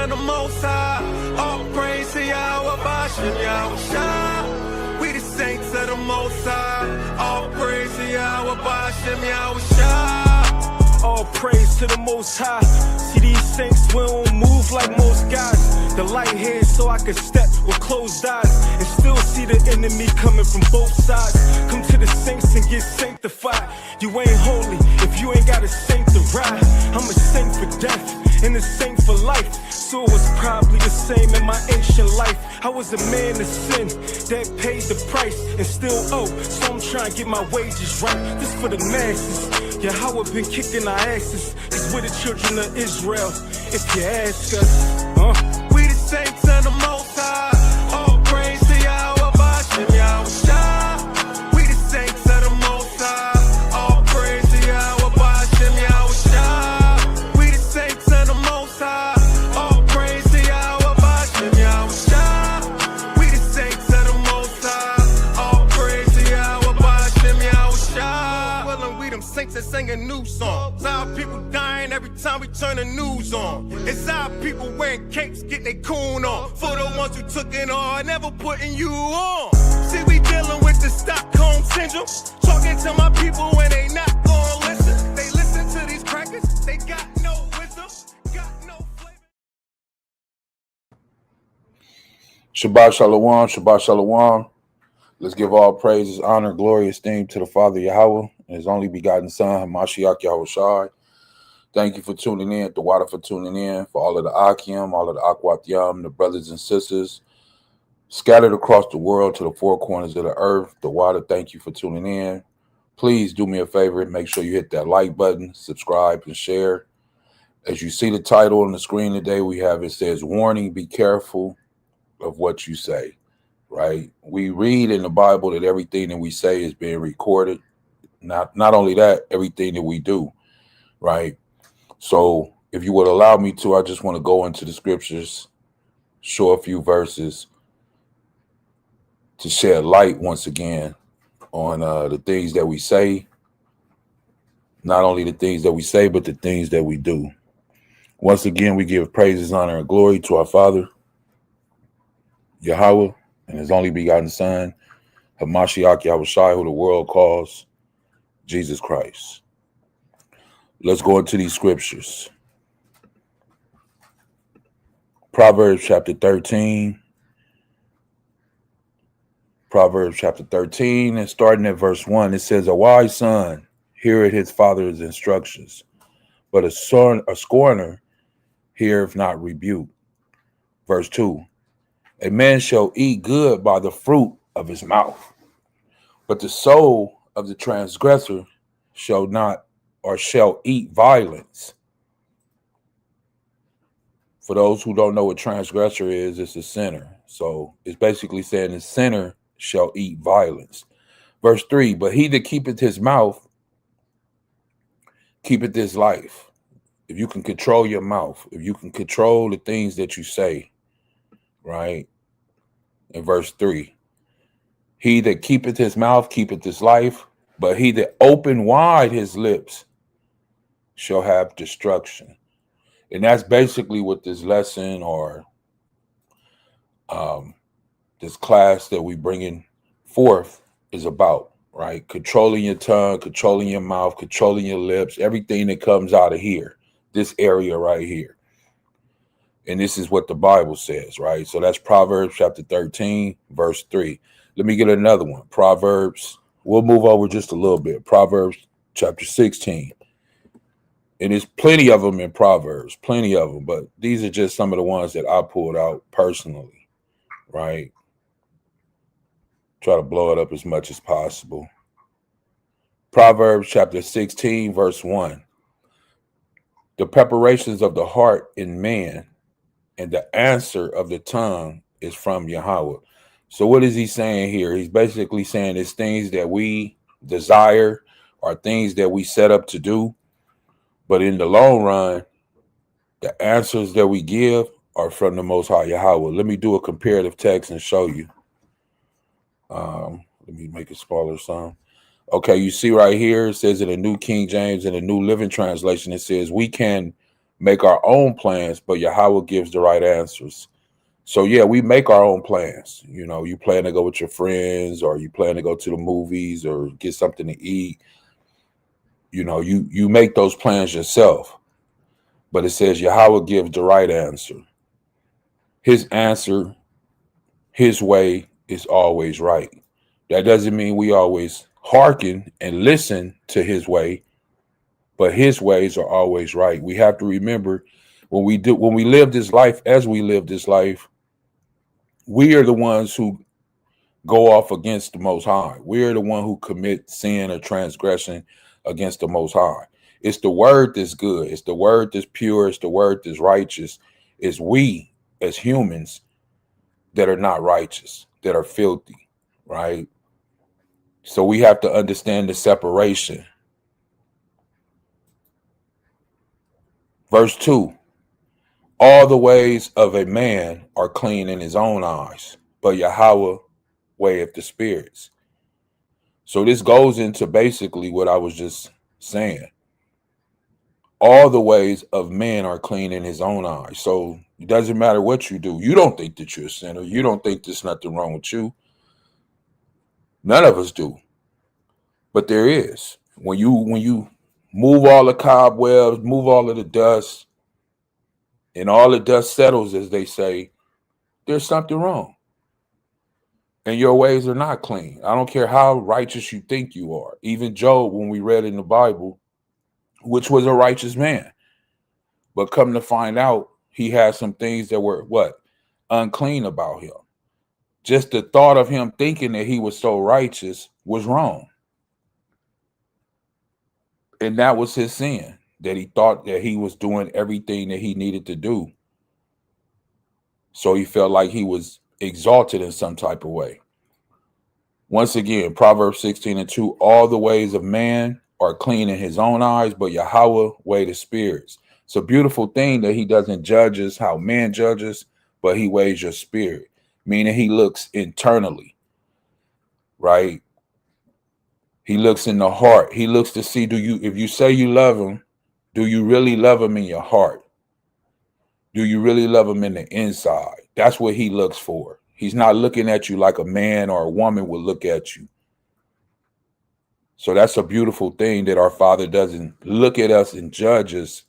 of the Most High. All praise to Yahawah Ahchyam Ahchwathyam. We the saints of the Most High. All praise to Yahawah Ahchyam Ahchwathyam. All praise to the Most High. See these saints, we don't move like most guys. The light here so I can step with closed eyes and still see the enemy coming from both sides. Come to the saints and get sanctified. You ain't holy if you ain't got a saint to ride. I'm a saint for death and a saint for life. So it was probably the same in my ancient life. I was a man of sin that paid the price and still owe. So I'm trying to get my wages right. This for the masses. Yahawah been kicking our asses. Cause we're the children of Israel, if you ask us. We the saints of the Most High. All praise to Yahawah Ahchyam Ahchwathyam. We the saints of the Most High. All praise to Yahawah Ahchyam Ahchwathyam. We the saints of the Most High. All praise to Yahawah Ahchyam Ahchwathyam. We the saints of the Most High. All praise to Yahawah Ahchyam Ahchwathyam. Well, we them saints that sing a new song. It's our people dying every time we turn the news on. It's our people wearing capes, getting their coon on. For the ones who took it on, never putting you on. See, we dealing with the Stockholm syndrome. Talking to my people when they not gonna listen. They listen to these crackers, they got no wisdom, got no flavor. Shabbat Shalawam, Shabbat Shalawam. Let's give all praises, honor, glory, esteem to the Father Yahawah and His only begotten Son, Hamashiach Yahushai. Thank you for tuning in, the water for tuning in, for all of the Ahchyam, all of the Ahchwathyam, the brothers and sisters scattered across the world to the four corners of the earth. The water, thank you for tuning in. Please do me a favor and make sure you hit that like button, subscribe, and share. As you see the title on the screen today, we have it says, warning, be careful of what you say, right? We read in the Bible that everything that we say is being recorded. Not only that, everything that we do, right? So if you would allow me to, I just want to go into the scriptures, show a few verses to shed light once again on the things that we say. Not only the things that we say, but the things that we do. Once again, we give praises, honor, and glory to our Father, Yahawah, and His only begotten Son, Hamashiach Yahushai, who the world calls Jesus Christ. Let's go into these scriptures. Proverbs chapter 13. Proverbs chapter 13, and starting at verse 1, it says, a wise son heareth his father's instructions, but a scorner heareth not rebuke. Verse 2, a man shall eat good by the fruit of his mouth, but the soul of the transgressor shall eat violence. For those who don't know what transgressor is, it's a sinner. So it's basically saying the sinner shall eat violence. Verse 3, but he that keepeth his mouth keepeth his life. If you can control your mouth, if you can control the things that you say, right? In verse 3, he that keepeth his mouth keepeth his life, but he that open wide his lips shall have destruction. And that's basically what this lesson or this class that we bringing forth is about, right? Controlling your tongue, controlling your mouth, controlling your lips, everything that comes out of here, this area right here. And this is what the Bible says, right? So that's Proverbs chapter 13, verse 3. Let me get another one. Proverbs, we'll move over just a little bit. Proverbs chapter 16. And there's plenty of them in Proverbs, plenty of them. But these are just some of the ones that I pulled out personally, right? Try to blow it up as much as possible. Proverbs chapter 16, verse 1. The preparations of the heart in man and the answer of the tongue is from Yahawah. So what is he saying here? He's basically saying it's things that we desire or things that we set up to do. But in the long run, the answers that we give are from the Most High Yahawah. Let me do a comparative text and show you. Let me make it smaller some. Okay, you see right here, it says in the New King James and the New Living Translation, it says, we can make our own plans, but Yahweh gives the right answers. So yeah, we make our own plans. You know, you plan to go with your friends, or you plan to go to the movies or get something to eat. You know, you make those plans yourself. But it says Yahweh gives the right answer. His answer, his way is always right. That doesn't mean we always hearken and listen to his way, but his ways are always right. We have to remember when we live this life, as we live this life, we are the ones who go off against the Most High. We are the one who commit sin or transgression against the Most High. It's the word that's good. It's the word that's pure. It's the word that's righteous. It's we as humans that are not righteous, that are filthy, right? So we have to understand the separation. Verse 2, all the ways of a man are clean in his own eyes, but Yahweh weigheth the spirits. So this goes into basically what I was just saying. All the ways of man are clean in his own eyes. So it doesn't matter what you do. You don't think that you're a sinner. You don't think there's nothing wrong with you. None of us do. But there is. When you move all the cobwebs, move all of the dust, and all the dust settles, as they say, there's something wrong. And your ways are not clean. I don't care how righteous you think you are. Even Job, when we read in the Bible, which was a righteous man, but come to find out, he had some things that were what? Unclean about him. Just the thought of him thinking that he was so righteous was wrong. And that was his sin, that he thought that he was doing everything that he needed to do. So he felt like he was exalted in some type of way. Once again, Proverbs 16:2, all the ways of man are clean in his own eyes, but Yahweh weighs the spirits. It's a beautiful thing that he doesn't judge us how man judges, but he weighs your spirit, meaning he looks internally, right? He looks in the heart. He looks to see, if you say you love him, do you really love him in your heart? Do you really love him in the inside? That's what he looks for. He's not looking at you like a man or a woman would look at you. So that's a beautiful thing, that our Father doesn't look at us and judge us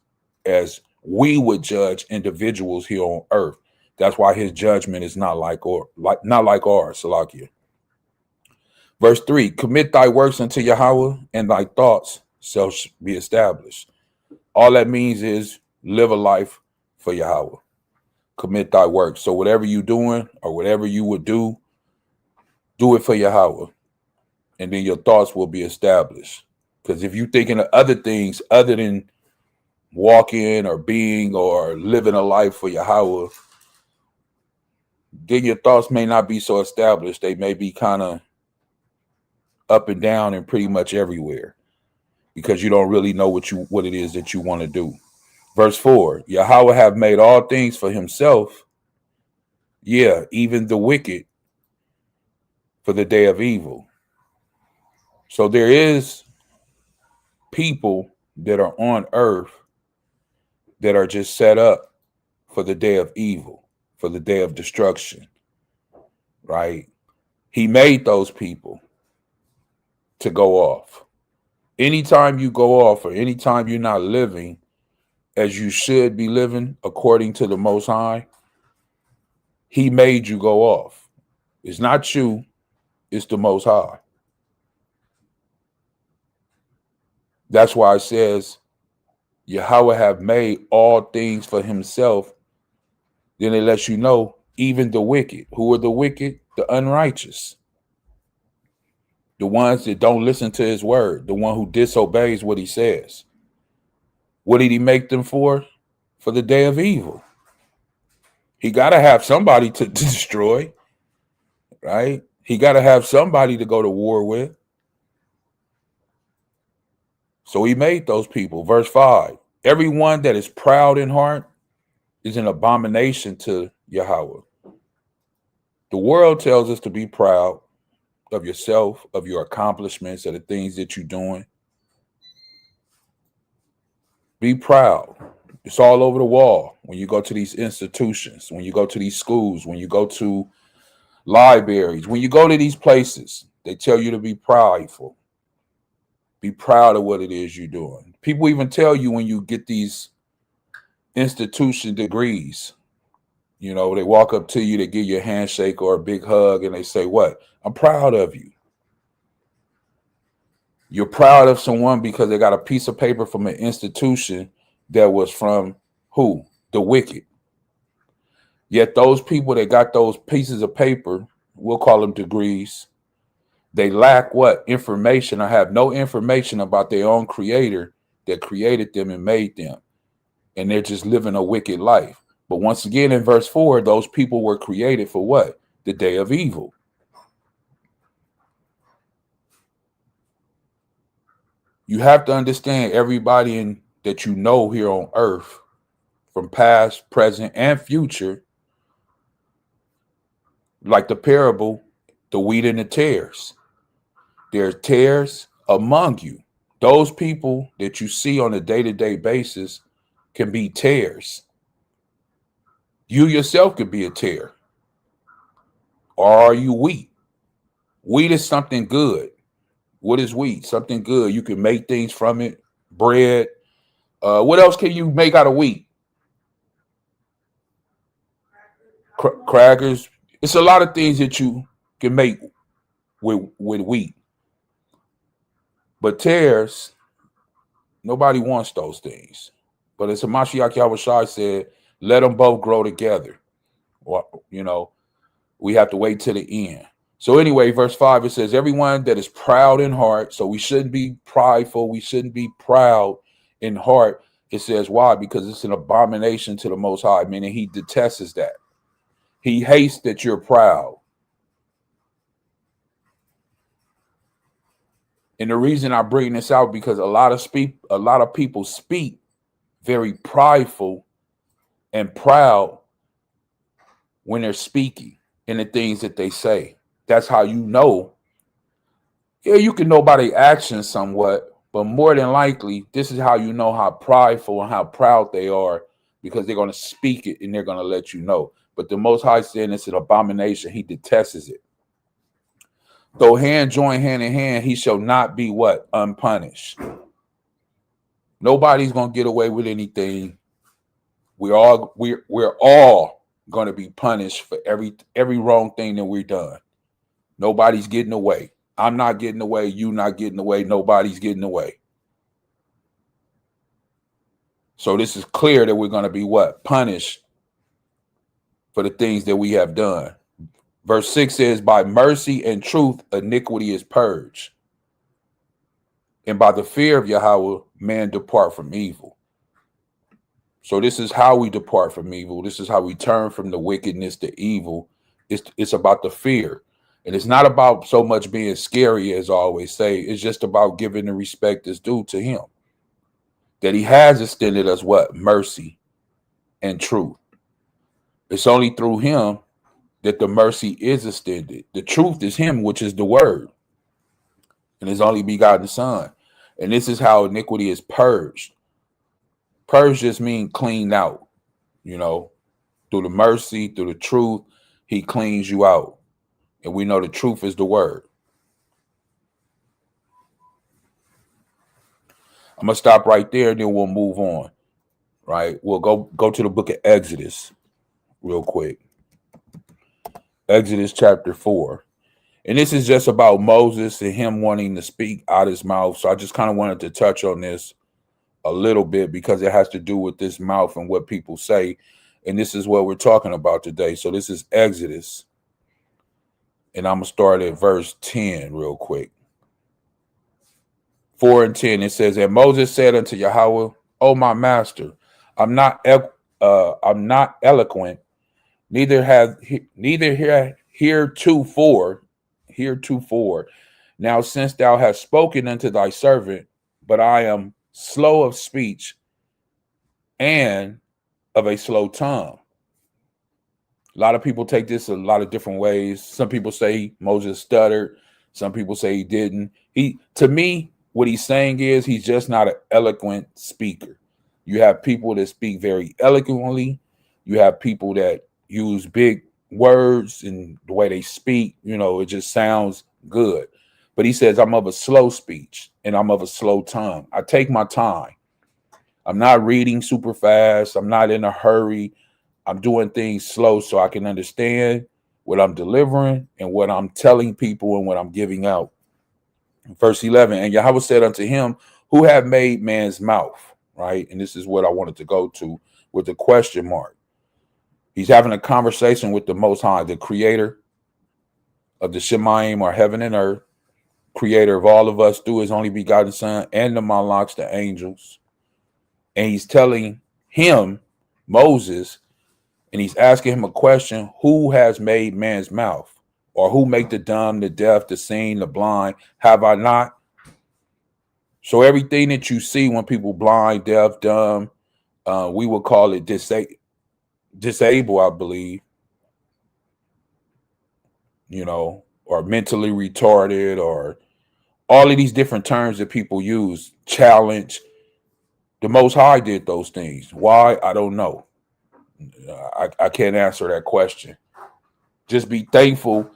as we would judge individuals here on earth. That's why his judgment is not like ours, Salakia. Verse 3, commit thy works unto Yahweh, and thy thoughts shall be established. All that means is live a life for Yahweh. Commit thy works. So whatever you're doing or whatever you would do it for Yahweh. And then your thoughts will be established. Because if you're thinking of other things other than walking or being or living a life for Yahweh, then your thoughts may not be so established. They may be kind of up and down and pretty much everywhere, because you don't really know what it is that you want to do. Verse 4, Yahweh have made all things for himself, yeah, even the wicked for the day of evil. So there is people that are on earth that are just set up for the day of evil, for the day of destruction, right? He made those people to go off. Anytime you go off, or anytime you're not living as you should be living according to the Most High, he made you go off. It's not you, it's the Most High. That's why it says Yahweh have made all things for himself. Then it lets you know, even the wicked. Who are the wicked? The unrighteous. The ones that don't listen to his word. The one who disobeys what he says. What did he make them for? For the day of evil. He got to have somebody to destroy, right? He got to have somebody to go to war with. So he made those people. Verse 5, everyone that is proud in heart is an abomination to Yahweh. The world tells us to be proud of yourself, of your accomplishments, of the things that you're doing. Be proud. It's all over the wall. When you go to these institutions, when you go to these schools, when you go to libraries, when you go to these places, they tell you to be prideful. Be proud of what it is you're doing. People even tell you when you get these institution degrees, you know, they walk up to you, they give you a handshake or a big hug, and they say, what? I'm proud of you. You're proud of someone because they got a piece of paper from an institution that was from who? The wicked. Yet those people that got those pieces of paper, we'll call them degrees, they lack what? Information, or have no information about their own creator that created them and made them. And they're just living a wicked life. But once again, in verse 4, those people were created for what? The day of evil. You have to understand everybody that you know here on earth, from past, present, and future, like the parable, the wheat and the tares. There's tares among you. Those people that you see on a day-to-day basis can be tares. You yourself could be a tare. Or are you wheat? Wheat is something good. What is wheat? Something good. You can make things from it. Bread. What else can you make out of wheat? Crackers. It's a lot of things that you can make with wheat. But tares, nobody wants those things. But as Mashiach Yahushua said, let them both grow together. Or, you know, we have to wait till the end. So anyway, verse 5, it says, everyone that is proud in heart. So we shouldn't be prideful. We shouldn't be proud in heart. It says, why? Because it's an abomination to the Most High, meaning he detests that. He hates that you're proud. And the reason I bring this out, because a lot of people speak very prideful and proud when they're speaking in the things that they say. That's how you know. Yeah, you can know by their actions somewhat, but more than likely, this is how you know how prideful and how proud they are, because they're going to speak it and they're going to let you know. But the Most High said it's an abomination. He detests it. Though hand join hand in hand, he shall not be what? Unpunished. Nobody's going to get away with anything. We're all going to be punished for every wrong thing that we've done. Nobody's getting away. I'm not getting away. You not getting away. Nobody's getting away. So this is clear that we're going to be what? Punished for the things that we have done. Verse 6 says, by mercy and truth, iniquity is purged. And by the fear of Yahweh, man depart from evil. So this is how we depart from evil. This is how we turn from the wickedness to evil. It's about the fear. And it's not about so much being scary, as I always say. It's just about giving the respect that's due to him. That he has extended us what? Mercy and truth. It's only through him that the mercy is extended. The truth is him, which is the word. And his only begotten son. And this is how iniquity is purged. Purge just means cleaned out. You know, through the mercy, through the truth, he cleans you out. And we know the truth is the word. I'm going to stop right there, and then we'll move on. Right? We'll go to the book of Exodus real quick. Exodus chapter 4. And this is just about Moses and him wanting to speak out his mouth. So I just kind of wanted to touch on this a little bit because it has to do with this mouth and what people say. And this is what we're talking about today. So this is Exodus. And I'm going to start at verse 10 real quick. 4 and 10, it says, and Moses said unto Yahweh, O my master, I'm not eloquent, neither heretofore. Now since thou hast spoken unto thy servant, but I am slow of speech and of a slow tongue. A lot of people take this a lot of different ways. Some people say Moses stuttered. Some people say he didn't. To me, what he's saying is he's just not an eloquent speaker. You have people that speak very eloquently. You have people that use big words, and the way they speak, it just sounds good. But he says, I'm of a slow speech and I'm of a slow tongue. I take my time. I'm not reading super fast. I'm not in a hurry. I'm doing things slow so I can understand what I'm delivering and what I'm telling people and what I'm giving out. Verse 11, and Yahweh said unto him, who have made man's mouth, right? And this is what I wanted to go to with the question mark. He's having a conversation with the Most High, the creator of the Shemayim, or heaven and earth, creator of all of us through his only begotten son, and the Malaks, the angels. And he's telling him, Moses, and he's asking him a question, who has made man's mouth? Or who make the dumb, the deaf, the seeing, the blind? Have I not? So everything that you see when people blind, deaf, dumb, we would call it disabled, I believe, or mentally retarded, or all of these different terms that people use, challenge. The Most High did those things. Why? I don't know. I can't answer that question. Just be thankful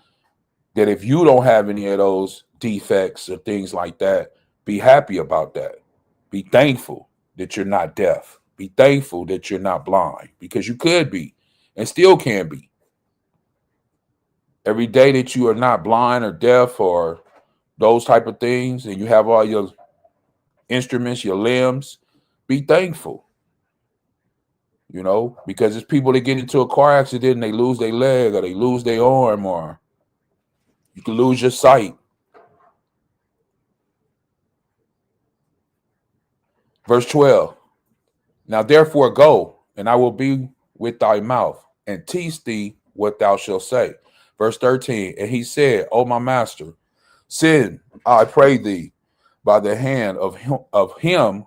that if you don't have any of those defects or things like that, be happy about that. Be thankful that you're not deaf. Be thankful that you're not blind, because you could be and still can be. Every day that you are not blind or deaf or those type of things, and you have all your instruments, your limbs, be thankful. Because it's people that get into a car accident and they lose their leg or they lose their arm, or you can lose your sight. Verse 12. Now therefore go, and I will be with thy mouth, and teach thee what thou shalt say. Verse 13. And he said, O my master, send, I pray thee, by the hand of him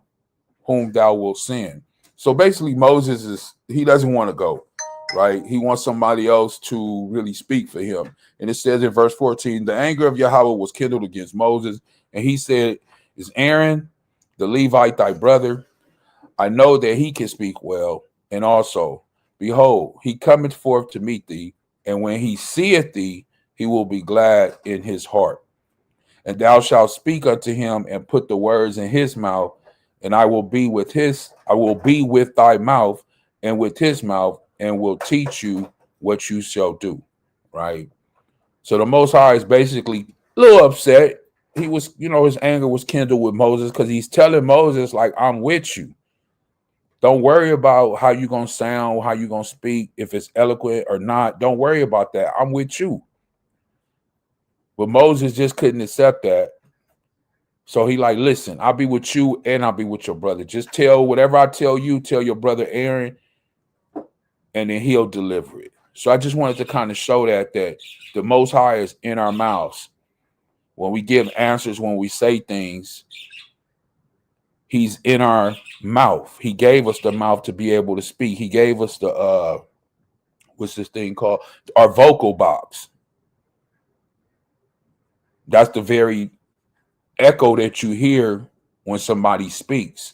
whom thou wilt send. So basically Moses he doesn't want to go, right? He wants somebody else to really speak for him. And it says in verse 14, the anger of Yahweh was kindled against Moses, and he said, is Aaron the Levite thy brother? I know that he can speak well. And also, behold, he cometh forth to meet thee, and when he seeth thee, he will be glad in his heart. And thou shalt speak unto him and put the words in his mouth, and I will be with thy mouth and with his mouth, and will teach you what you shall do. Right? So the Most High is basically a little upset. He was, his anger was kindled with Moses, because he's telling Moses, like, I'm with you. Don't worry about how you're going to sound, how you're going to speak, if it's eloquent or not. Don't worry about that. I'm with you. But Moses just couldn't accept that. So he like, listen, I'll be with you and I'll be with your brother. Just tell whatever I tell you, tell your brother Aaron, and then he'll deliver it. So I just wanted to kind of show that the Most High is in our mouths. When we give answers, when we say things, he's in our mouth. He gave us the mouth to be able to speak. He gave us the, what's this thing called? Our vocal box. That's the very echo that you hear when somebody speaks.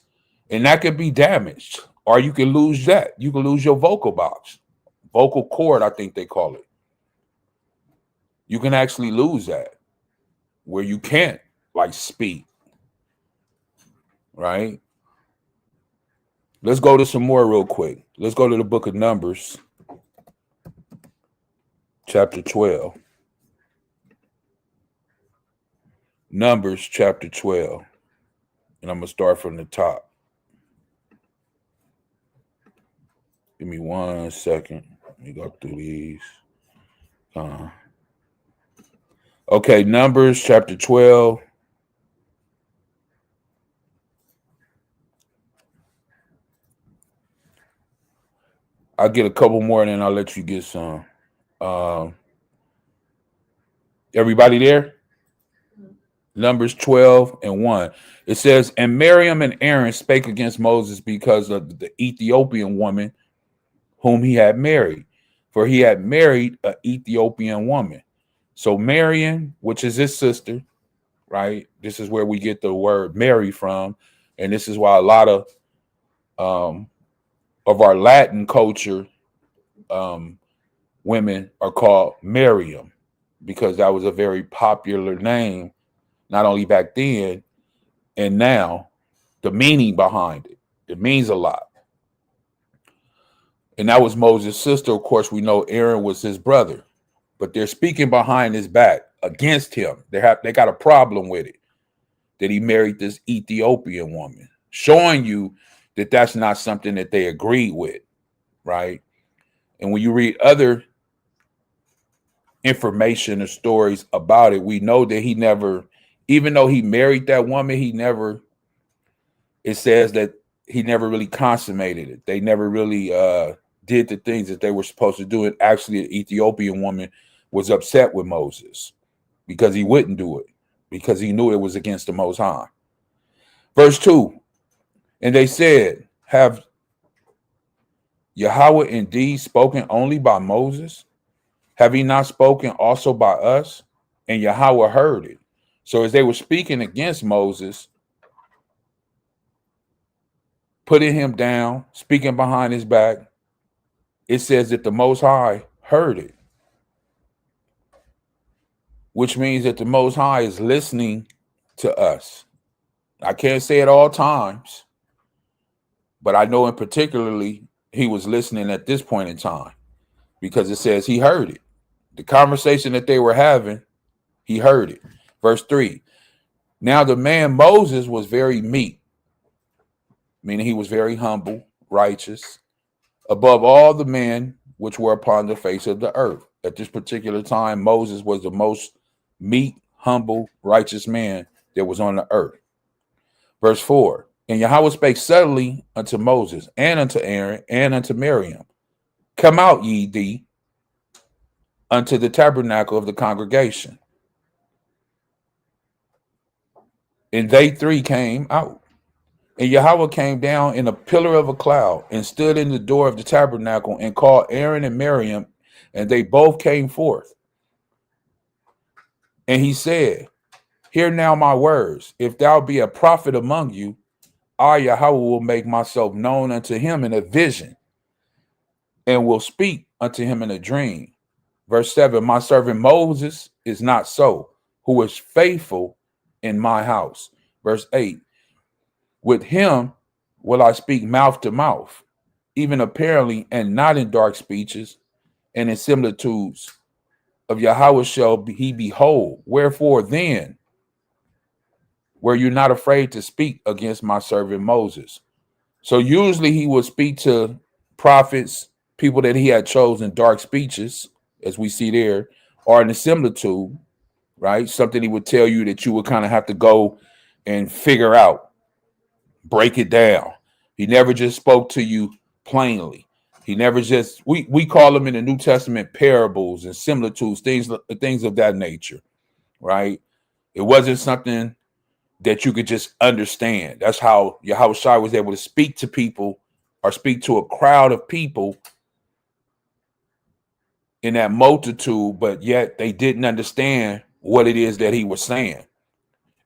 And that could be damaged, or you can lose that. You can lose your vocal box. Vocal cord, I think they call it. You can actually lose that, where you can't, like, speak. Right? Let's go to some more real quick. Let's go to the book of Numbers, chapter 12. Numbers chapter 12. And I'm going to start from the top. Give me 1 second. Let me go through these. Okay, Numbers chapter 12. I'll get a couple more and then I'll let you get some. Everybody there? Numbers 12:1. It says, and Miriam and Aaron spake against Moses because of the Ethiopian woman whom he had married, for he had married an Ethiopian woman. So Miriam, which is his sister, right? This is where we get the word Mary from. And this is why a lot of of our Latin culture, women are called Miriam because that was a very popular name, not only back then and now, the meaning behind it. It means a lot. And that was Moses' sister. Of course, we know Aaron was his brother, but they're speaking behind his back against him. They got a problem with it, that he married this Ethiopian woman, showing you that that's not something that they agreed with, right? And when you read other information or stories about it, we know that he never, even though he married that woman, it says that he never really consummated it. They never really did the things that they were supposed to do. And actually, the Ethiopian woman was upset with Moses because he wouldn't do it, because he knew it was against the Most High. Verse 2, and they said, have Yahweh indeed spoken only by Moses? Have he not spoken also by us? And Yahweh heard it. So as they were speaking against Moses, putting him down, speaking behind his back, it says that the Most High heard it, which means that the Most High is listening to us. I can't say at all times, but I know in particularly he was listening at this point in time, because it says he heard it. The conversation that they were having, he heard it. Verse 3, now the man Moses was very meek, meaning he was very humble, righteous, above all the men which were upon the face of the earth. At this particular time, Moses was the most meek, humble, righteous man that was on the earth. Verse 4, and Yahweh spake suddenly unto Moses, and unto Aaron, and unto Miriam, come out ye thee unto the tabernacle of the congregation. And they three came out. And Yahweh came down in a pillar of a cloud and stood in the door of the tabernacle and called Aaron and Miriam, and they both came forth. And he said, hear now my words. If thou be a prophet among you, I, Yahweh, will make myself known unto him in a vision, and will speak unto him in a dream. Verse 7, my servant Moses is not so, who is faithful in my house. Verse 8, with him will I speak mouth to mouth, even apparently, and not in dark speeches, and in similitudes of Yahweh shall he behold. Wherefore then were you not afraid to speak against my servant Moses? So usually he would speak to prophets, people that he had chosen, dark speeches, as we see there, or in a similitude, right? Something he would tell you that you would kind of have to go and figure out, break it down. He never just spoke to you plainly. He never just, we call them in the New Testament parables and similitudes, things of that nature, right? It wasn't something that you could just understand. That's how Yahweh Shai was able to speak to people, or speak to a crowd of people in that multitude, but yet they didn't understand what it is that he was saying.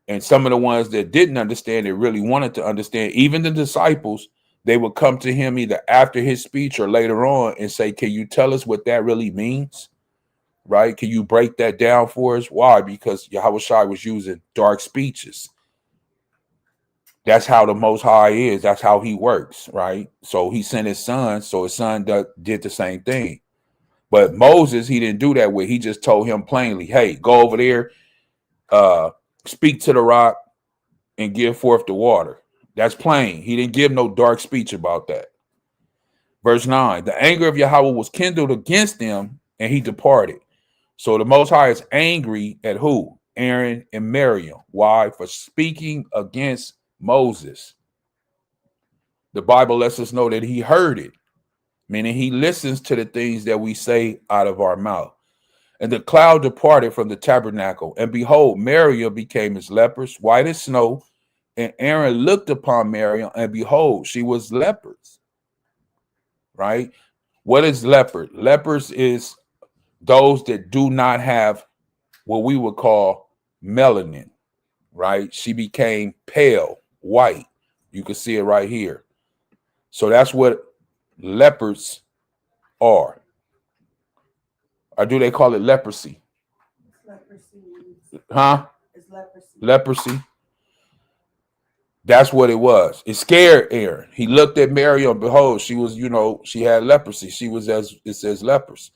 And some of the ones that didn't understand, that really wanted to understand, even the disciples, they would come to him either after his speech or later on and say, can you tell us what that really means? Right? Can you break that down for us? Why? Because Yahweh Shai was using dark speeches. That's how the Most High is. That's how he works, right? So he sent his son, so his son did the same thing. But Moses, he didn't do that with. He just told him plainly, hey, go over there, speak to the rock and give forth the water. That's plain. He didn't give no dark speech about that. Verse 9, the anger of Yahweh was kindled against them, and he departed. So the Most High is angry at who? Aaron and Miriam. Why? For speaking against Moses. The Bible lets us know that he heard it, meaning he listens to the things that we say out of our mouth. And the cloud departed from the tabernacle, and behold, Miriam became as leprous, white as snow. And Aaron looked upon Miriam, and behold, she was leprous. Right? What is leopard? Lepers is those that do not have what we would call melanin. Right? She became pale, white. You can see it right here. So that's what lepers are. Or do they call it leprosy? It's leprosy. Huh? It's leprosy. Leprosy. That's what it was. It scared Aaron. He looked at Miriam. Behold, she was, she had leprosy. She was, as it says, lepers.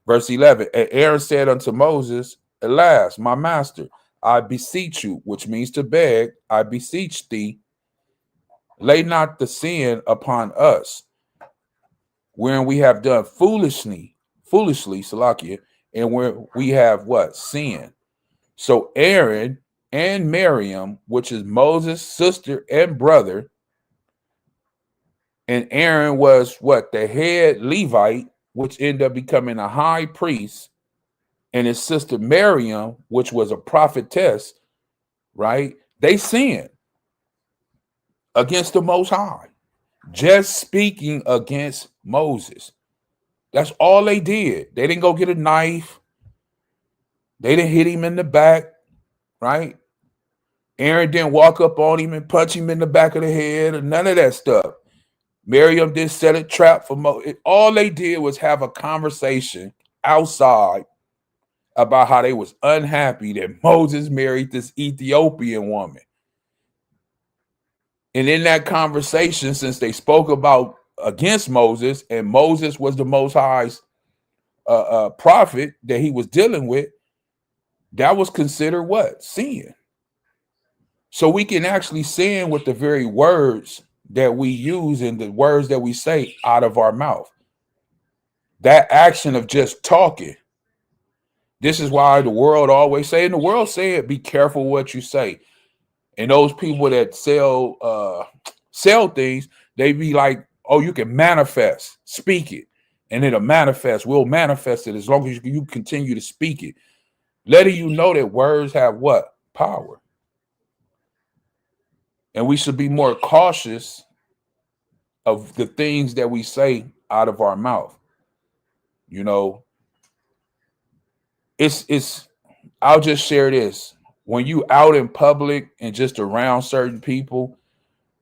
Verse 11. And Aaron said unto Moses, alas, my master, I beseech you, which means to beg, I beseech thee, lay not the sin upon us, wherein we have done foolishly, Salakia, and where we have what? Sin. So Aaron and Miriam, which is Moses' sister and brother, and Aaron was what? The head Levite, which ended up becoming a high priest, and his sister Miriam, which was a prophetess, right? They sinned against the Most High, just speaking against Moses. That's all they did. They didn't go get a knife. They didn't hit him in the back, right? Aaron didn't walk up on him and punch him in the back of the head or none of that stuff. Miriam didn't set a trap for Moses. All they did was have a conversation outside about how they was unhappy that Moses married this Ethiopian woman. And in that conversation, since they spoke about against Moses, and Moses was the Most High's prophet that he was dealing with, that was considered what? Sin. So we can actually sin with the very words that we use and the words that we say out of our mouth. That action of just talking. This is why the world always say, and the world said, be careful what you say. And those people that sell things, they be like, oh, you can manifest, speak it, and it'll manifest. We'll manifest it as long as you continue to speak it. Letting you know that words have what? Power. And we should be more cautious of the things that we say out of our mouth. I'll just share this. When you out in public and just around certain people,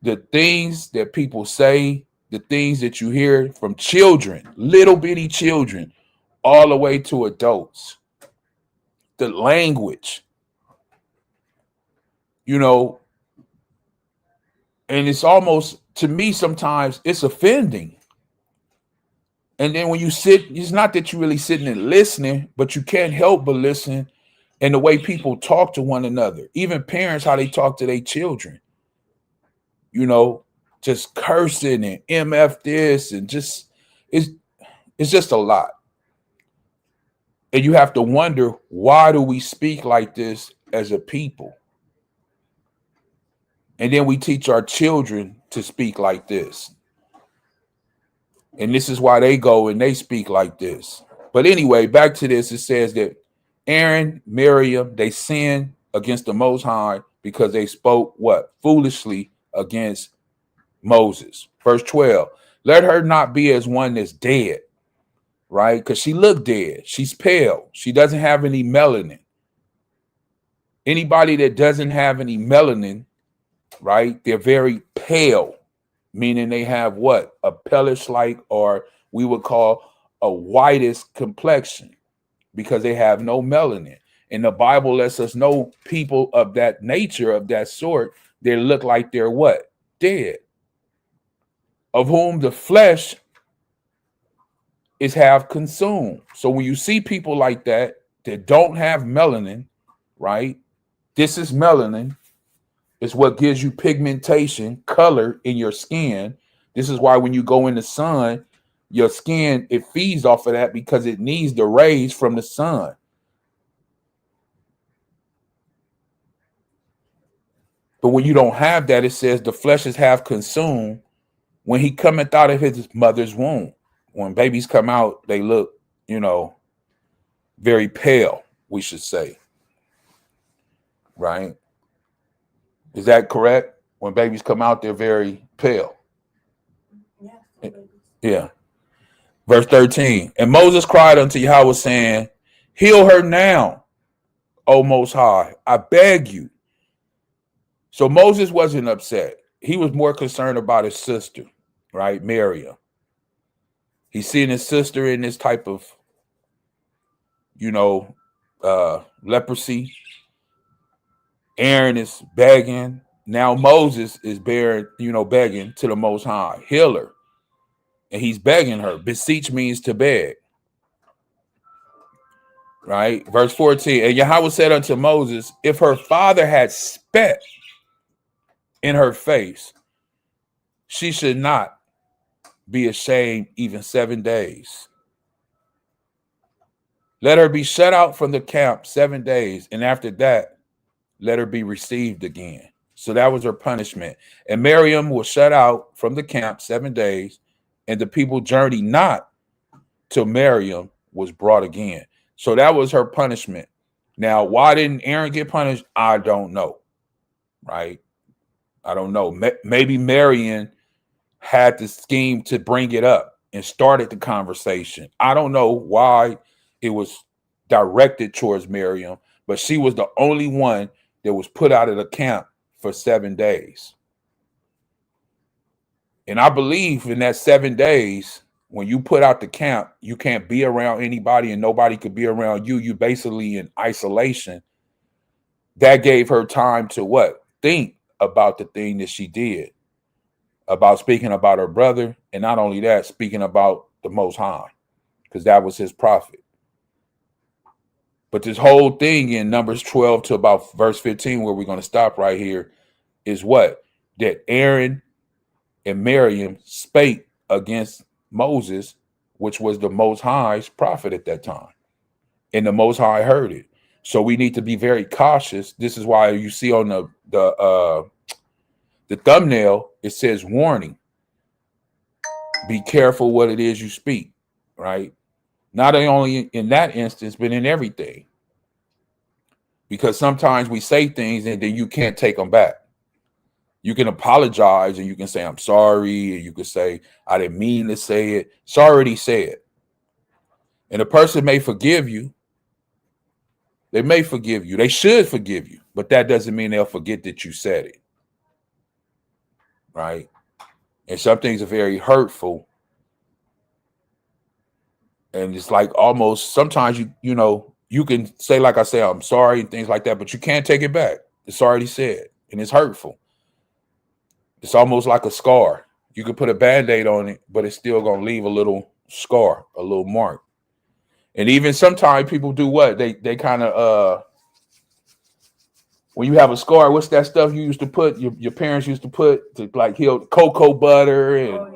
the things that people say, the things that you hear from children, little bitty children, all the way to adults, the language, and it's almost, to me, sometimes it's offending. And then when you sit, it's not that you're really sitting and listening, but you can't help but listen. And the way people talk to one another, even parents, how they talk to their children, just cursing and MF this, and just, it's just a lot. And you have to wonder, why do we speak like this as a people? And then we teach our children to speak like this. And this is why they go and they speak like this. But anyway, back to this. It says that Aaron, Miriam, they sinned against the Most High because they spoke what? Foolishly against Moses. Verse 12. Let her not be as one that's dead, right? Because she looked dead. She's pale. She doesn't have any melanin. Anybody that doesn't have any melanin, right? They're very pale, meaning they have what? A palish-like, or we would call a whitish complexion, because they have no melanin. And the Bible lets us know people of that nature, of that sort, they look like they're what? Dead. Of whom the flesh is half consumed. So when you see people like that don't have melanin, right? This is melanin. It's what gives you pigmentation, color in your skin. This is why when you go in the sun, your skin, it feeds off of that because it needs the rays from the sun. But when you don't have that, it says the flesh is half consumed when he cometh out of his mother's womb. When babies come out, they look, very pale, we should say. Right? Is that correct? When babies come out, they're very pale. Yeah. Yeah. Verse 13. And Moses cried unto Yahweh, saying, heal her now, O Most High, I beg you. So Moses wasn't upset. He was more concerned about his sister. right? Miriam. He's seeing his sister in this type of, leprosy. Aaron is begging. Now Moses is begging to the Most High, heal her. And he's begging her. Beseech means to beg. Right? Verse 14. And Yahweh said unto Moses, if her father had spat in her face, she should not be ashamed even 7 days. Let her be shut out from the camp 7 days, and after that, let her be received again. So that was her punishment. And Miriam was shut out from the camp 7 days, and the people journeyed not till Miriam was brought again. So that was her punishment. Now, why didn't Aaron get punished? I don't know. Right? I don't know. Maybe Miriam had the scheme to bring it up and started the conversation. I don't know why it was directed towards Miriam, but she was the only one that was put out of the camp for 7 days. And I believe in that 7 days, when you put out the camp, you can't be around anybody and nobody could be around you. You basically in isolation. That gave her time to what? Think about the thing that she did, about speaking about her brother. And not only that, speaking about the Most High, because that was his prophet. But this whole thing in Numbers 12 to about verse 15, where we're going to stop right here, is what? That Aaron and Miriam spake against Moses, which was the Most High's prophet at that time. And the Most High heard it. So we need to be very cautious. This is why you see on the thumbnail, it says warning. Be careful what it is you speak, right? Not only in that instance, but in everything. Because sometimes we say things and then you can't take them back. You can apologize and you can say, I'm sorry. And you can say, I didn't mean to say it. It's already said. And a person may forgive you. They may forgive you. They should forgive you. But that doesn't mean they'll forget that you said it. Right? And some things are very hurtful. And it's like almost sometimes you can say, like I say, I'm sorry and things like that, but you can't take it back. It's already said and it's hurtful. It's almost like a scar. You could put a Band-Aid on it, but it's still going to leave a little scar, a little mark. And even sometimes people do what? They kind of, when you have a scar, what's that stuff you used to put, your parents used to put to like heal cocoa butter and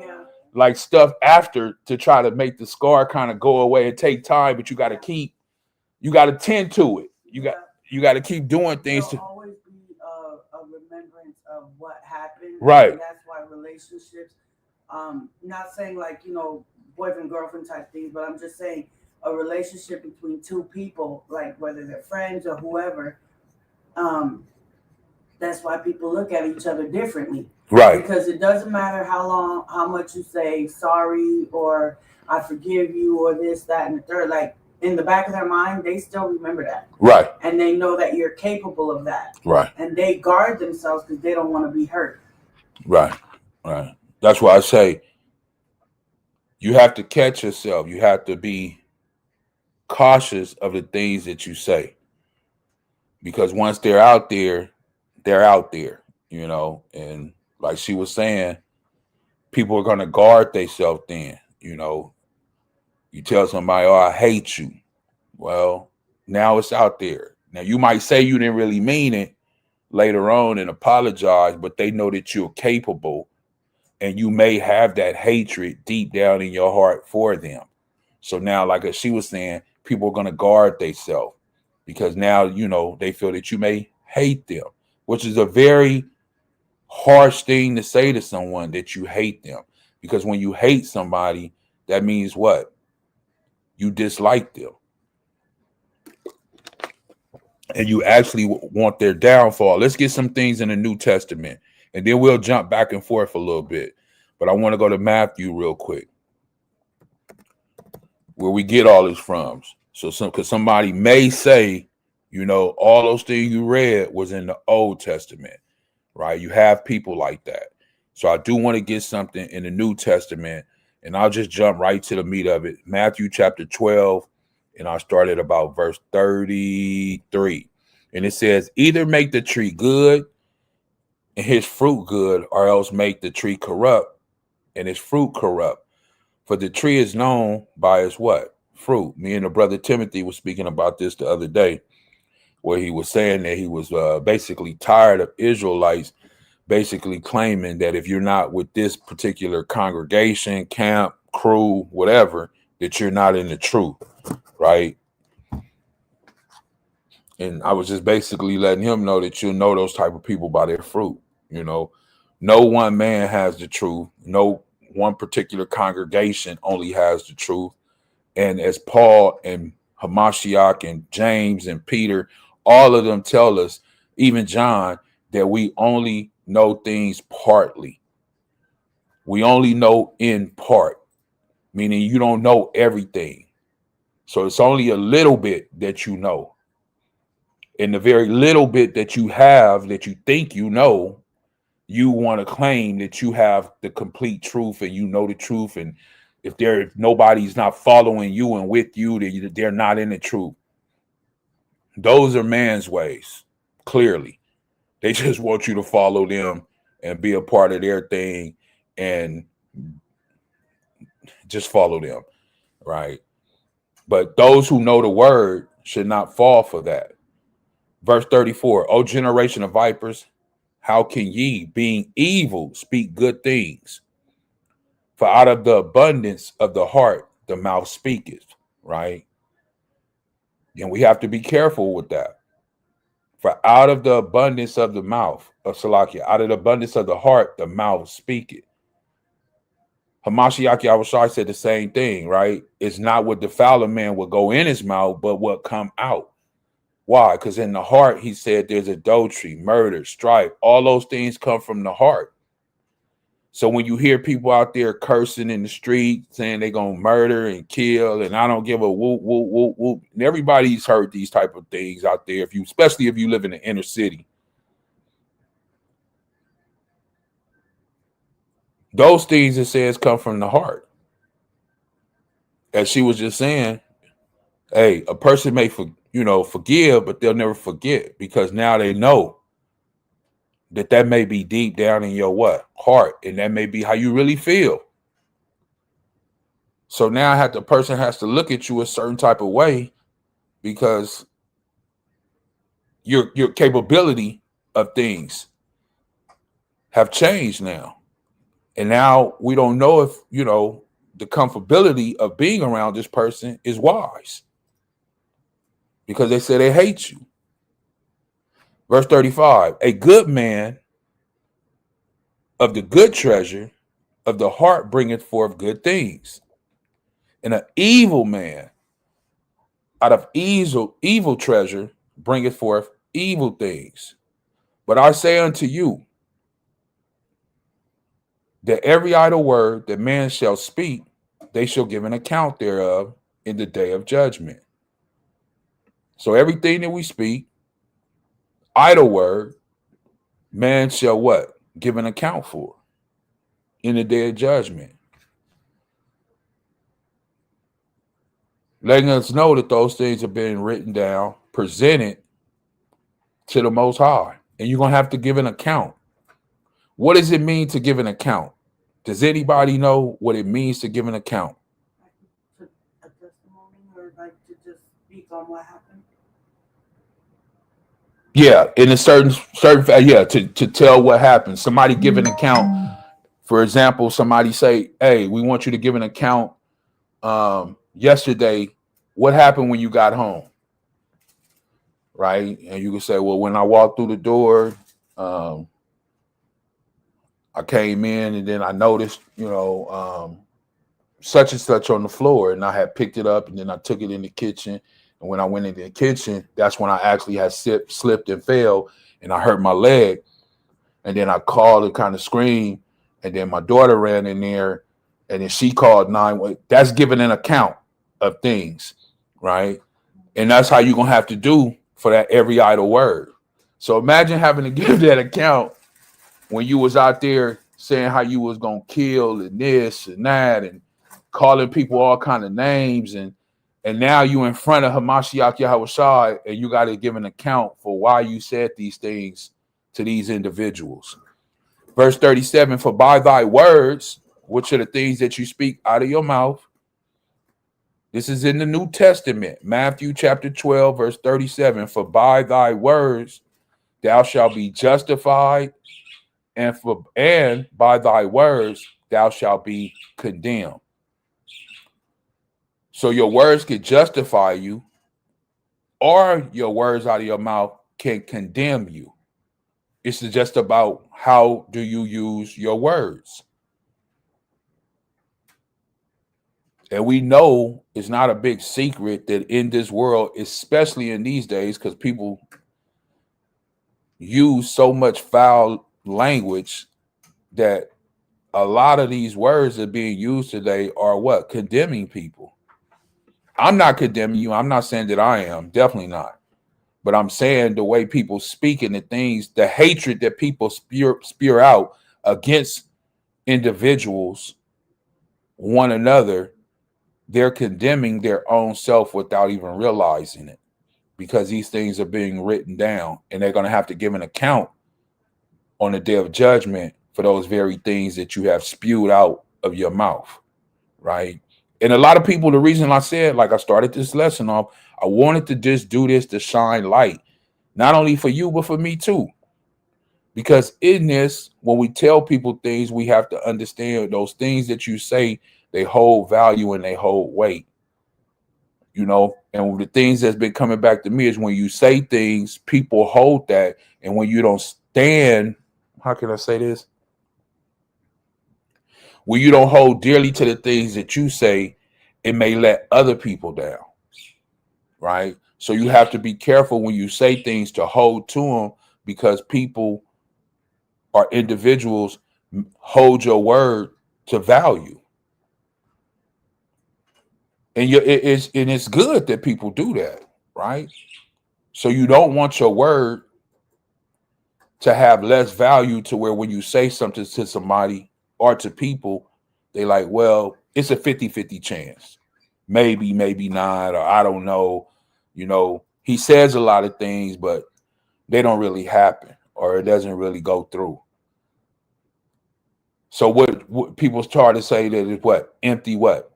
like stuff after to try to make the scar kind of go away. It take time, but you got to tend to it. You got to keep doing things. There'll always be a remembrance of what happened. Right. And that's why relationships, not saying like, boyfriend, girlfriend type things, but I'm just saying a relationship between two people, like whether they're friends or whoever, that's why people look at each other differently. Right. Because it doesn't matter how much you say sorry or I forgive you or this, that, and the third. Like in the back of their mind, they still remember that. Right. And they know that you're capable of that. Right. And they guard themselves because they don't want to be hurt. Right. Right. That's why I say you have to catch yourself. You have to be cautious of the things that you say. Because once they're out there, and like she was saying, people are going to guard themselves then, You tell somebody, oh, I hate you. Well, now it's out there. Now, you might say you didn't really mean it later on and apologize, but they know that you're capable and you may have that hatred deep down in your heart for them. So now, like she was saying, people are going to guard themselves because now, they feel that you may hate them, which is a very harsh thing to say to someone, that you hate them. Because when you hate somebody, that means what? You dislike them. And you actually want their downfall. Let's get some things in the New Testament, and then we'll jump back and forth a little bit. But I want to go to Matthew real quick, where we get all this from. So because somebody may say, all those things you read was in the Old Testament, right? You have people like that. So I do want to get something in the New Testament, and I'll just jump right to the meat of it. Matthew chapter 12, and I'll start at about verse 33. And it says, either make the tree good and his fruit good, or else make the tree corrupt and its fruit corrupt. For the tree is known by its what? Fruit. Me and the brother Timothy was speaking about this the other day, where he was saying that he was basically tired of Israelites basically claiming that if you're not with this particular congregation, camp, crew, whatever, that you're not in the truth, right? And I was just basically letting him know that you'll know those type of people by their fruit. You know, no one man has the truth. No one particular congregation only has the truth. And as Paul and Hamashiach and James and Peter, all of them tell us, even John, that we only know things partly. We only know in part, meaning you don't know everything. So it's only a little bit that you know. And the very little bit that you have that you think you know, you want to claim that you have the complete truth and you know the truth. And if nobody's not following you and with you, they're not in the truth. Those are man's ways, clearly. They just want you to follow them and be a part of their thing and just follow them, right? But those who know the word should not fall for that. Verse 34, O generation of vipers, how can ye, being evil, speak good things? For out of the abundance of the heart, the mouth speaketh, right? And we have to be careful with that. For out of the abundance of the mouth, of Salakia, out of the abundance of the heart, the mouth speaketh. Hamashiach Yahushua said the same thing, right? It's not what defile a man will go in his mouth, but what come out. Why? Because in the heart, he said there's adultery, murder, strife. All those things come from the heart. So when you hear people out there cursing in the street, saying they're going to murder and kill, and I don't give a whoop, whoop, whoop, whoop. And everybody's heard these type of things out there, especially if you live in the inner city. Those things, it says, come from the heart. As she was just saying, hey, a person may forgive, but they'll never forget, because now they know that may be deep down in your heart, and that may be how you really feel. So now the person has to look at you a certain type of way, because your capability of things have changed now. And now we don't know if, the comfortability of being around this person is wise, because they say they hate you. Verse 35, a good man of the good treasure of the heart bringeth forth good things, and an evil man out of evil treasure bringeth forth evil things. But I say unto you that every idle word that man shall speak, they shall give an account thereof in the day of judgment. So everything that we speak, idle word, man shall give an account for in the day of judgment. Letting us know that those things have been written down, presented to the Most High, and you're going to have to give an account. What does it mean to give an account? Does anybody know what it means to give an account? A testimony, or to just speak on what happened? Yeah, in a certain to tell what happened. Somebody give an account. For example, somebody say, hey, we want you to give an account. Yesterday, what happened when you got home? Right? And you can say, well, when I walked through the door, I came in and then I noticed, such and such on the floor, and I had picked it up and then I took it in the kitchen. And when I went into the kitchen, that's when I actually had slipped and fell, and I hurt my leg. And then I called and kind of screamed, and then my daughter ran in there, and then she called 911. That's giving an account of things, right? And that's how you're going to have to do for that every idle word. So imagine having to give that account when you was out there saying how you was gonna kill and this and that and calling people all kind of names, and now you in front of Hamashiach Yahawashi and you got to give an account for why you said these things to these individuals. Verse 37, for by thy words, which are the things that you speak out of your mouth. This is in the New Testament, Matthew chapter 12, verse 37. For by thy words thou shalt be justified, and by thy words thou shalt be condemned. So your words can justify you, or your words out of your mouth can condemn you. It's just about how do you use your words. And we know it's not a big secret that in this world, especially in these days, because people use so much foul language, that a lot of these words that are being used today are what? Condemning people. I'm not condemning you. I'm not saying that I am. Definitely not. But I'm saying the way people speak and the things, the hatred that people spew out against individuals, one another, they're condemning their own self without even realizing it, because these things are being written down and they're going to have to give an account on the day of judgment for those very things that you have spewed out of your mouth, right? And a lot of people, the reason I said, like I started this lesson off, I wanted to just do this to shine light, not only for you, but for me too. Because in this, when we tell people things, we have to understand those things that you say, they hold value and they hold weight, you know. And the things that's been coming back to me is when you say things, people hold that. And when you don't stand, how can I say this? When you don't hold dearly to the things that you say, it may let other people down, right? So you have to be careful when you say things to hold to them, because people or individuals hold your word to value. And it's good that people do that, right? So you don't want your word to have less value, to where when you say something to somebody or to people, they like, well, it's a 50-50 chance. Maybe, maybe not, or I don't know. You know, he says a lot of things, but they don't really happen, or it doesn't really go through. So what people start to say that is what? Empty what?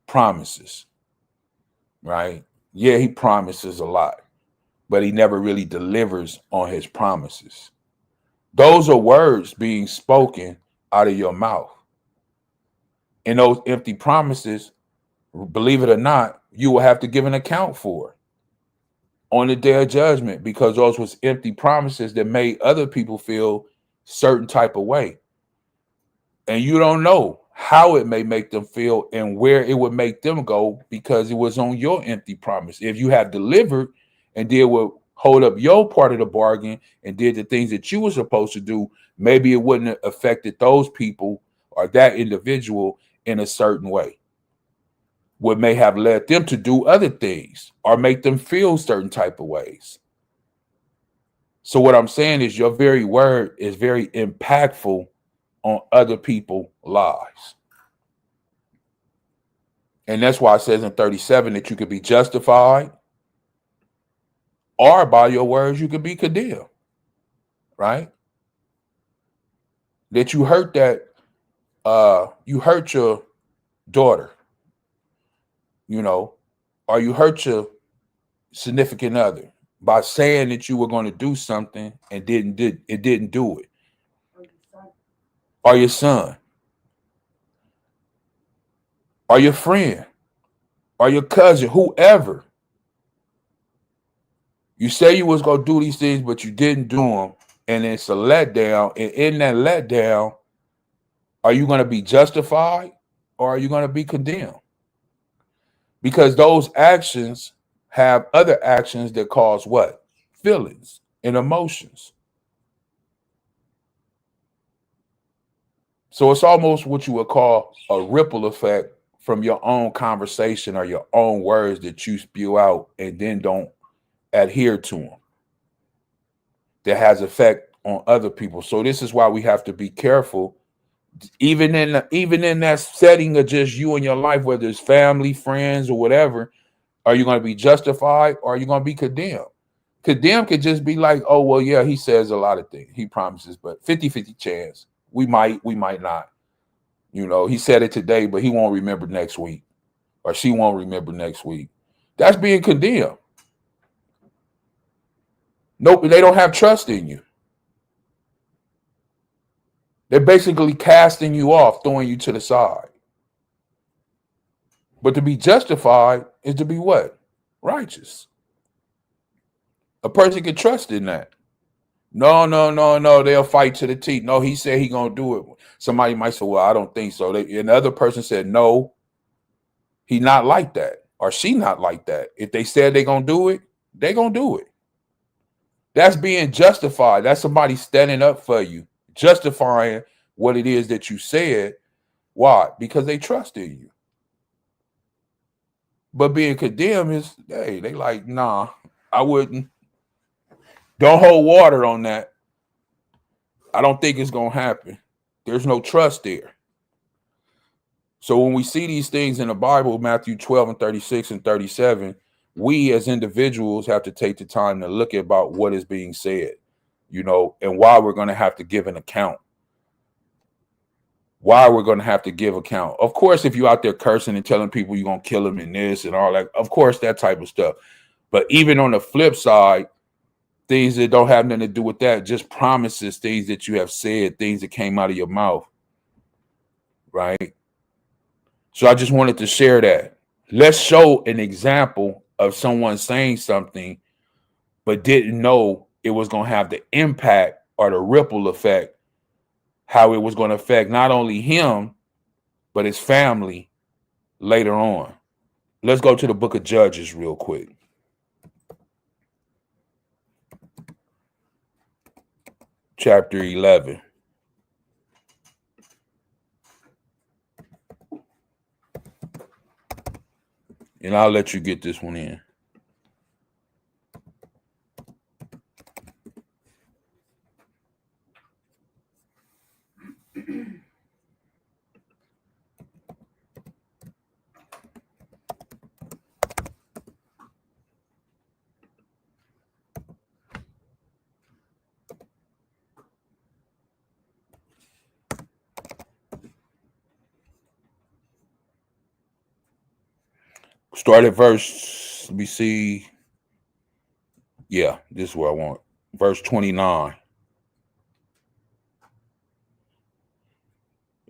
Promises, right? Yeah, he promises a lot, but he never really delivers on his promises. Those are words being spoken out of your mouth. And those empty promises, believe it or not, you will have to give an account for on the day of judgment, because those was empty promises that made other people feel certain type of way. And you don't know how it may make them feel and where it would make them go, because it was on your empty promise. If you have delivered and did what hold up your part of the bargain and did the things that you were supposed to do, maybe it wouldn't have affected those people or that individual in a certain way. What may have led them to do other things or make them feel certain type of ways. So what I'm saying is your very word is very impactful on other people's lives. And that's why it says in 37 that you could be justified, or by your words you could be condemned, right? That you hurt you hurt your daughter, you know, or you hurt your significant other by saying that you were going to do something and didn't do it. Or your son, or your friend, or your cousin, whoever. You say you was going to do these things, but you didn't do them, and it's a letdown. And in that letdown, are you going to be justified, or are you going to be condemned? Because those actions have other actions that cause what? Feelings and emotions. So it's almost what you would call a ripple effect from your own conversation or your own words that you spew out and then don't adhere to them. That has effect on other people. So this is why we have to be careful even in that setting of just you and your life, whether it's family, friends, or whatever, are you going to be justified or are you going to be condemned? Condemned could just be like, oh, well, yeah, he says a lot of things. He promises, but 50-50 chance. We might not. You know, he said it today, but he won't remember next week. Or she won't remember next week. That's being condemned. Nope, they don't have trust in you. They're basically casting you off, throwing you to the side. But to be justified is to be what? Righteous. A person can trust in that. No, they'll fight to the teeth. No, he said he gonna do it. Somebody might say, well, I don't think so. Another person said, no, he not like that. Or she not like that. If they said they gonna do it, they gonna do it. That's being justified. That's somebody standing up for you, justifying what it is that you said. Why? Because they trusted you. But being condemned is, hey, they like, nah, I wouldn't. Don't hold water on that. I don't think it's going to happen. There's no trust there. So when we see these things in the Bible, Matthew 12 and 36 and 37, we as individuals have to take the time to look about what is being said, you know, and why we're going to have to give an account. Why we're going to have to give account. Of course, if you're out there cursing and telling people you're going to kill them in this and all that, of course, that type of stuff. But even on the flip side, things that don't have nothing to do with that, just promises, things that you have said, things that came out of your mouth, right? So I just wanted to share that. Let's show an example of someone saying something, but didn't know it was going to have the impact or the ripple effect, how it was going to affect not only him, but his family later on. Let's go to the book of Judges real quick. Chapter 11. And I'll let you get this one in. Start at verse, let me see. Yeah, this is where I want. Verse 29.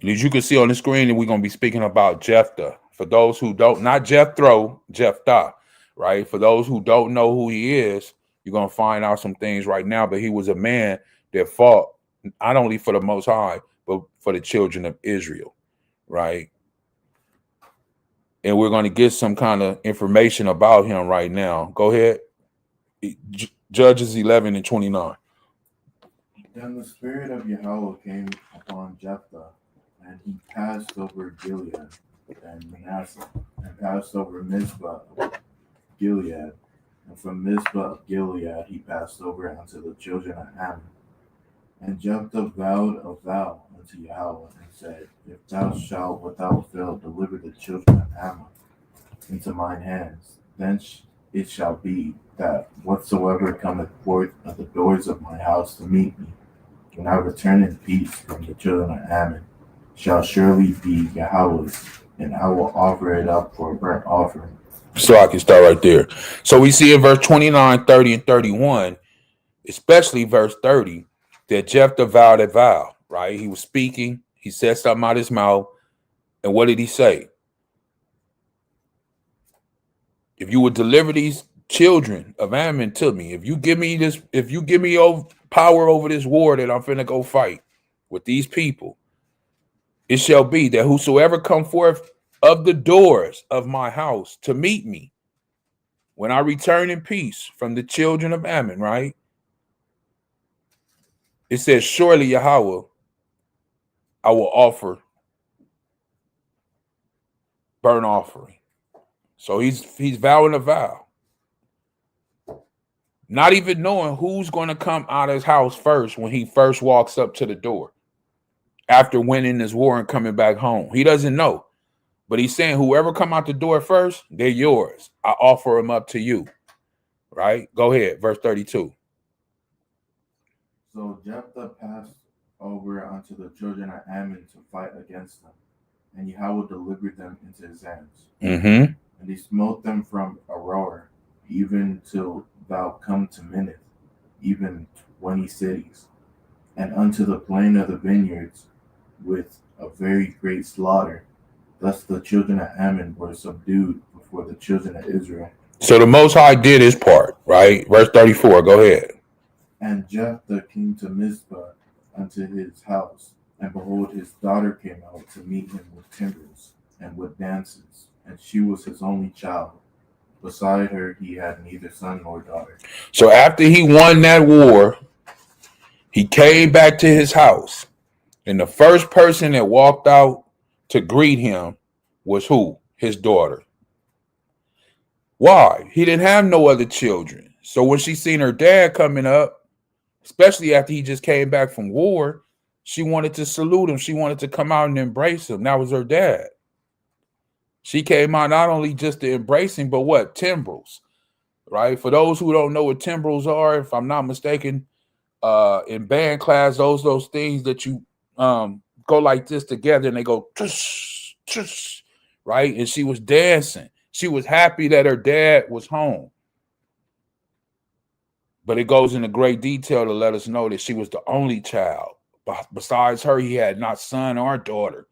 And as you can see on the screen, we're going to be speaking about Jephthah. For those who don't, not Jethro, Jephthah, right? For those who don't know who he is, you're going to find out some things right now. But he was a man that fought not only for the Most High, but for the children of Israel, right? And we're going to get some kind of information about him right now. Go ahead. Judges 11 and 29. Then the spirit of Yahweh came upon Jephthah, and he passed over Gilead and Manasseh, and passed over Mizpah of Gilead. And from Mizpah of Gilead he passed over unto the children of Ammon. And Jephthah vowed a vow unto Yahweh, and said, If thou shalt without fail deliver the children of Ammon into mine hands, then it shall be that whatsoever cometh forth at the doors of my house to meet me, when I return in peace from the children of Ammon, shall surely be Yahweh's, and I will offer it up for a burnt offering. So I can start right there. So we see in verse 29, 30, and 31, especially verse 30, that Jephthah vowed a vow, right? He was speaking. He said something out of his mouth. And what did he say? If you would deliver these children of Ammon to me, if you give me this, if you give me power over this war that I'm finna go fight with these people, it shall be that whosoever come forth of the doors of my house to meet me, when I return in peace from the children of Ammon, right? It says, surely Yahweh, I will offer burnt offering. So he's vowing a vow. Not even knowing who's going to come out of his house first when he first walks up to the door. after winning this war and coming back home. He doesn't know. But he's saying whoever come out the door first, they're yours. I offer them up to you. Right? Go ahead. Verse 32. So Jephthah passed over unto the children of Ammon to fight against them, and Yahweh delivered them into his hands. Mm-hmm. And he smote them from Aroer, even till thou come to Minnith, even 20 cities, and unto the plain of the vineyards, with a very great slaughter. Thus the children of Ammon were subdued before the children of Israel. So the Most High did his part, right? Verse 34, go ahead. And Jephthah came to Mizpah unto his house, and behold, his daughter came out to meet him with timbrels and with dances, and she was his only child. Beside her he had neither son nor daughter. So after he won that war, he came back to his house, and the first person that walked out to greet him was who? His daughter. Why? He didn't have no other children. So when she seen her dad coming up, especially after he just came back from war, she wanted to salute him. She wanted to come out and embrace him. That was her dad. She came out not only just to embrace him, but what? Timbrels, right? For those who don't know what timbrels are, if I'm not mistaken, in band class, those things that you go like this together and they go tush, tush, right? And she was dancing. She was happy that her dad was home. But it goes into great detail to let us know that she was the only child. Besides her, he had not son or daughter.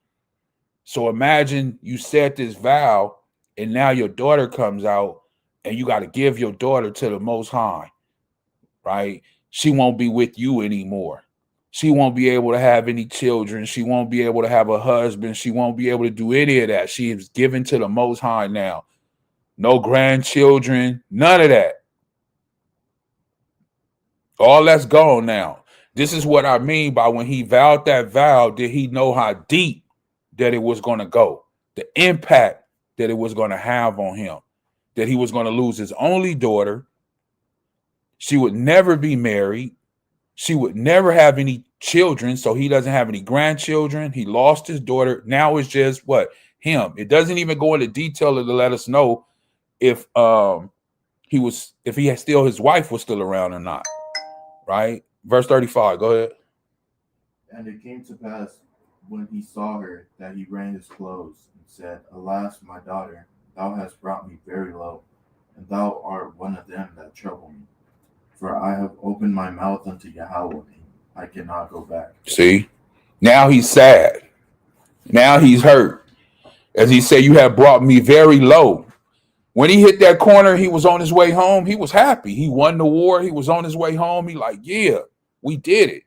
So imagine you said this vow, and now your daughter comes out, and you got to give your daughter to the Most High, right? She won't be with you anymore. She won't be able to have any children. She won't be able to have a husband. She won't be able to do any of that. She is given to the Most High now. No grandchildren, none of that. All that's gone now. This is what I mean by when he vowed that vow, did he know how deep that it was going to go? The impact that it was going to have on him. That he was going to lose his only daughter. She would never be married. She would never have any children, so he doesn't have any grandchildren. He lost his daughter. Now it's just what? Him. It doesn't even go into detail to let us know if his wife was still around or not. Right? Verse 35, go ahead. And it came to pass, when he saw her, that he rent his clothes, and said, Alas, my daughter, thou hast brought me very low, and thou art one of them that trouble me. For I have opened my mouth unto Yahweh, and I cannot go back. See? Now he's sad. Now he's hurt. As he said, you have brought me very low. When he hit that corner, he was on his way home. He was happy. He won the war. He was on his way home. He like, yeah, we did it.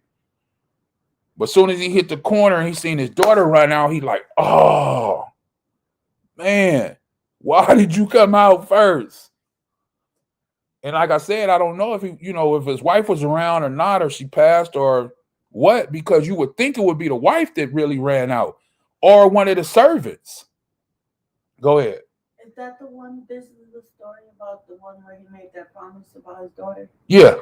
But as soon as he hit the corner and he seen his daughter run out, he like, oh, man, why did you come out first? And like I said, I don't know if if his wife was around or not, or she passed or what, because you would think it would be the wife that really ran out or one of the servants. Go ahead. Is that the one? This is the story about the one where he made that promise about his daughter? Yeah.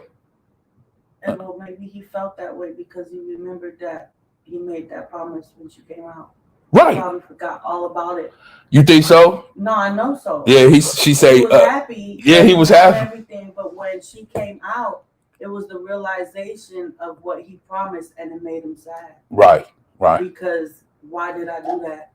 And well, maybe he felt that way because he remembered that he made that promise when she came out. Right. He probably forgot all about it. You think so? No, I know so. Yeah, she say he was happy. Yeah, he was happy. Everything, but when she came out, it was the realization of what he promised, and it made him sad. Right. Right. Because why did I do that?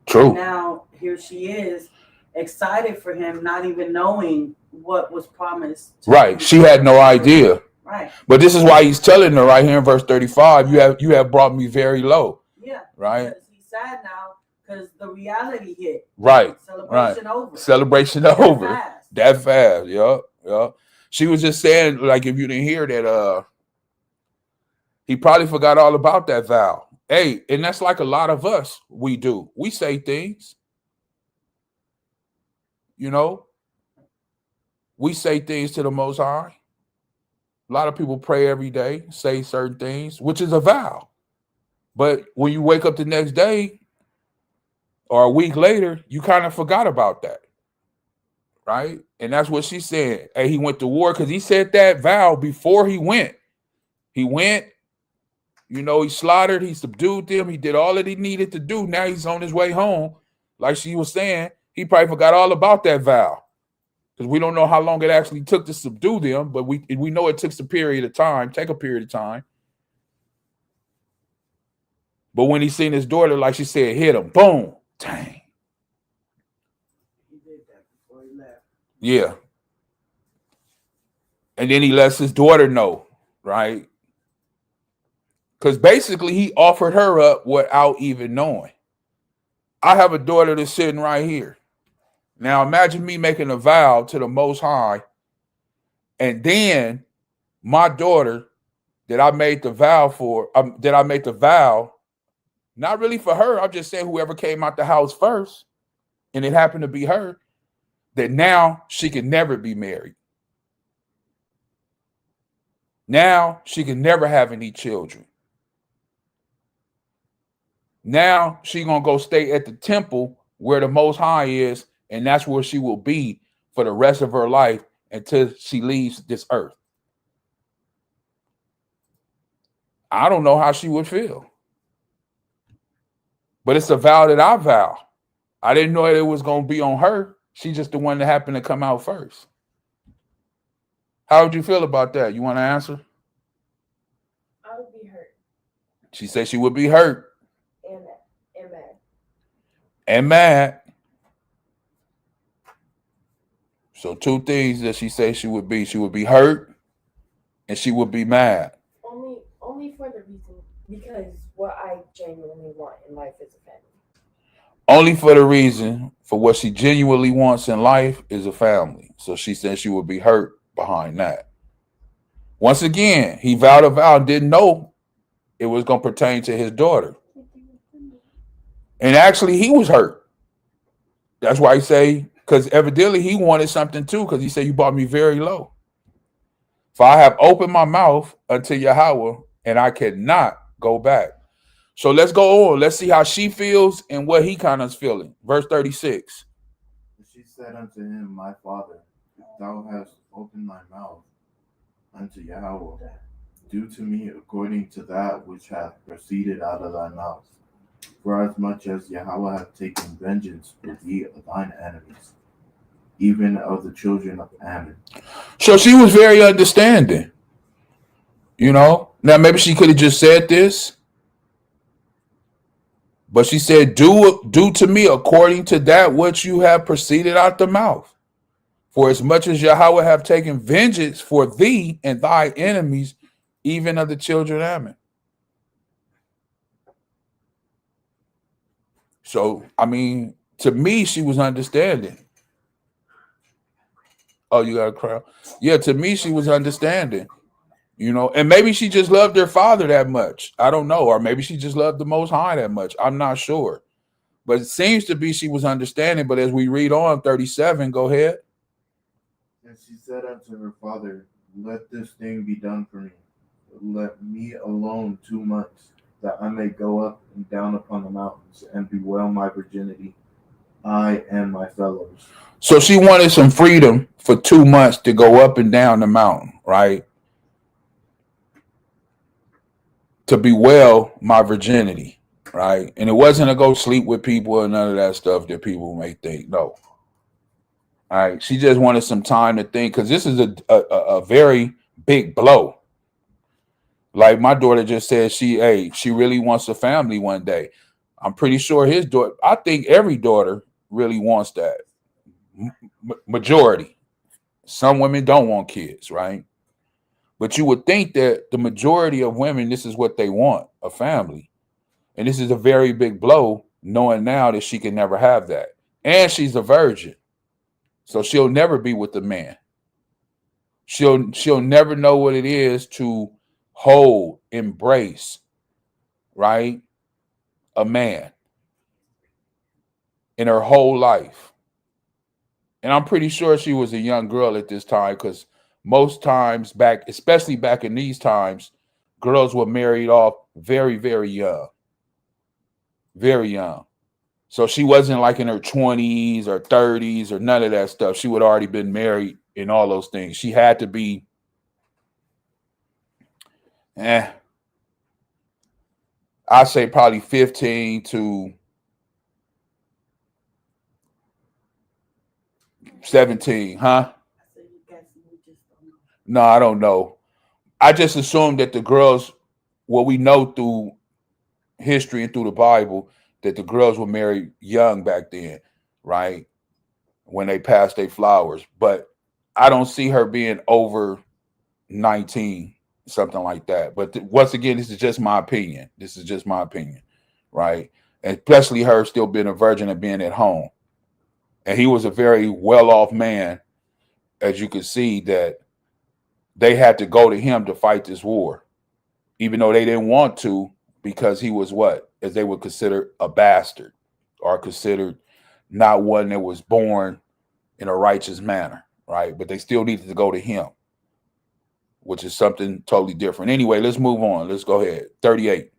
True. And now here she is, excited for him, not even knowing what was promised. Right. She had no idea. Right. But this is why he's telling her right here in verse 35, you have brought me very low. Yeah. Right. Because he's sad now because the reality hit. Right. Celebration over. Celebration over. That fast. Yup. Yup. She was just saying, like, if you didn't hear that, he probably forgot all about that vow. Hey, and that's like a lot of us, we do. We say things. We say things to the Most High. A lot of people pray every day, say certain things, which is a vow. But when you wake up the next day or a week later, you kind of forgot about that. Right? And that's what she said. Hey, he went to war because he said that vow before he went. He went, You know, he slaughtered, he subdued them, he did all that he needed to do. Now he's on his way home. Like she was saying, he probably forgot all about that vow. Because we don't know how long it actually took to subdue them, but we know it took a period of time, But when he seen his daughter, like she said, hit him, boom, dang. He did that before he left. Yeah. And then he lets his daughter know, right? Because basically he offered her up without even knowing. I have a daughter that's sitting right here. Now imagine me making a vow to the Most High, and then my daughter that I made the vow for, not really for her, I'm just saying whoever came out the house first, and it happened to be her, that now she can never be married. Now she can never have any children. Now she gonna go stay at the temple where the Most High is, and that's where she will be for the rest of her life until she leaves this earth. I don't know how she would feel. But it's a vow that I vow. I didn't know it was going to be on her. She's just the one that happened to come out first. How would you feel about that? You want to answer? I would be hurt. She said she would be hurt. And mad. And mad. So two things that she said she would be. She would be hurt and she would be mad. Only for the reason, because what I genuinely want in life is a family. Only for the reason for what she genuinely wants in life is a family. So she said she would be hurt behind that. Once again, he vowed a vow and didn't know it was going to pertain to his daughter. And actually, he was hurt. That's why he say, because evidently he wanted something too, because he said, you brought me very low. For I have opened my mouth unto Yahweh, and I cannot go back. So let's go on. Let's see how she feels and what he kind of is feeling. Verse 36. She said unto him, my father, thou hast opened thy mouth unto Yahweh. Do to me according to that which hath proceeded out of thy mouth. For as much as Yahweh hath taken vengeance for thee of thine enemies, even of the children of Ammon. So she was very understanding. You know, now maybe she could have just said this, but she said, do to me according to that which you have proceeded out the mouth. For as much as Yahweh have taken vengeance for thee and thy enemies, even of the children of Ammon. So, I mean, to me, she was understanding. Oh, you got a crowd? Yeah, to me, she was understanding. You know, and maybe she just loved her father that much. I don't know. Or maybe she just loved the Most High that much. I'm not sure. But it seems to be she was understanding. But as we read on 37, go ahead. And she said unto her father, let this thing be done for me. Let me alone 2 months, that I may go up and down upon the mountains and bewail my virginity, I and my fellows. So she wanted some freedom for 2 months to go up and down the mountain, right? To bewail my virginity, right? And it wasn't to go sleep with people or none of that stuff that people may think. No. All right. She just wanted some time to think, because this is a very big blow. Like my daughter just said, she really wants a family one day. I'm pretty sure his daughter, I think every daughter really wants that. Majority. Some women don't want kids, right? But you would think that the majority of women, this is what they want, a family. And this is a very big blow, knowing now that she can never have that. And she's a virgin. So she'll never be with a man. She'll never know what it is to hold, embrace, right? A man in her whole life. And I'm pretty sure she was a young girl at this time, because most times back, especially back in these times, girls were married off very, very young. Very young. So she wasn't like in her 20s or 30s or none of that stuff. She would already been married and all those things. She had to be, I say probably 15 to 17, huh? I said you guessing, we just don't know. No, I don't know. I just assumed that the girls, what we know through history and through the Bible, that the girls were married young back then, right? When they passed their flowers. But I don't see her being over 19, something like that. But once again, this is just my opinion. This is just my opinion, right? And especially her still being a virgin and being at home. And he was a very well-off man, as you could see, that they had to go to him to fight this war, even though they didn't want to, because he was what? As they would consider a bastard, or considered not one that was born in a righteous manner, right? But they still needed to go to him, which is something totally different. Anyway, let's move on. Let's go ahead. 38.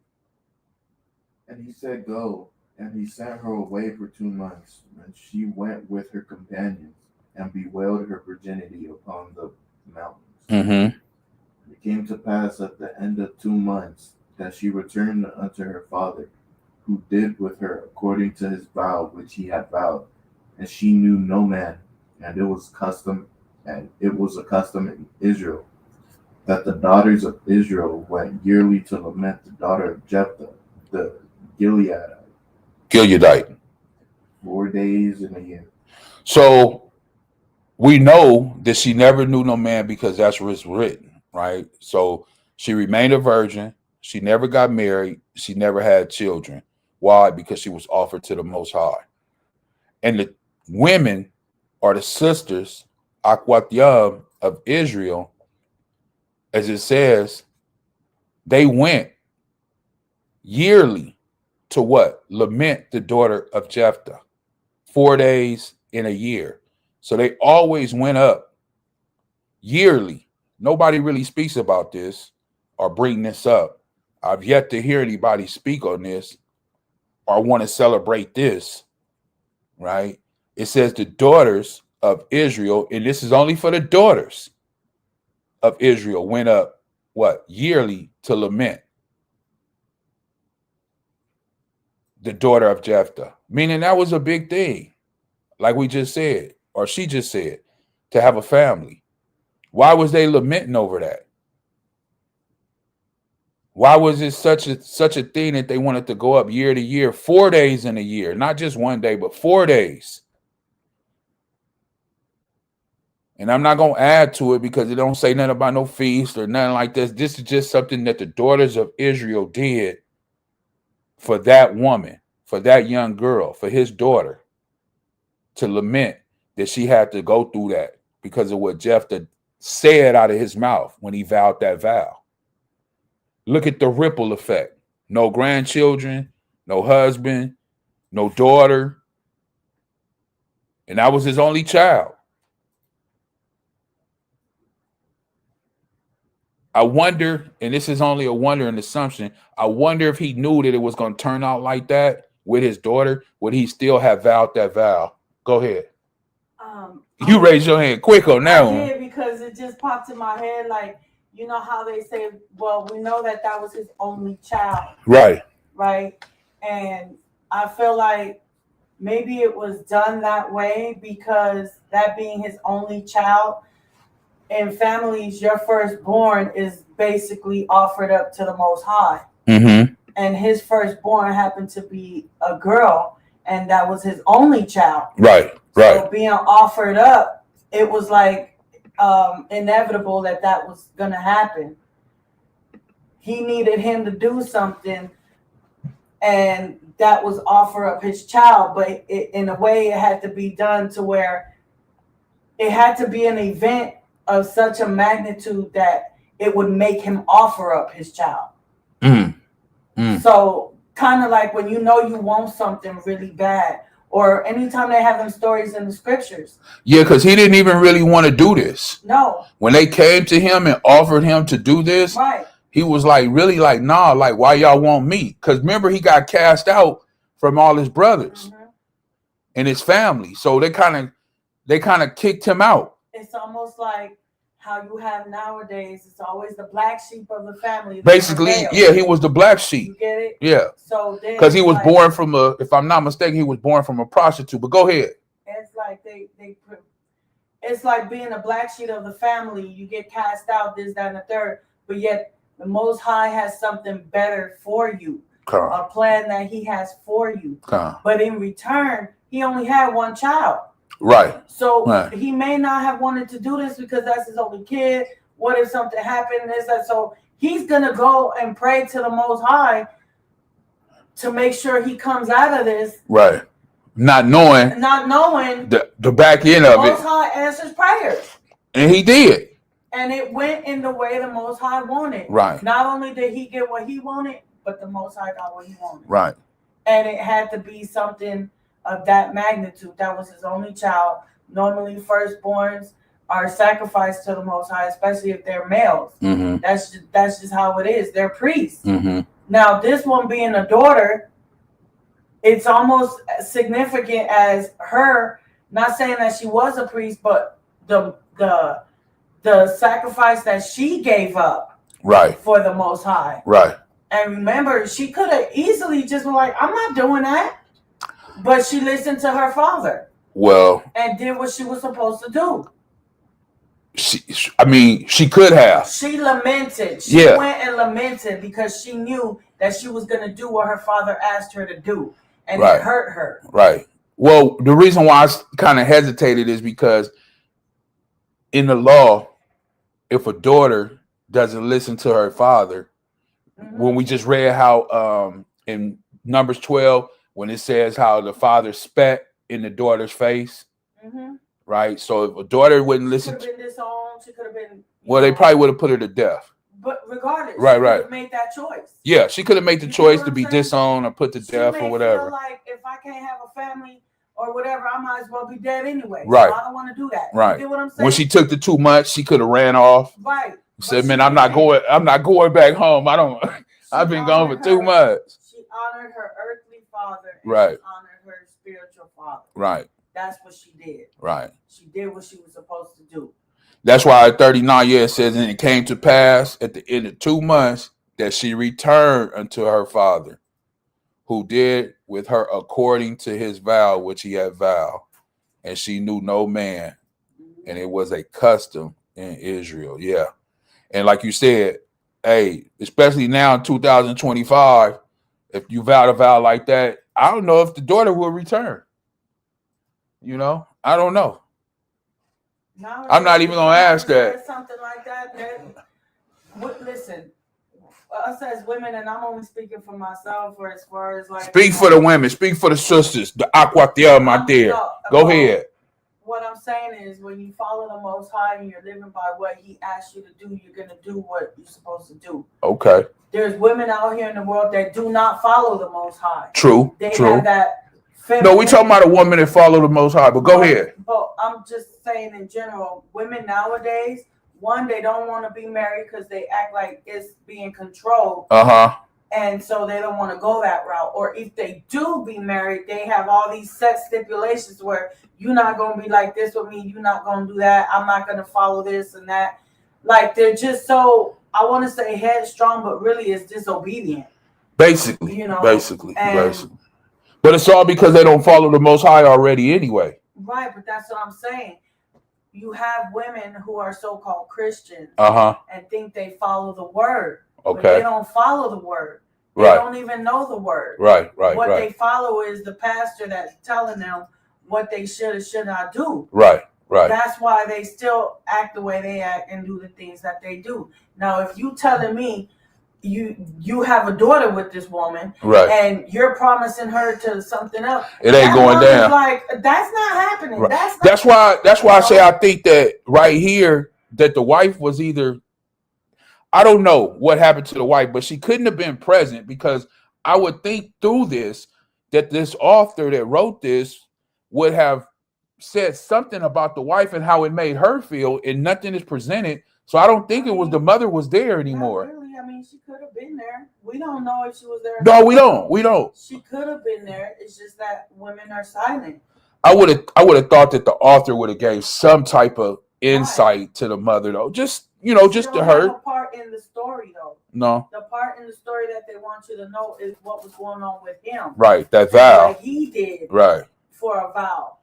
And he said, Go. And he sent her away for 2 months. And she went with her companions and bewailed her virginity upon the mountains. Mm-hmm. It came to pass at the end of 2 months that she returned unto her father, who did with her according to his vow which he had vowed. And she knew no man, and it was a custom in Israel, that the daughters of Israel went yearly to lament the daughter of Jephthah, the Gileadite, 4 days in a year. So we know that she never knew no man, because that's what's written, right? So she remained a virgin. She never got married. She never had children. Why? Because she was offered to the Most High. And the women are the sisters, Ahchyam of Israel, as it says, they went yearly to what? Lament the daughter of Jephthah, 4 days in a year. So they always went up yearly. Nobody really speaks about this or bring this up. I've yet to hear anybody speak on this or want to celebrate this, right? It says the daughters of Israel, and this is only for the daughters of Israel, went up what? Yearly to lament the daughter of Jephthah, meaning that was a big thing, like we just said, or she just said, to have a family. Why was they lamenting over that? Why was it such a thing that they wanted to go up year to year, 4 days in a year, not just 1 day, but 4 days? And I'm not going to add to it because it don't say nothing about no feast or nothing like this. This is just something that the daughters of Israel did for that woman, for that young girl, for his daughter, to lament that she had to go through that because of what Jephthah said out of his mouth when he vowed that vow. Look at the ripple effect. No grandchildren, no husband, no daughter. And that was his only child. I wonder, and this is only a wonder and assumption, I wonder if he knew that it was going to turn out like that with his daughter, would he still have vowed that vow? Go ahead. You raise your hand quick on that one. I did, because it just popped in my head, like, you know how they say, well, we know that that was his only child. Right. Right. And I feel like maybe it was done that way because that being his only child, in families, your firstborn is basically offered up to the Most High. Mm-hmm. And his firstborn happened to be a girl, and that was his only child. Right, right. So being offered up, it was like inevitable that that was going to happen. He needed him to do something, and that was offer up his child. But in a way, it had to be done to where it had to be an event of such a magnitude that it would make him offer up his child. So kind of like when you know you want something really bad, or anytime they have them stories in the scriptures. Yeah, because he didn't even really want to do this. No. When they came to him and offered him to do this, right, he was like, really like, nah, like, why y'all want me? Because remember, he got cast out from all his brothers and his family. So they kind of kicked him out. It's almost like how you have nowadays, it's always the black sheep of the family. Basically, yeah, he was the black sheep. You get it? Yeah. So then, because he was born from a, if I'm not mistaken, he was born from a prostitute. But go ahead. It's like it's like being a black sheep of the family. You get cast out, this, that, and the third. But yet the Most High has something better for you. A plan that he has for you. But in return, he only had one child. Right. So he may not have wanted to do this because that's his only kid. What if something happened? This, that. So he's going to go and pray to the Most High to make sure he comes out of this. Right. Not knowing the back end of it. Most High answers prayers. And he did. And it went in the way the Most High wanted. Right. Not only did he get what he wanted, but the Most High got what he wanted. Right. And it had to be something of that magnitude. That was his only child. Normally, firstborns are sacrificed to the Most High, especially if they're males. Mm-hmm. That's just how it is. They're priests. Mm-hmm. Now, this one being a daughter, it's almost as significant as her. Not saying that she was a priest, but the sacrifice that she gave up. Right. For the Most High. Right. And remember, she could have easily just been like, I'm not doing that. But she listened to her father. Well. And did what she was supposed to do. She could have. She lamented. She went and lamented because she knew that she was going to do what her father asked her to do. And it hurt her. Right. Well, the reason why I kind of hesitated is because in the law, if a daughter doesn't listen to her father, when we just read how in Numbers 12, when it says how the father spat in the daughter's face, right? So if a daughter wouldn't listen, she could have been disowned. She could have been. Well, they probably would have put her to death. But regardless, right. She could have made that choice. Yeah, she could have made the choice to be disowned or put to death or whatever. Feel like if I can't have a family or whatever, I might as well be dead anyway. Right. So I don't want to do that. Right. You get what I'm saying? When she took the too much, she could have ran off. Right. Said, "Man, I'm not going back home. I've been gone for too much." She honored her earthly father. And right. She honored her spiritual father. Right. That's what she did. Right. She did what she was supposed to do. That's why at 39 years it says, and it came to pass at the end of 2 months that she returned unto her father, who did with her according to his vow, which he had vowed. And she knew no man. And it was a custom in Israel. Yeah. And like you said, hey, especially now in 2025, if you vowed a vow like that, I don't know if the daughter will return. You know, I don't know. No, I'm not even gonna ask that. Something like that. Listen, us as women, and I'm only speaking for myself, or as far as like. Speak for the women. Speak for the sisters. The Ahchyam out there. Go ahead. What I'm saying is, when you follow the Most High and you're living by what He asked you to do, you're gonna do what you're supposed to do. Okay. There's women out here in the world that do not follow the Most High. True. They true. have that. No, we talking about a woman that follow the Most High, but go ahead. But I'm just saying in general, women nowadays, one, they don't want to be married because they act like it's being controlled. And so they don't want to go that route. Or if they do be married, they have all these set stipulations where you're not going to be like this with me. You're not going to do that. I'm not going to follow this and that. Like, they're just so, I want to say headstrong, but really it's disobedient. Basically. You know? Basically. But it's all because they don't follow the Most High already anyway. Right, but that's what I'm saying. You have women who are so-called Christians and think they follow the word. Okay. But they don't follow the word. They don't even know the word. Right. What they follow is the pastor that's telling them what they should or should not do. Right. That's why they still act the way they act and do the things that they do. Now, if you telling me you have a daughter with this woman, and you're promising her to something else, it ain't going down. Like, that's not happening. Right. That's why I say I think that right here that the wife was either, I don't know what happened to the wife, but she couldn't have been present, because I would think through this that this author that wrote this would have said something about the wife and how it made her feel, and nothing is presented. So I don't think it was the mother was there anymore. Not really. I mean, she could have been there. We don't know if she was there. No, we don't. She could have been there. It's just that women are silent. I would have thought that the author would have gave some type of insight to the mother though. Just just to don't have her. a part in the story though. No. The part in the story that they want you to know is what was going on with him. Right. That and vow. what he did. Right. For a vow.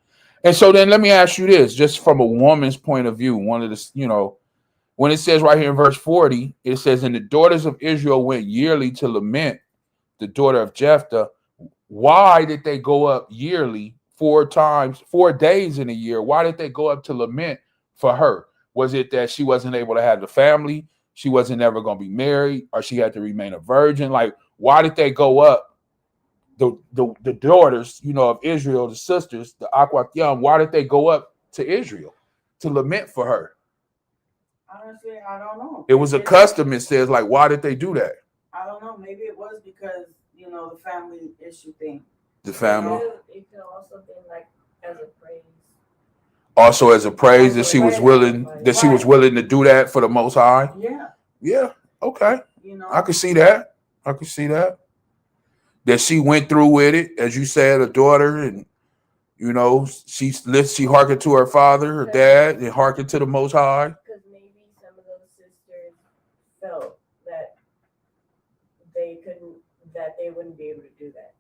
And so then let me ask you this, just from a woman's point of view, one of the, when it says right here in verse 40, it says, and the daughters of Israel went yearly to lament the daughter of Jephthah. Why did they go up yearly 4 days in a year? Why did they go up to lament for her? Was it that she wasn't able to have the family? She wasn't ever going to be married, or she had to remain a virgin? Like, why did they go up? The daughters, of Israel, the sisters, the Ahchyam, why did they go up to Israel to lament for her? Honestly, I don't know. It was a custom. It says, like, why did they do that? I don't know. Maybe it was because, the family issue thing. The family. It could also be like as a praise. Also as a praise that she was willing, she was willing to do that for the Most High. Yeah. Yeah. Okay. I could see that. That she went through with it, as you said, a daughter, and she hearkened to her father, her dad, and hearkened to the Most High. Because maybe some of those sisters felt that they wouldn't be able to do that.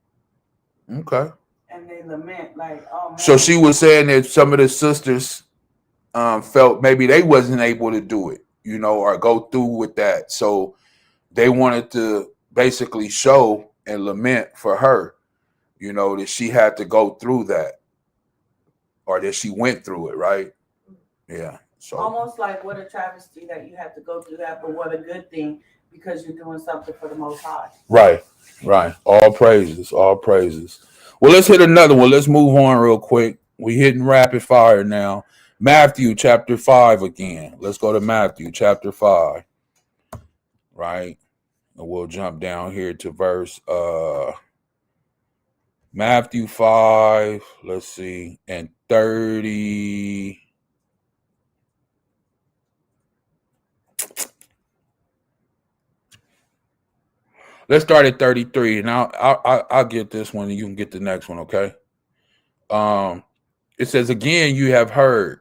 Okay. And they lament like, oh man. So she was saying that some of the sisters felt maybe they wasn't able to do it, or go through with that. So they wanted to basically show and lament for her, that she had to go through that, or that she went through it, right? Yeah. So almost like what a travesty that you have to go through that, but what a good thing because you're doing something for the Most High. Right. All praises. Well, let's hit another one. Let's move on real quick. We're hitting rapid fire now. Matthew chapter 5 again. Let's go to Matthew chapter 5. Right. And we'll jump down here to verse Matthew 5. Let's see. And 30. Let's start at 33, and I'll get this one, and you can get the next one, okay? It says, again, you have heard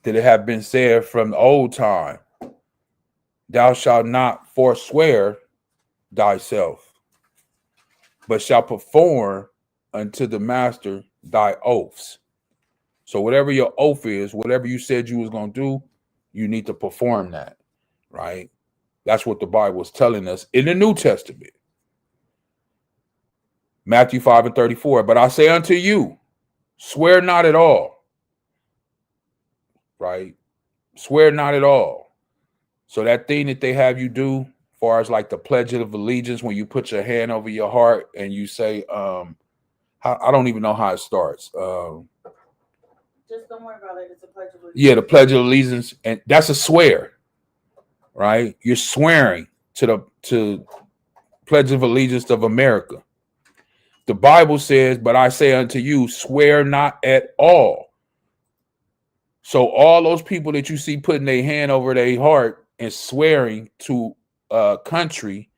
that it have been said from the old time, thou shalt not forswear thyself, but shalt perform unto the master thy oaths. So whatever your oath is, whatever you said you was going to do, you need to perform that, right? That's what the Bible is telling us in the New Testament. Matthew 5 and 34. But I say unto you, swear not at all. Right? Swear not at all. So that thing that they have you do, as far as like the Pledge of Allegiance, when you put your hand over your heart and you say, I don't even know how it starts. Just don't worry about it. It's a Pledge of Allegiance. Yeah, the Pledge of Allegiance. And that's a swear. Right? You're swearing to the Pledge of Allegiance of America. The Bible says, but I say unto you, swear not at all. So all those people that you see putting their hand over their heart and swearing to a country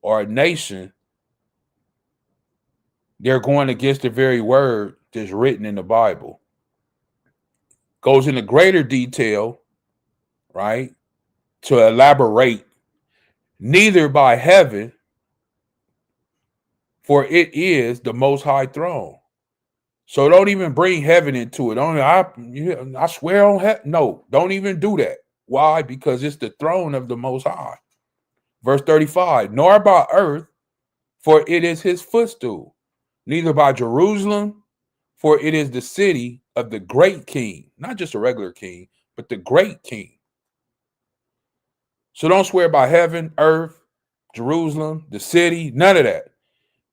or a nation, they're going against the very word that's written in the Bible. Goes into greater detail, right? To elaborate, neither by heaven, for it is the Most High throne. So don't even bring heaven into it. I swear on heaven. No, don't even do that. Why? Because it's the throne of the Most High. Verse 35, nor by earth, for it is his footstool. Neither by Jerusalem, for it is the city of the great king. Not just a regular king, but the great king. So don't swear by heaven, earth, Jerusalem, the city, none of that.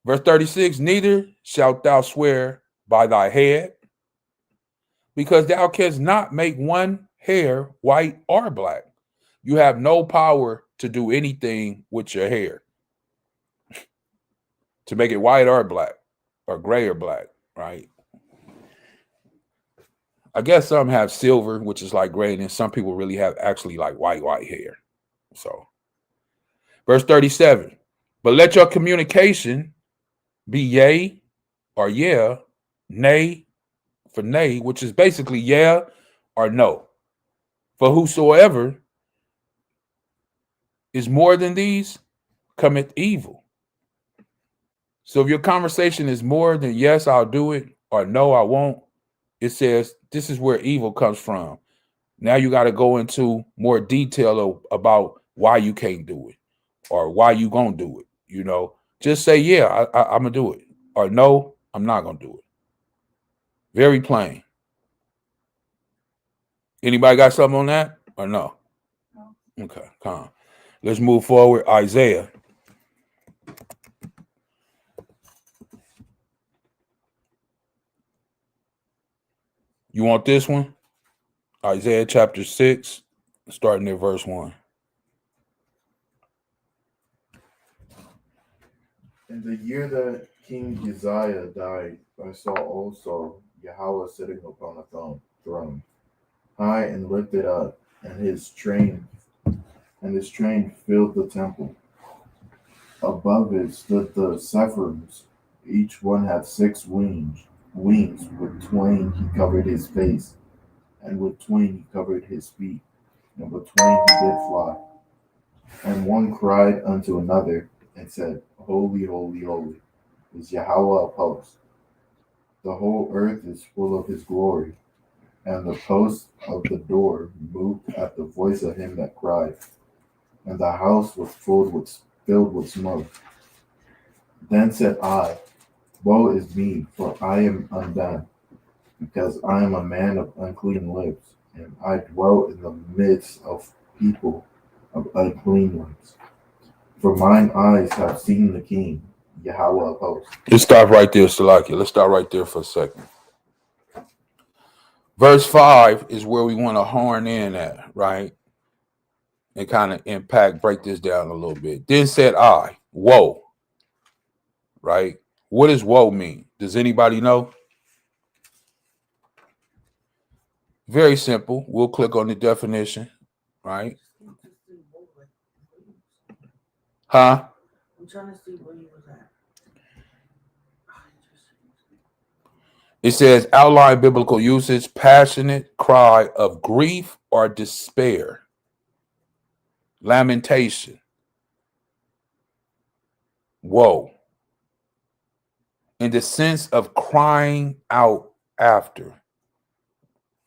Verse 36, neither shalt thou swear by thy head, because thou canst not make one hair white or black. You have no power to do anything with your hair, to make it white or black, or gray or black, right? I guess some have silver, which is like gray, and then some people really have actually like white hair. So, verse 37, but let your communication be yea or yeah, nay for nay, which is basically yeah or no? For whosoever is more than these cometh evil. So if your conversation is more than yes, I'll do it, or no, I won't, it says this is where evil comes from. Now you got to go into more detail about why you can't do it or why you gonna do it. You know, just say, yeah, I'm gonna do it, or no, I'm not gonna do it. Very plain. Anybody got something on that or no? Okay, calm. Let's move forward. Isaiah. You want this one? Isaiah chapter 6, starting at verse 1. In the year that King Uzziah died, I saw also Yahweh sitting upon a throne, high and lifted up, and his train filled the temple. Above it stood the seraphims. Each one had 6 wings. With twain he covered his face, and with twain he covered his feet, and with twain he did fly. And one cried unto another, and said, Holy, holy, holy, is Yahweh of hosts. The whole earth is full of his glory. And the posts of the door moved at the voice of him that cried, and the house was filled with smoke. Then said I, Woe is me, for I am undone, because I am a man of unclean lips, and I dwell in the midst of people of unclean lips. For mine eyes have seen the King, Yahweh of hosts. Let's stop right there, Salakia. Let's stop right there for a second. Verse 5 is where we want to horn in at, right? And kind of break this down a little bit. Then said I, woe, right? What does woe mean? Does anybody know? Very simple. We'll click on the definition, right? Huh? I'm trying to see where you was at. It says outline biblical usage, passionate cry of grief or despair, lamentation, woe, in the sense of crying out after.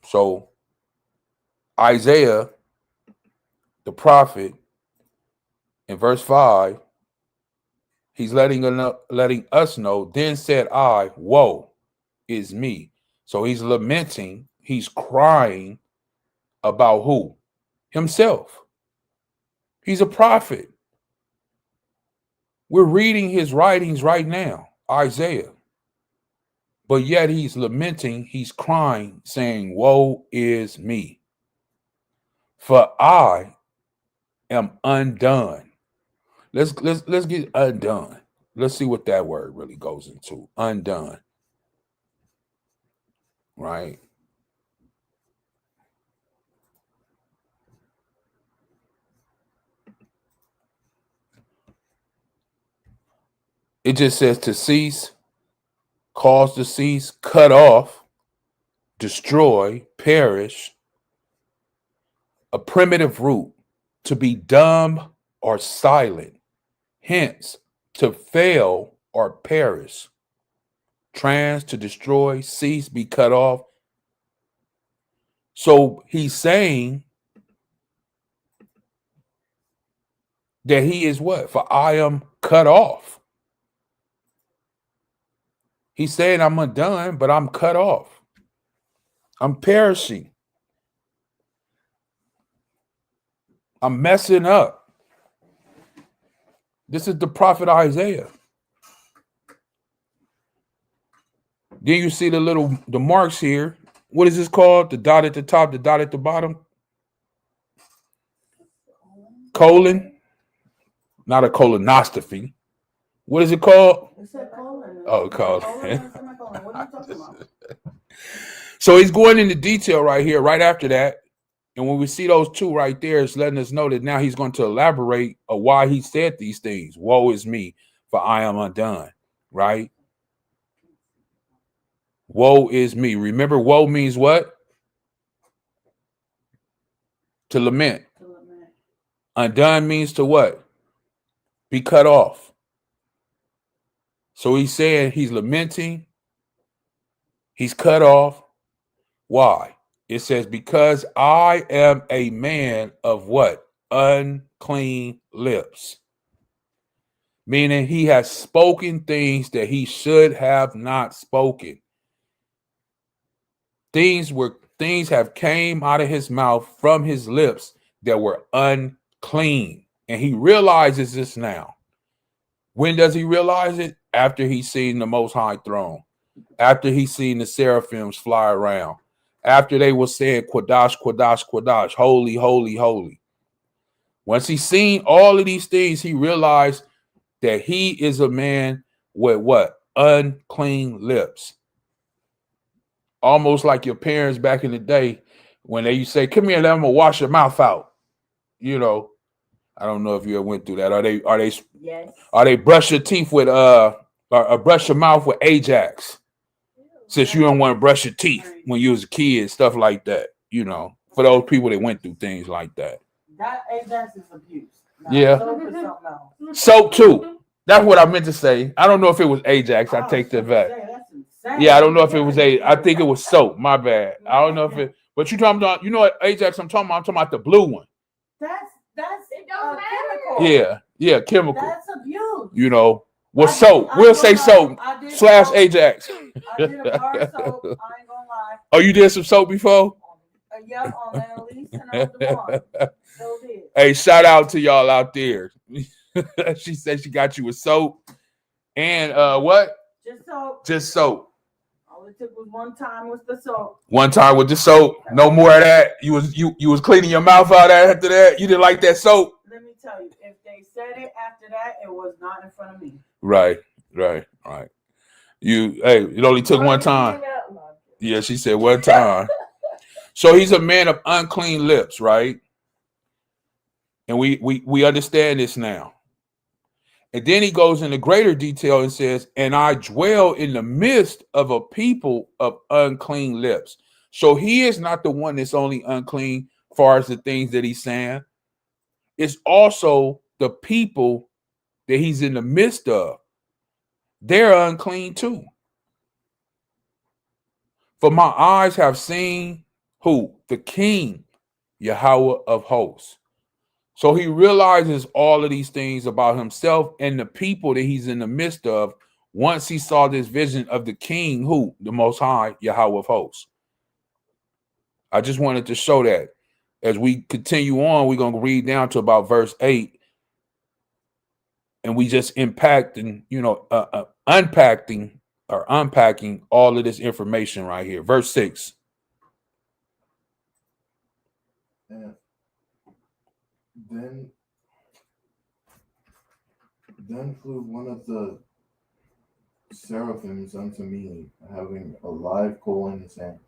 So Isaiah, the prophet, in verse 5, he's letting us know, then said I, woe is me. So he's lamenting, he's crying about who? Himself. He's a prophet. We're reading his writings right now, Isaiah. But yet he's lamenting, he's crying, saying, woe is me. For I am undone. Let's get undone. Let's see what that word really goes into. Undone. Right? It just says to cease, cause to cease, cut off, destroy, perish, a primitive root, to be dumb or silent, hence to fail or perish, trans, to destroy, cease, be cut off. So he's saying that he is what? For I am cut off. He's saying I'm undone, but I'm cut off. I'm perishing. I'm messing up. This is the prophet Isaiah. Then you see the marks here. What is this called? The dot at the top, the dot at the bottom. Colon. Not a colonoscopy. What is it called? It's a colon. Oh, called. What are you talking about? So he's going into detail right here, right after that. And when we see those two right there, it's letting us know that now he's going to elaborate on why he said these things. Woe is me, for I am undone. Right? Woe is me. Remember, woe means what? To lament. To lament. Undone means to what? Be cut off. So he's saying he's lamenting. He's cut off. Why? It says, because I am a man of what? Unclean lips. Meaning he has spoken things that he should have not spoken. Things have came out of his mouth from his lips that were unclean. And he realizes this now. When does he realize it? After he's seen the Most High throne. After he's seen the seraphims fly around. After they were saying, Quadash, Quadash, Quadash, holy, holy, holy. Once he's seen all of these things, he realized that he is a man with what? Unclean lips. Almost like your parents back in the day when they used to say, come here, let me wash your mouth out. You know, I don't know if you ever went through that. Yes. Are they brush your teeth with or brush your mouth with Ajax? Since you don't want to brush your teeth when you was a kid, stuff like that, you know, for those people that went through things like that. That Ajax is abuse. Now, Yeah. soap is something else. Soap too. That's what I meant to say. I don't know if it was Ajax. I take that back. That's insane. Yeah, I don't know if it was I think it was soap. My bad. I don't know if it. But you talking about? You know what Ajax? I'm talking about the blue one. That's It don't matter. chemical. Yeah, chemical. That's abuse. You know, well, I soap. did- We'll I say did- soap I did / soap. Ajax. I did a bar soap. I ain't gonna lie. Oh, you did some soap before? Yep, on Annalise and on Devon. So did. Hey, shout out to y'all out there. She said she got you a soap and what? Just soap. Just soap. All it took was one time with the soap. One time with the soap. No more of that. You was cleaning your mouth out after that. You didn't like that soap. Let me tell you, if they said it after that, it was not in front of me. Right. It only took one time. Yeah, she said one time. So he's a man of unclean lips, right? And we understand this now. And then he goes into greater detail and says, and I dwell in the midst of a people of unclean lips. So he is not the one that's only unclean as far as the things that he's saying. It's also the people that he's in the midst of. They're unclean too. For my eyes have seen who? The King, Yahawah of hosts. So he realizes all of these things about himself and the people that he's in the midst of once he saw this vision of the King, who? The Most High, Yahawah of hosts. I just wanted to show that. As we continue on, we're going to read down to about verse 8. And we just unpacking all of this information right here. Verse 6. Then flew one of the seraphims unto me, having a live coal in his hand,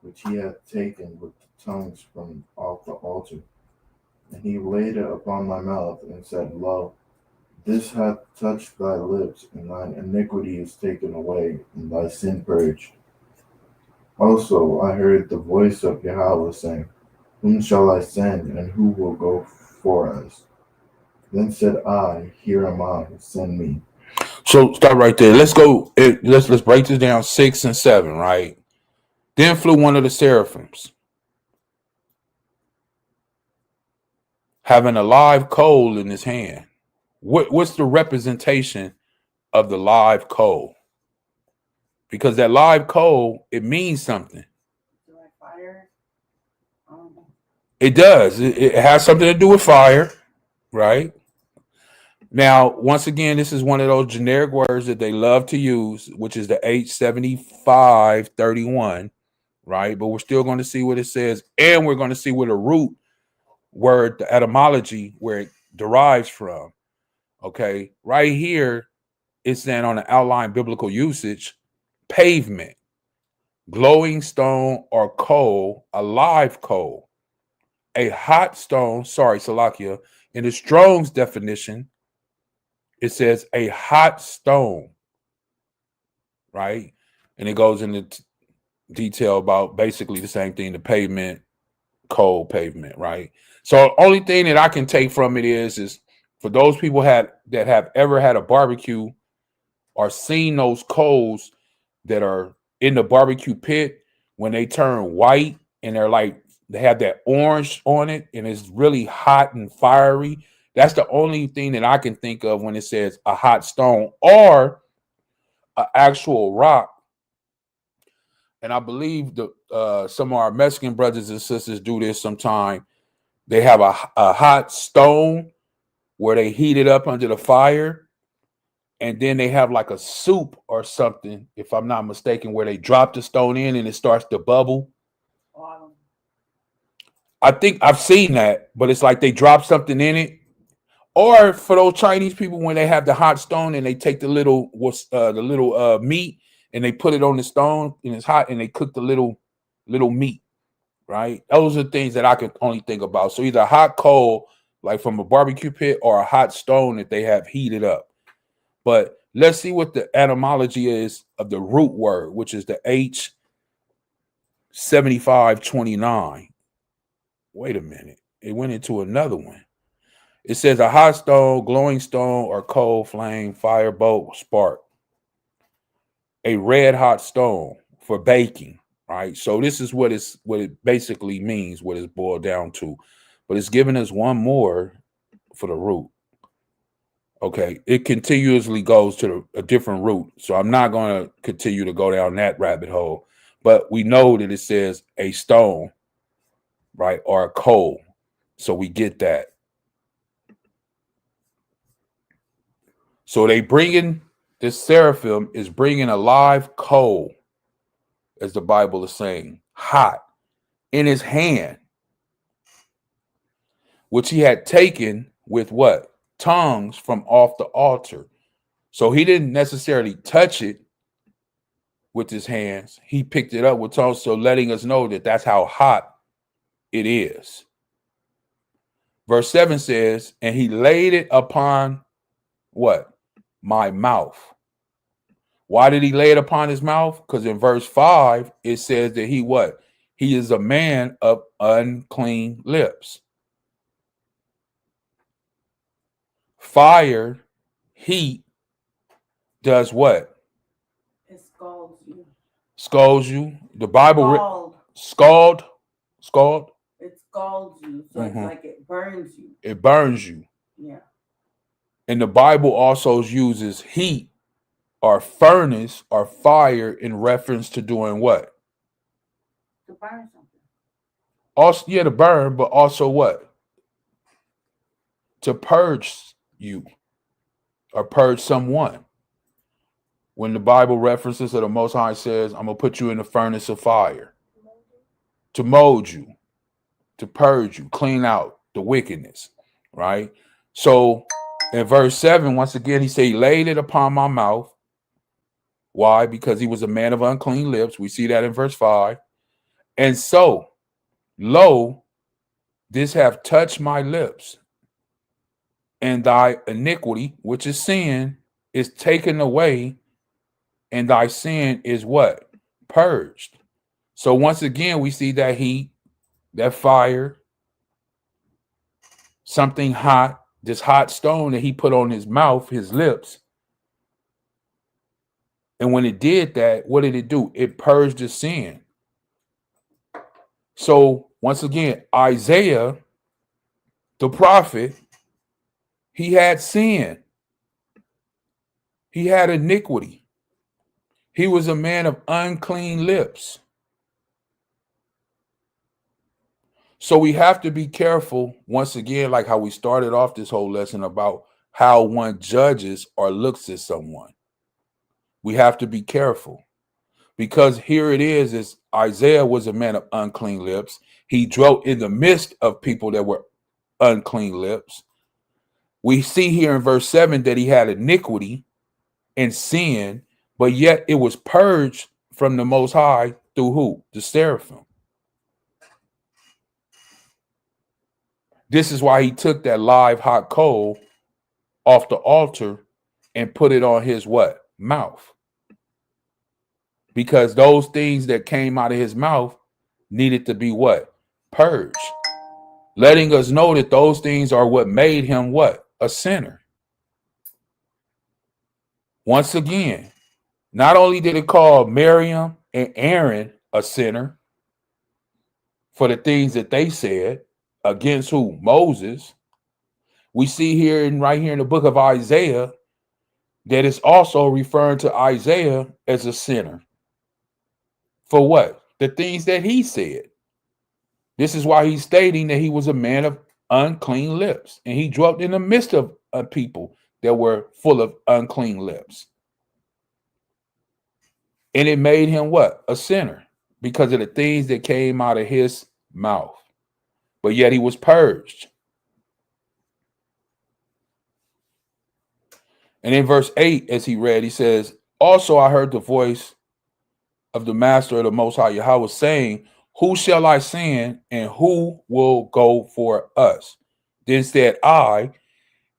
which he had taken with the tongues from off the altar. And he laid it upon my mouth, and said, Lo, this hath touched thy lips, and thine iniquity is taken away, and thy sin purged. Also I heard the voice of Yahweh saying, Whom shall I send, and who will go for us? Then said I, Here am I, send me. So stop right there. Let's go. Let's break this down 6 and 7, right? Then flew one of the seraphims, having a live coal in his hand. What's the representation of the live coal? Because that live coal, it means something. Like fire. It does. It has something to do with fire, right? Now, once again, this is one of those generic words that they love to use, which is the H7531, right? But we're still going to see what it says, and we're going to see where the root word, the etymology, where it derives from. Okay, right here, it's saying on the outline biblical usage, pavement, glowing stone or coal, a live coal, a hot stone. Sorry, Salakia. In the Strong's definition, it says a hot stone, right? And it goes into detail about basically the same thing, the pavement, cold pavement, right? So only thing that I can take from it is for those people that have ever had a barbecue or seen those coals that are in the barbecue pit when they turn white and they have that orange on it and it's really hot and fiery. That's the only thing that I can think of when it says a hot stone or an actual rock. And I believe some of our Mexican brothers and sisters do this sometime. They have a hot stone where they heat it up under the fire. And then they have like a soup or something, if I'm not mistaken, where they drop the stone in and it starts to bubble. I think I've seen that, but it's like they drop something in it. Or for those Chinese people, when they have the hot stone and they take the little meat and they put it on the stone and it's hot and they cook the little meat, right? Those are things that I can only think about. So either a hot coal, like from a barbecue pit, or a hot stone that they have heated up. But let's see what the etymology is of the root word, which is the H7529. Wait a minute. It went into another one. It says a hot stone, glowing stone, or coal, flame, fire, bolt, spark. A red hot stone for baking, right? So this is what it basically means, what it's boiled down to. But it's giving us one more for the root. Okay, it continuously goes to a different route. So I'm not going to continue to go down that rabbit hole. But we know that it says a stone, right, or a coal. So we get that. So this seraphim is bringing a live coal, as the Bible is saying, hot, in his hand, which he had taken with what? Tongues from off the altar. So he didn't necessarily touch it with his hands. He picked it up with tongues, so letting us know that that's how hot it is. Verse 7 says, and he laid it upon what? My mouth. Why did he lay it upon his mouth? Because in verse 5, it says that he what? He is a man of unclean lips. Fire, heat, does what? It scalds you. Scalds you. The Bible Scald. Scald. It scalds you. So it's like it burns you. It burns you. Yeah. And the Bible also uses heat or furnace or fire in reference to doing what? To burn something. Also, yeah, to burn, but also what? To purge you or purge someone. When the Bible references or the Most High says, I'm going to put you in the furnace of fire. To mold you, to purge you, clean out the wickedness, right? So in verse 7, once again, he said, he laid it upon my mouth. Why? Because he was a man of unclean lips. We see that in verse 5. And so, lo, this have touched my lips, and thy iniquity, which is sin, is taken away, and thy sin is what? Purged. So once again, we see that heat, that fire, something hot, this hot stone that he put on his mouth, his lips. And when it did that, what did it do? It purged the sin. So once again, Isaiah, the prophet, he had sin. He had iniquity. He was a man of unclean lips. So we have to be careful, once again, like how we started off this whole lesson about how one judges or looks at someone. We have to be careful because here it is Isaiah was a man of unclean lips. He dwelt in the midst of people that were unclean lips. We see here in verse 7 that he had iniquity and sin, but yet it was purged from the Most High through who? The seraphim. This is why he took that live hot coal off the altar and put it on his what? Mouth. Because those things that came out of his mouth needed to be what? purged, letting us know that those things are what made him what? A sinner. Once again, not only did it call Miriam and Aaron a sinner for the things that they said against who? Moses. We see here and right here in the book of Isaiah that it's also referring to Isaiah as a sinner. For what? The things that he said. This is why he's stating that he was a man of unclean lips, and he dwelt in the midst of a people that were full of unclean lips. And it made him what? A sinner because of the things that came out of his mouth. But yet he was purged. And in verse 8, as he read, he says, also I heard the voice of the master of the Most High Yahweh saying, who shall I send and who will go for us? Then said I,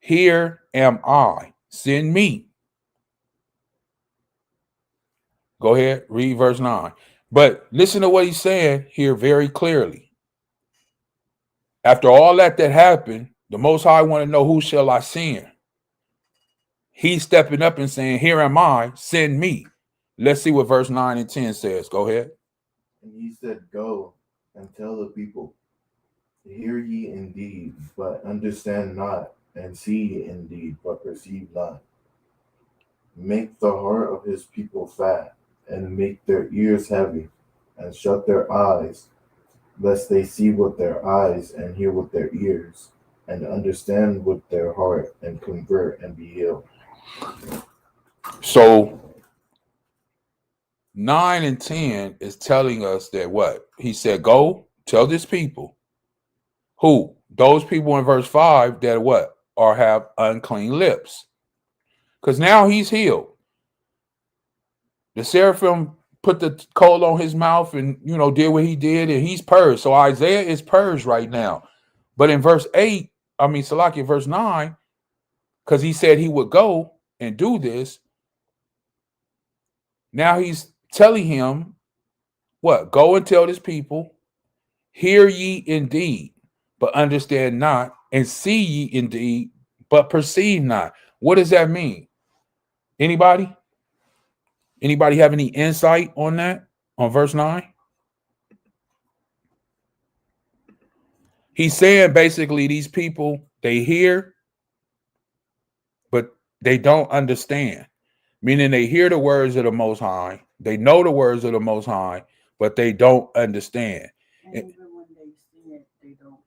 here am I, send me. Go ahead, read verse 9. But listen to what he's saying here very clearly. After all that happened, the Most High want to know, who shall I send? He's stepping up and saying, here am I, send me. Let's see what verse 9 and 10 says. Go ahead. And he said, go and tell the people, hear ye indeed, but understand not, and see ye indeed, but perceive not. Make the heart of his people fat, and make their ears heavy, and shut their eyes, lest they see with their eyes, and hear with their ears, and understand with their heart, and convert and be healed. So 9 and 10 is telling us that what? He said, go tell this people. Who? Those people in verse 5 that what? Or have unclean lips. Because now he's healed. The seraphim put the coal on his mouth and, did what he did, and he's purged. So Isaiah is purged right now. But in verse 8, Salakia, verse 9, because he said he would go and do this, now he's telling him, what? Go and tell this people, hear ye indeed, but understand not, and see ye indeed, but perceive not. What does that mean? Anybody? Anybody have any insight on that? On verse 9? He's saying basically these people, they hear, but they don't understand. Meaning they hear the words of the Most High, they know the words of the Most High, but they don't understand. And even when they see it, they don't.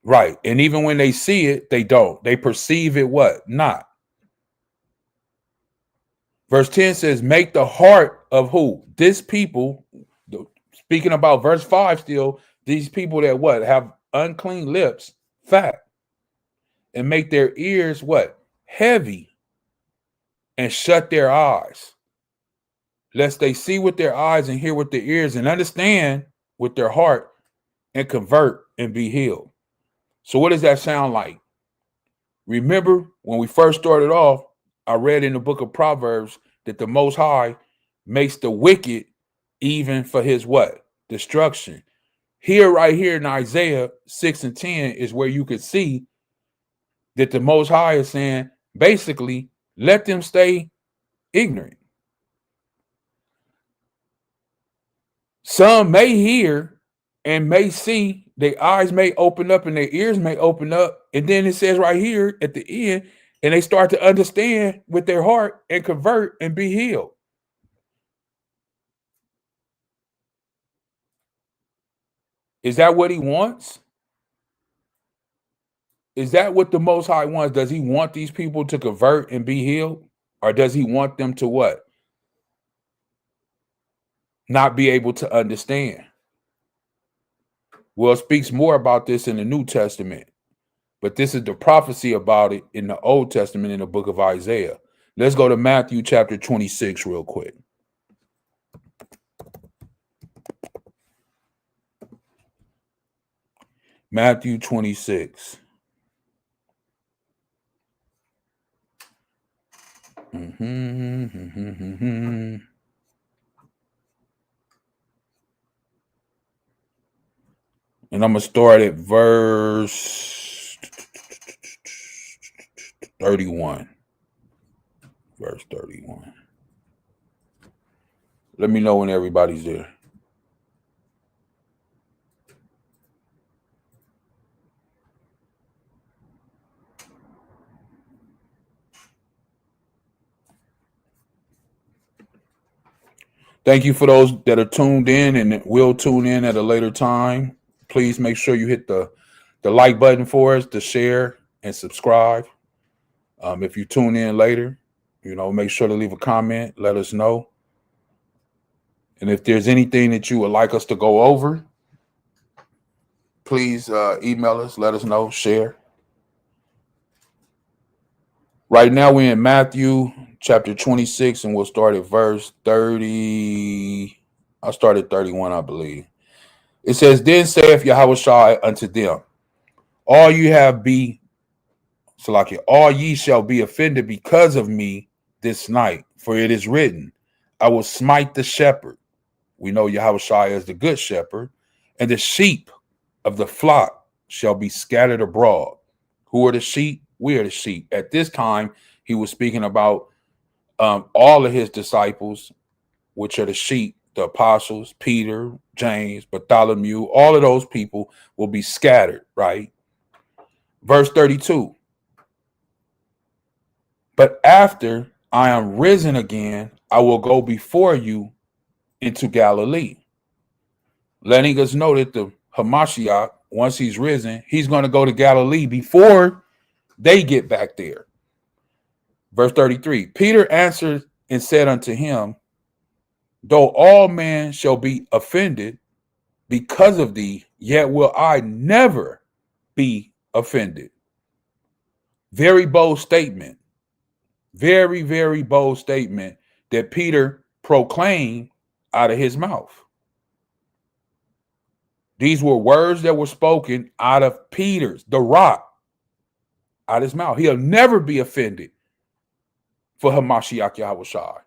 Right. And even when they see it, they don't. They perceive it what? Not. Verse 10 says, make the heart of who? This people, speaking about verse 5 still, these people that what? Have unclean lips, fat. And make their ears what? Heavy. And shut their eyes. Lest they see with their eyes and hear with their ears and understand with their heart and convert and be healed. So what does that sound like? Remember when we first started off, I read in the book of Proverbs that the Most High makes the wicked even for his what? Destruction. Here, right here in Isaiah 6 and 10 is where you could see that the Most High is saying, basically, let them stay ignorant. Some may hear and may see, their eyes may open up and their ears may open up. And then it says right here at the end, and they start to understand with their heart and convert and be healed. Is that what he wants? Is that what the Most High wants? Does he want these people to convert and be healed? Or does he want them to what? Not be able to understand? Well, it speaks more about this in the New Testament. But this is the prophecy about it in the Old Testament in the book of Isaiah. Let's go to Matthew chapter 26 real quick. Matthew 26. And I'm going to start at verse 31. Verse 31. Let me know when everybody's there. Thank you for those that are tuned in and will tune in at a later time. Please make sure you hit the like button for us, to share and subscribe. If you tune in later, make sure to leave a comment. Let us know. And if there's anything that you would like us to go over, please email us. Let us know. Share. Right now we're in Matthew chapter 26, and we'll start at verse 30. I started 31, I believe. It says, Then saith Yahushua unto them, all ye shall be offended because of me this night, for it is written, I will smite the shepherd. We know Yahushua is the good shepherd, and the sheep of the flock shall be scattered abroad. Who are the sheep? We are the sheep. At this time, he was speaking about all of his disciples, which are the sheep, the apostles, Peter, James, Bartholomew, all of those people will be scattered, right? Verse 32. But after I am risen again, I will go before you into Galilee. Letting us know that the Hamashiach, once he's risen, he's going to go to Galilee before they get back there. Verse 33, Peter answered and said unto him, though all men shall be offended because of thee, yet will I never be offended. Very bold statement. Very, very bold statement that Peter proclaimed out of his mouth. These were words that were spoken out of Peter's, the rock, out of his mouth. He'll never be offended for Hamashiach Yahushua.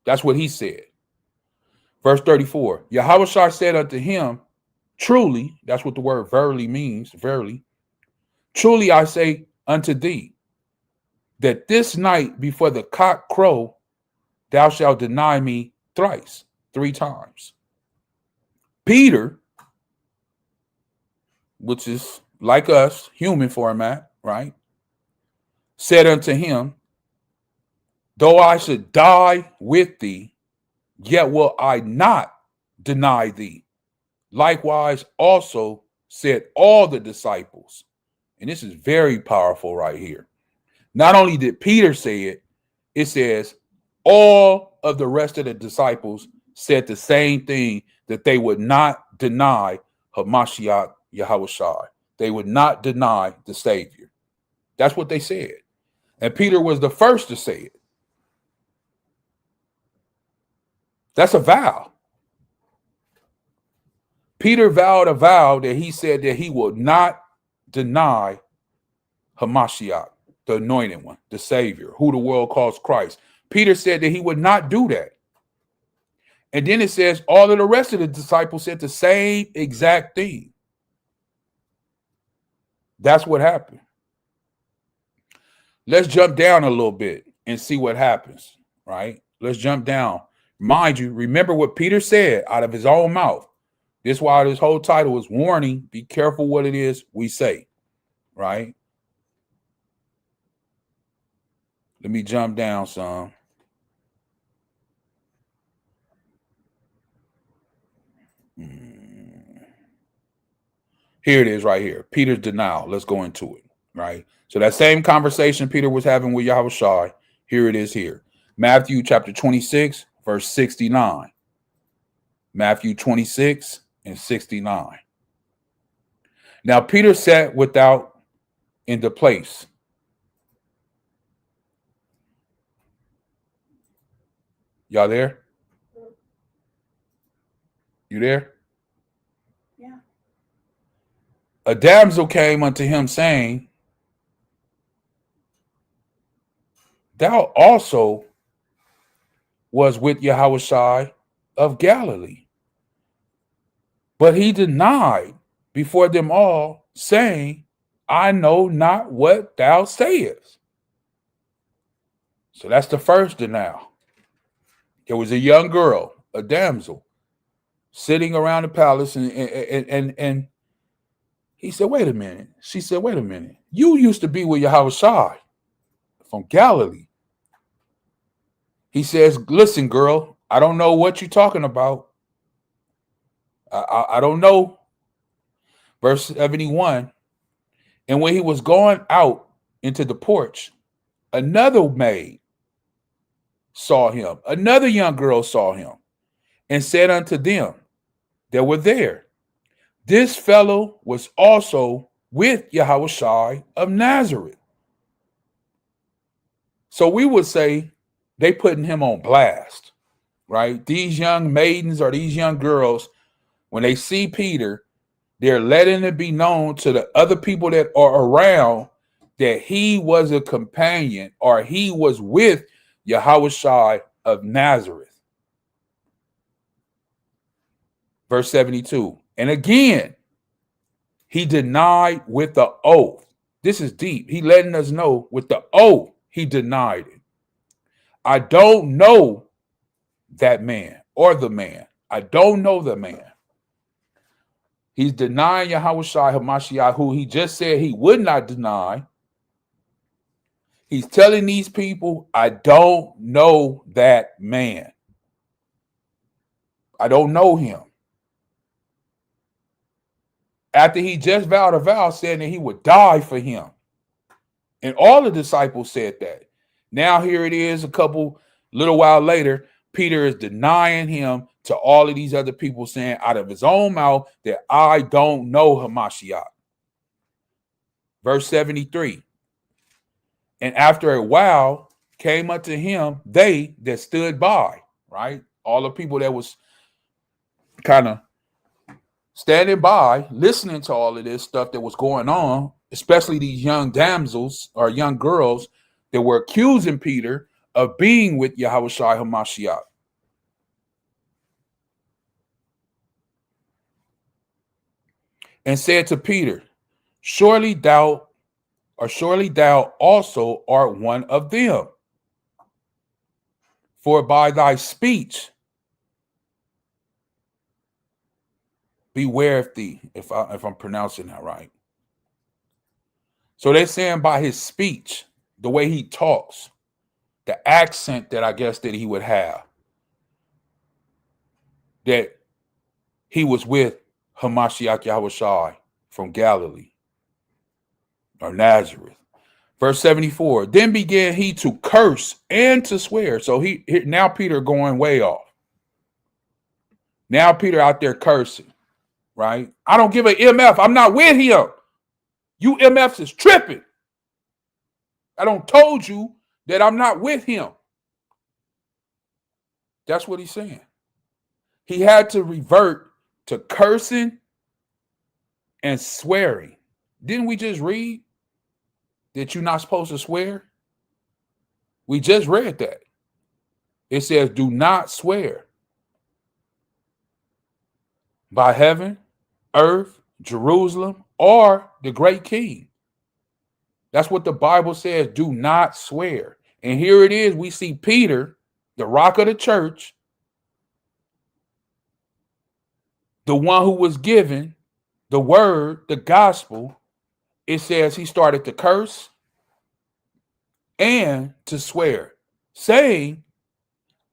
That's what he said. Verse 34, Yahushua said unto him, truly, that's what the word verily means, verily. Truly I say unto thee, that this night before the cock crow, thou shalt deny me thrice, 3 times. Peter, which is like us, human format, right, said unto him, though I should die with thee, yet will I not deny thee. Likewise also said all the disciples. And this is very powerful right here. Not only did Peter say it, it says all of the rest of the disciples said the same thing, that they would not deny Hamashiach Yahushua. They would not deny the Savior. That's what they said. And Peter was the first to say it. That's a vow. Peter vowed a vow that he said that he would not deny Hamashiach, the anointed one, the Savior, who the world calls Christ. Peter said that he would not do that. And then it says all of the rest of the disciples said the same exact thing. That's what happened. Let's jump down a little bit and see what happens, right? Let's jump down. Mind you, remember what Peter said out of his own mouth. This is why this whole title is warning. Be careful what it is we say, right? Let me jump down some. Here it is right here. Peter's denial. Let's go into it, right? So that same conversation Peter was having with Yahushua, here it is here. Matthew chapter 26, verse 69. Matthew 26 and 69. Now Peter sat without in the place. Y'all there? You there? Yeah. A damsel came unto him, saying, thou also was with Yahushua of Galilee. But he denied, before them all, saying, I know not what thou sayest. So that's the first denial. There was a young girl, a damsel, sitting around the palace, and he said, wait a minute. She said, wait a minute. You used to be with Yahawashi from Galilee. He says, listen, girl, I don't know what you're talking about. I don't know. Verse 71. And when he was going out into the porch, another maid saw him. Another young girl saw him and said unto them that were there, this fellow was also with Yahawashi of Nazareth. So we would say they putting him on blast, right? These young maidens or these young girls, when they see Peter, they're letting it be known to the other people that are around that he was a companion or he was with Yahawashi of Nazareth. Verse 72. And again, he denied with the oath. This is deep. He letting us know with the oath he denied it. I don't know that man or the man. I don't know the man. He's denying Yahawashi HaMashiach, who he just said he would not deny. He's telling these people, I don't know that man. I don't know him. After he just vowed a vow saying that he would die for him. And all the disciples said that. Now here it is little while later, Peter is denying him to all of these other people, saying out of his own mouth that I don't know Hamashiach. Verse 73. And after a while came unto him they that stood by, right? All the people that was kind of standing by, listening to all of this stuff that was going on, especially these young damsels or young girls that were accusing Peter of being with Yahawashi HaMashiach. And said to Peter, surely thou also art one of them. For by thy speech, beware of thee, if I'm pronouncing that right. So they're saying by his speech, the way he talks, the accent that I guess that he would have, that he was with Hamashiach Yahawashi from Galilee or Nazareth. Verse 74, then began he to curse and to swear. So now Peter going way off. Now Peter out there cursing, right? I don't give an MF. I'm not with him. You MFs is tripping. I don't told you that I'm not with him. That's what he's saying. He had to revert to cursing and swearing. Didn't we just read that you're not supposed to swear? We just read that. It says, do not swear by heaven, earth, Jerusalem, or the great king. That's what the Bible says. Do not swear. And here it is. We see Peter, the rock of the church, the one who was given the word, the gospel. It says he started to curse and to swear, saying,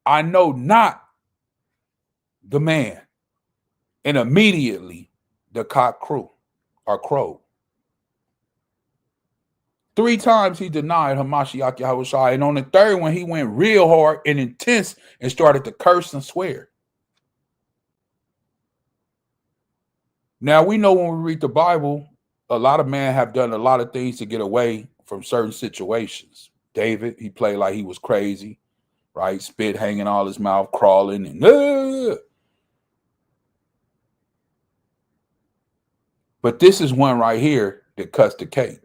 I know not the man. And immediately the cock crowed. 3 times he denied Hamashiach Yahawashi. And on the third one, he went real hard and intense and started to curse and swear. Now, we know when we read the Bible, a lot of men have done a lot of things to get away from certain situations. David, he played like he was crazy, right? Spit hanging out his mouth, crawling. And But this is one right here that cuts the cake.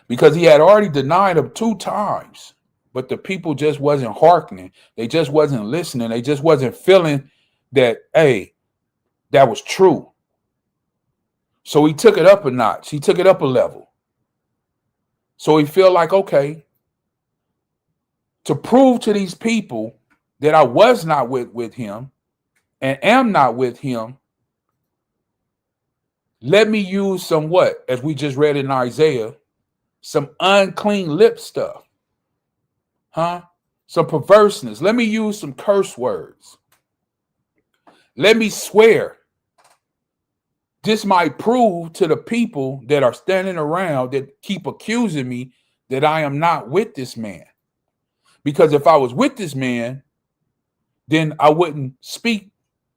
Because he had already denied him 2 times, but the people just wasn't hearkening. They just wasn't listening. They just wasn't feeling that, hey, that was true. So he took it up a notch. He took it up a level. So he feel like, okay, to prove to these people that I was not with him and am not with him, let me use some what? As we just read in Isaiah, some unclean lip stuff. Huh? Some perverseness. Let me use some curse words. Let me swear. This might prove to the people that are standing around that keep accusing me that I am not with this man. Because if I was with this man, then I wouldn't speak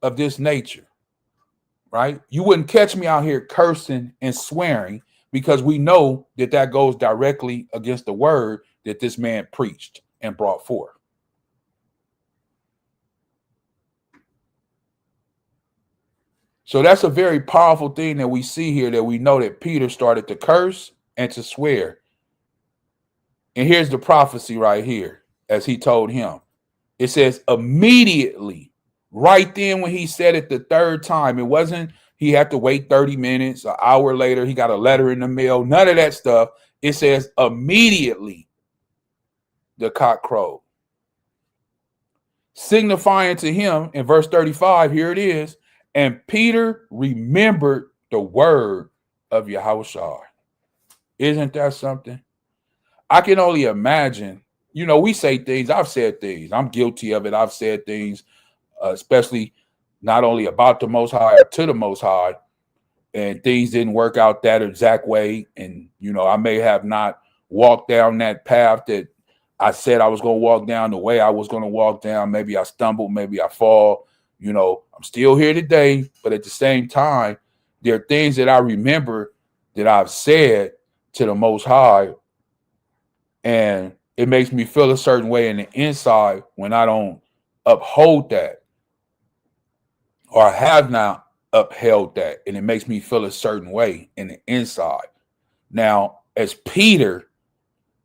of this nature, right? You wouldn't catch me out here cursing and swearing, because we know that that goes directly against the word that this man preached and brought forth. So that's a very powerful thing that we see here, that we know that Peter started to curse and to swear. And here's the prophecy right here, as he told him. It says immediately, right then when he said it the third time, it wasn't he had to wait 30 minutes, an hour later, he got a letter in the mail, none of that stuff. It says immediately the cock crowed, signifying to him in verse 35, here it is, and Peter remembered the word of Yahushua. Isn't that something? I can only imagine, you know, we say things, I've said things, I'm guilty of it. I've said things, especially not only about the Most High or to the Most High, and things didn't work out that exact way. And, you know, I may have not walked down that path that I said I was going to walk down, the way I was going to walk down. Maybe I stumbled, maybe I fall. You know, I'm still here today, but at the same time, there are things that I remember that I've said to the Most High, and it makes me feel a certain way in the inside when I don't uphold that, or I have not upheld that, and it makes me feel a certain way in the inside. Now, as Peter,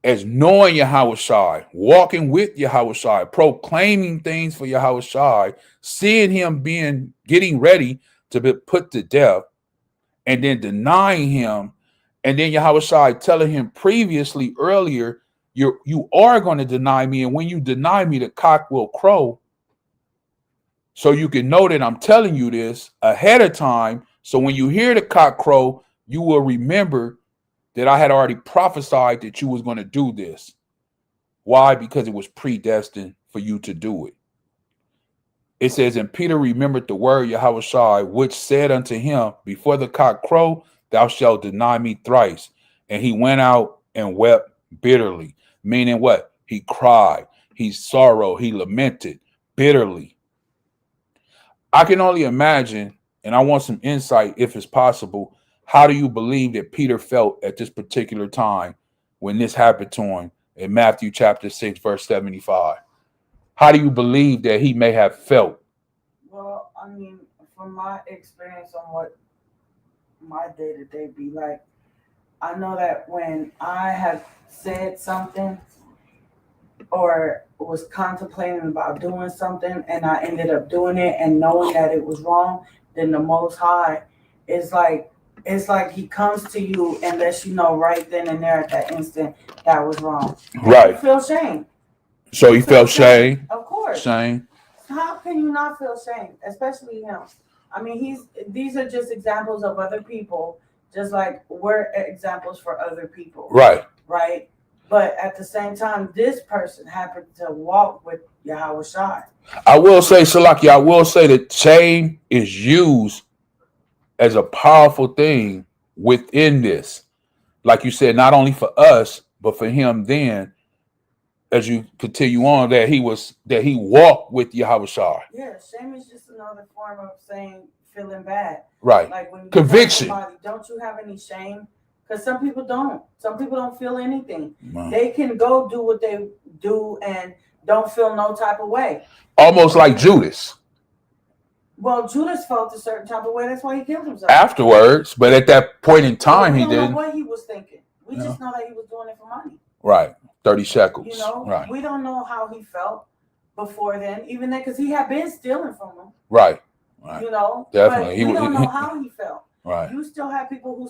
as knowing Yahushua, walking with Yahushua, proclaiming things for Yahushua, seeing him getting ready to be put to death, and then denying him, and then Yahushua telling him previously earlier, you are going to deny me, and when you deny me, the cock will crow. So you can know that I'm telling you this ahead of time, so when you hear the cock crow, you will remember that I had already prophesied that you was going to do this. Why? Because it was predestined for you to do it. It says, and Peter remembered the word Yahushua, which said unto him, before the cock crow, thou shalt deny me thrice. And he went out and wept bitterly. Meaning what? He cried, he sorrowed, he lamented bitterly. I can only imagine, and I want some insight, if it's possible, how do you believe that Peter felt at this particular time when this happened to him in Matthew chapter 6, verse 75? How do you believe that he may have felt? Well, I mean, from my experience on what my day-to-day be like, I know that when I have said something or was contemplating about doing something and I ended up doing it and knowing that it was wrong, then the Most High is like, it's like he comes to you and lets you know right then and there at that instant that was wrong. Right. You feel shame. So he felt shame. Of course. Shame. How can you not feel shame? Especially him. I mean, these are just examples of other people, just like we're examples for other people. Right. Right. But at the same time, this person happened to walk with Yahushua. I will say, Salaki, I will say that shame is used as a powerful thing within this. Like you said, not only for us, but for him then, as you continue on, that he walked with Yahushua. Yeah, shame is just another form of saying feeling bad. Right. Like when you conviction. Somebody, don't you have any shame? Because some people don't. Some people don't feel anything. Wow. They can go do what they do and don't feel no type of way. Almost like Judas. Well, Judas felt a certain type of way. That's why he killed himself. Afterwards, but at that point in time, he didn't. We don't know what he was thinking. We just know that he was doing it for money. Right. 30 shekels. You know, right. We don't know how he felt before then, even then, because he had been stealing from him. Right. Right. You know, definitely. But we don't know how he felt. Right. You still have people who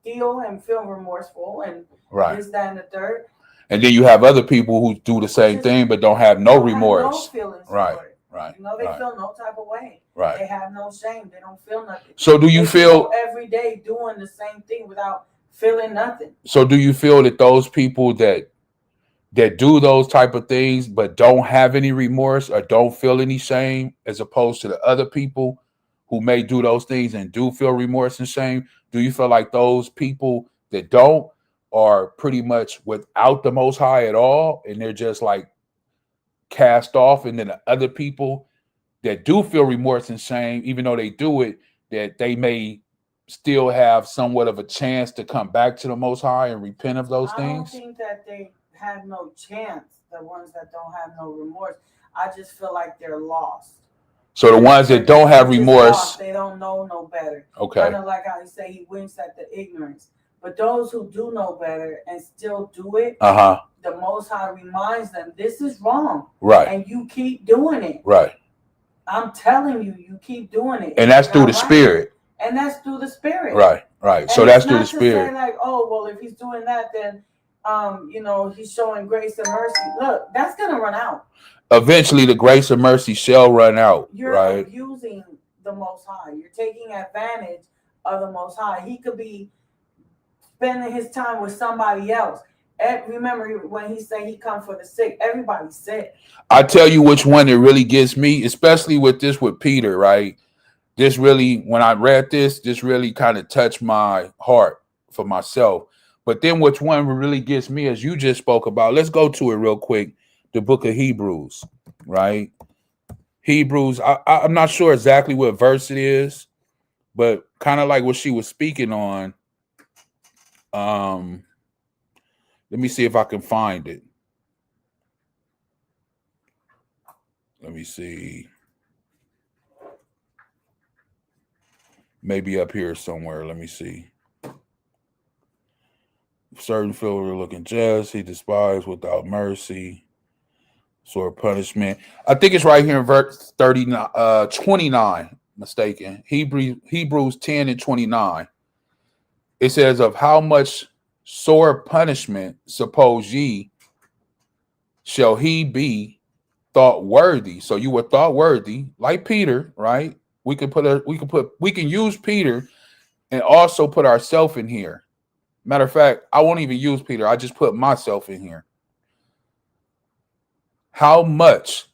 steal and feel remorseful and Right. this, that, and the third. And then you have other people who do the same thing but don't have no remorse. Have no feelings Right. for it. Right. You know, they right. feel no type of way. Right. They have no shame. They don't feel nothing. So do you feel every day doing the same thing without feeling nothing? So do you feel that those people that do those type of things but don't have any remorse or don't feel any shame, as opposed to the other people who may do those things and do feel remorse and shame, do you feel like those people that don't are pretty much without the Most High at all, and they're just like cast off, and then the other people that do feel remorse and shame, even though they do it, that they may still have somewhat of a chance to come back to the Most High and repent of those things? I don't think that they have no chance, the ones that don't have no remorse. I just feel like they're lost. So the ones that don't have remorse, lost, they don't know no better. Okay. Kind of like how you say he winks at the ignorance. But those who do know better and still do it, the Most High reminds them, this is wrong. Right. And you keep doing it. Right. I'm telling you, you keep doing it. And that's through the Spirit. And that's through the Spirit. Right. Right. And so that's through the Spirit. Say like, oh, well, if he's doing that, then you know, he's showing grace and mercy. Look, that's gonna run out. Eventually the grace and mercy shall run out. You're right. abusing the Most High. You're taking advantage of the Most High. He could be spending his time with somebody else. And remember when he said he come for the sick, everybody's sick. I tell you which one that really gets me, especially with Peter, right? This really, when I read this really kind of touched my heart for myself. But then which one really gets me, as you just spoke about, let's go to it real quick. The book of Hebrews, right? Hebrews, I'm not sure exactly what verse it is, but kind of like what she was speaking on. Let me see if I can find it. Let me see. Maybe up here somewhere. Let me see. Certain filthy looking just, he despised without mercy. Sort of punishment. I think it's right here in verse 29, mistaken. Hebrews 10 and 29. It says, of how much sore punishment suppose ye shall he be thought worthy? So you were thought worthy, like Peter, right? We can use Peter and also put ourselves in here. Matter of fact, I won't even use Peter. I just put myself in here. How much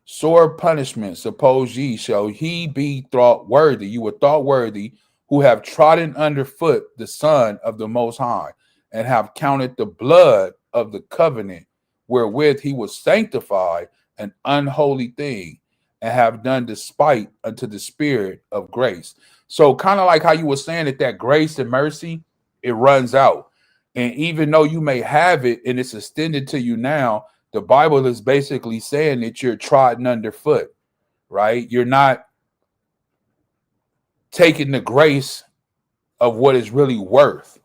sore punishment suppose ye shall he be thought worthy? You were thought worthy, who have trodden underfoot the Son of the Most High, and have counted the blood of the covenant wherewith he was sanctified an unholy thing, and have done despite unto the Spirit of grace. So kind of like how you were saying that grace and mercy, it runs out. And even though you may have it and it's extended to you now, the Bible is basically saying that you're trodden underfoot, right? You're not taking the grace of what is really worth.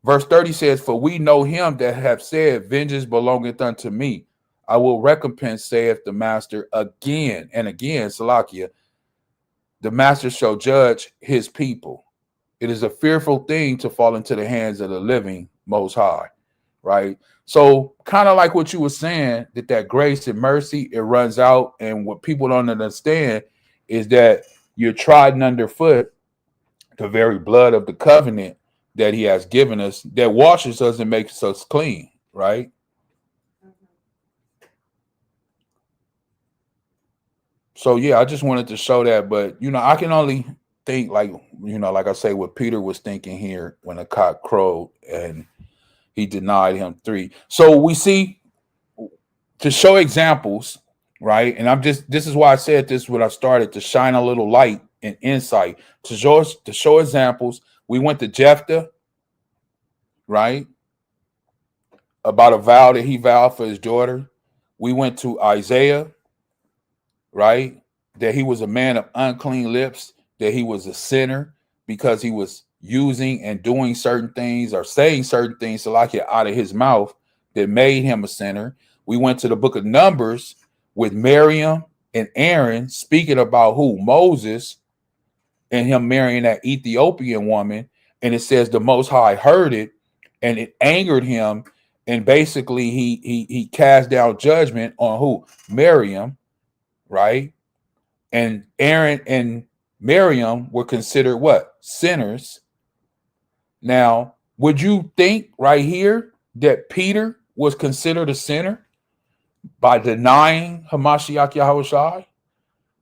Verse 30 says, for we know him that have said, vengeance belongeth unto me. I will recompense, saith the master. Again and again, Salakia, the master shall judge his people. It is a fearful thing to fall into the hands of the living Most High, right? So kind of like what you were saying, that grace and mercy, it runs out. And what people don't understand is that you're trodden underfoot the very blood of the covenant that he has given us, that washes us and makes us clean, right? So yeah, I just wanted to show that. But I can only think like I say what Peter was thinking here when the cock crowed and he denied him 3. So we see, to show examples, right? And this is why I said this when I started, to shine a little light and insight, to show examples. We went to Jephthah, right? About a vow that he vowed for his daughter. We went to Isaiah, right? That he was a man of unclean lips, that he was a sinner because he was using and doing certain things or saying certain things out of his mouth that made him a sinner. We went to the book of Numbers with Miriam and Aaron speaking about who? Moses, and him marrying that Ethiopian woman. And it says the Most High heard it and it angered him. And basically he cast down judgment on who? Miriam, right? And Aaron and Miriam were considered what? Sinners. Now, would you think right here that Peter was considered a sinner by denying Hamashiach Yahawashi?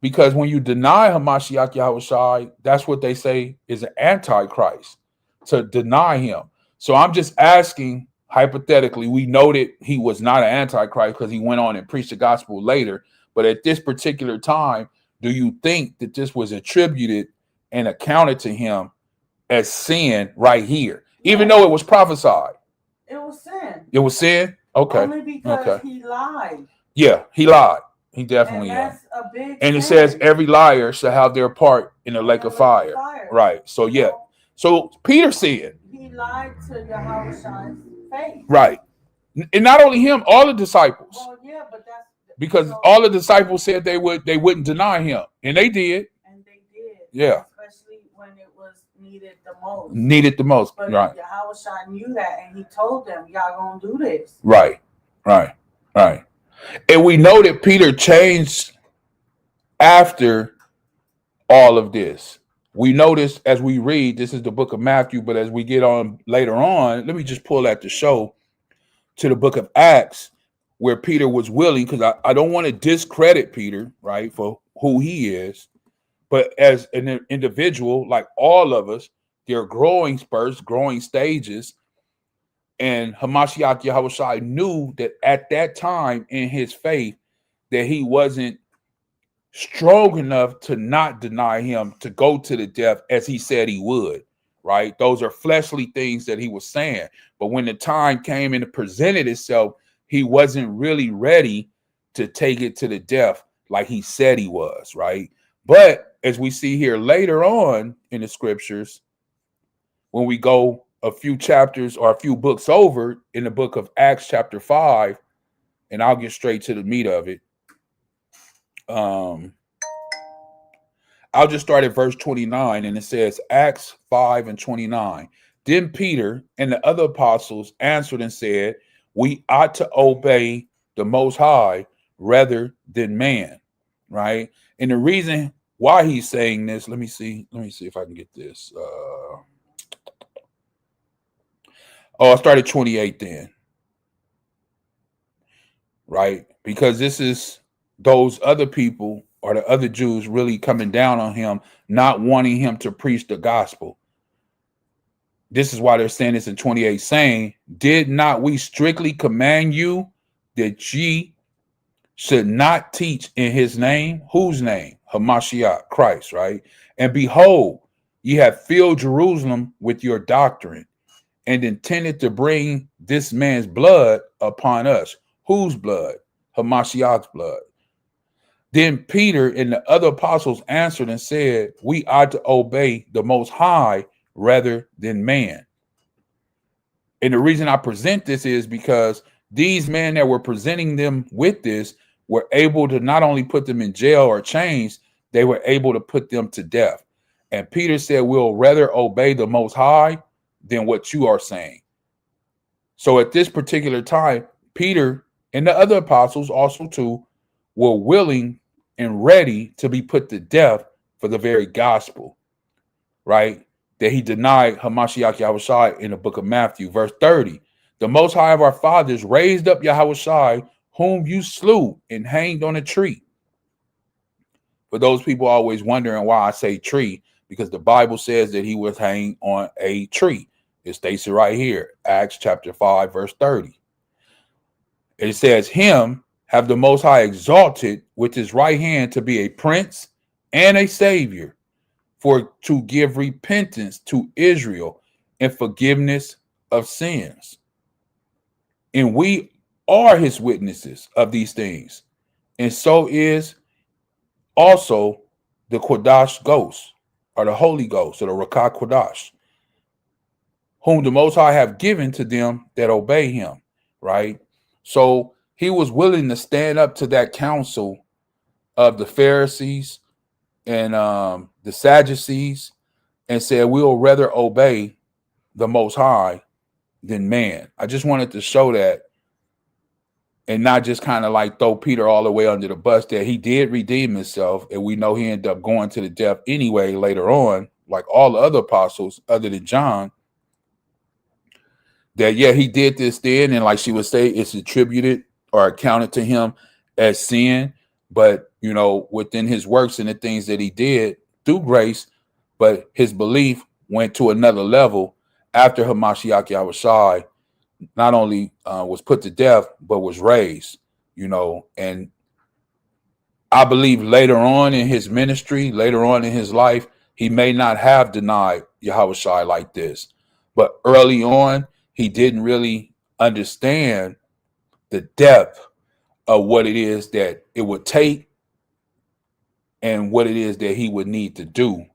Because when you deny Hamashiach Yahawashi, that's what they say is an antichrist, to deny him. So I'm just asking, hypothetically, we know that he was not an antichrist because he went on and preached the gospel later. But at this particular time, do you think that this was attributed and accounted to him as sin right here, even though it was prophesied? It was sin. It was sin? Okay. Only because he lied. Yeah, he lied. He definitely and that's a big And it sin. says every liar shall have their part in the lake of fire. Right. So yeah. So Peter said he lied to Yahawah's face. Right. And not only him, all the disciples. Well, yeah, but that's because all the disciples said they wouldn't deny him. And they did. And they did. Yeah. Especially when it was needed the most. Needed the most. But right. Yahawah knew that and he told them, y'all gonna do this. Right. Right. Right. And we know that Peter changed after all of this. We notice as we read, this is the book of Matthew, but as we get on later on, let me just pull at the show to the book of Acts, where Peter was willing, because I don't want to discredit Peter, right, for who he is, but as an individual, like all of us, there are growing spurts, growing stages. And Hamashiach Yahawashi knew that at that time in his faith that he wasn't strong enough to not deny him, to go to the death as he said he would, right? Those are fleshly things that he was saying. But when the time came and it presented itself, he wasn't really ready to take it to the death like he said he was, right? But as we see here later on in the scriptures, when we go a few chapters or a few books over in the book of Acts chapter 5, and I'll get straight to the meat of it. I'll just start at verse 29, and it says Acts 5:29. Then Peter and the other apostles answered and said, we ought to obey the Most High rather than man, right? And the reason why he's saying this, let me see if I can get this. I started 28 then, right? Because this is those other people or the other Jews really coming down on him, not wanting him to preach the gospel. This is why they're saying this in 28, saying, did not we strictly command you that ye should not teach in his name? Whose name? Hamashiach, Christ, right? And behold, ye have filled Jerusalem with your doctrine, and intended to bring this man's blood upon us. Whose blood? Hamashiach's blood. Then Peter and the other apostles answered and said, we ought to obey the Most High rather than man. And the reason I present this is because these men that were presenting them with this were able to not only put them in jail or chains, they were able to put them to death. And Peter said, we'll rather obey the Most High than what you are saying. So at this particular time, Peter and the other apostles also too were willing and ready to be put to death for the very gospel, right? That he denied Hamashiach Yahawashi in the book of Matthew, verse 30. The Most High of our fathers raised up Yahawashi, whom you slew and hanged on a tree. For those people always wondering why I say tree, because the Bible says that he was hanged on a tree. It states it right here, Acts chapter 5, verse 30. It says, him have the Most High exalted with his right hand to be a prince and a savior, for to give repentance to Israel and forgiveness of sins. And we are his witnesses of these things. And so is also the Kodash Ghost, or the Holy Ghost, or the Rakah Kodash, whom the Most High have given to them that obey him, right? So he was willing to stand up to that council of the Pharisees and the Sadducees and said, we'll rather obey the Most High than man. I just wanted to show that and not just kind of like throw Peter all the way under the bus, that he did redeem himself. And we know he ended up going to the death anyway later on, like all the other apostles other than John. That, yeah, he did this then. And like she would say, it's attributed or accounted to him as sin. But, you know, within his works and the things that he did through grace, but his belief went to another level after Hamashiach Yahushua not only was put to death, but was raised, you know. And I believe later on in his ministry, later on in his life, he may not have denied Yahushua like this. But early on, he didn't really understand the depth of what it is that it would take and what it is that he would need to do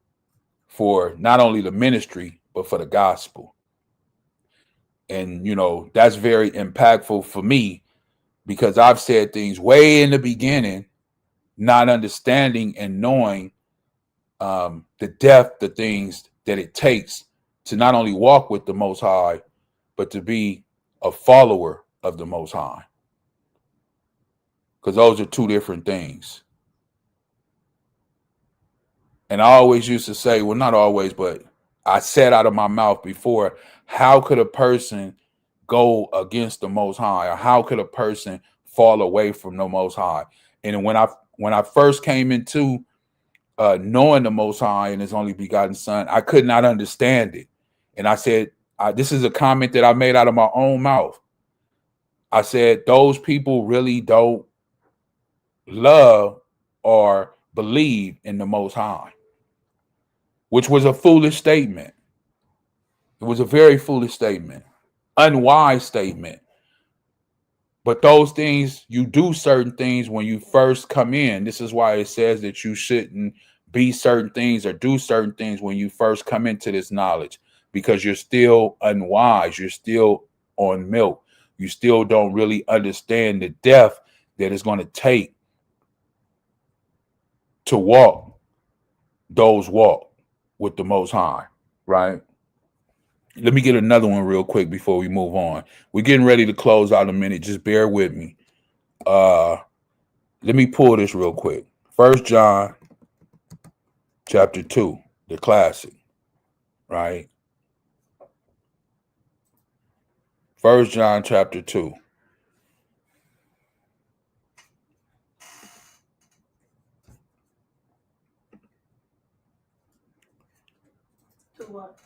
for not only the ministry, but for the gospel. And, you know, that's very impactful for me because I've said things way in the beginning, not understanding and knowing the depth of things that it takes to not only walk with the Most High, but to be a follower of the Most High. Because those are two different things. And I always used to say, well, not always, but I said out of my mouth before, how could a person go against the Most High? Or how could a person fall away from the Most High? And when I first came into knowing the Most High and his only begotten Son, I could not understand it. And I said, this is a comment that I made out of my own mouth. I said, those people really don't love or believe in the Most High, which was a foolish statement. It was a very foolish statement, unwise statement. But those things, you do certain things when you first come in. This is why it says that you shouldn't be certain things or do certain things when you first come into this knowledge, because you're still unwise. You're still on milk. You still don't really understand the depth that it's going to take to walk with the Most High, right? Let me get another one real quick before we move on. We're getting ready to close out in a minute. Just bear with me. Let me pull this real quick. 1 John chapter 2, the classic, right? 1 John chapter 2. To what?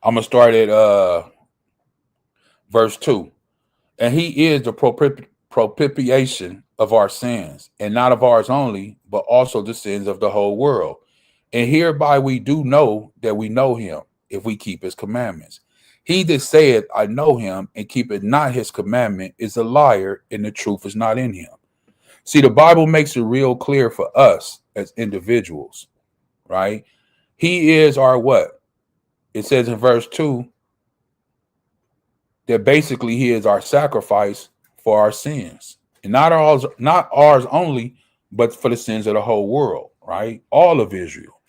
I'm going to start at verse 2. And he is the propitiation of our sins, and not of ours only, but also the sins of the whole world. And hereby we do know that we know him, if we keep his commandments. He that saith, I know him, and keepeth not his commandment, is a liar, and the truth is not in him. See, the Bible makes it real clear for us as individuals, right? He is our what? It says in verse 2 that basically he is our sacrifice for our sins. And not ours only, but for the sins of the whole world, right? All of Israel.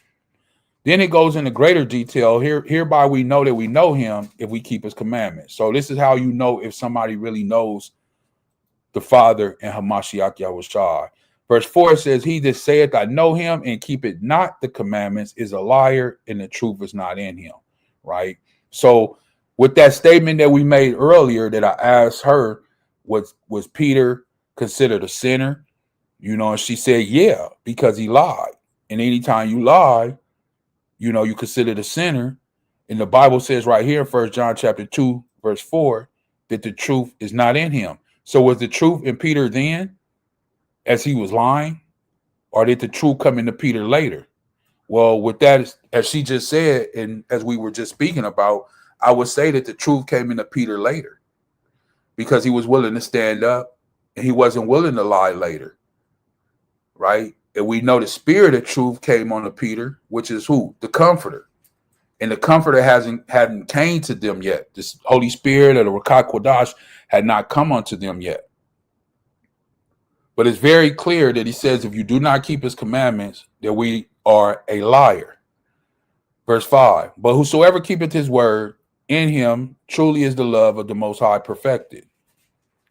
Then it goes into greater detail. Hereby we know that we know him if we keep his commandments. So this is how you know if somebody really knows the Father and Hamashiach Yahushua. Verse 4 says, he that saith, I know him, and keepeth not the commandments, is a liar, and the truth is not in him, right? So with that statement that we made earlier that I asked her, was Peter considered a sinner? You know, and she said, yeah, because he lied. And anytime you lie, you know, you considered a sinner. And the Bible says right here in 1 John chapter 2, verse 4, that the truth is not in him. So was the truth in Peter then as he was lying? Or did the truth come into Peter later? Well, with that, as she just said, and as we were just speaking about, I would say that the truth came into Peter later because he was willing to stand up and he wasn't willing to lie later, right? And we know the spirit of truth came on to Peter, which is who? The Comforter. And the Comforter hadn't came to them yet. This Holy Spirit or the Rakah Kodash had not come unto them yet. But it's very clear that he says, if you do not keep his commandments, that we are a liar. Verse 5, but whosoever keepeth his word, in him truly is the love of the Most High perfected.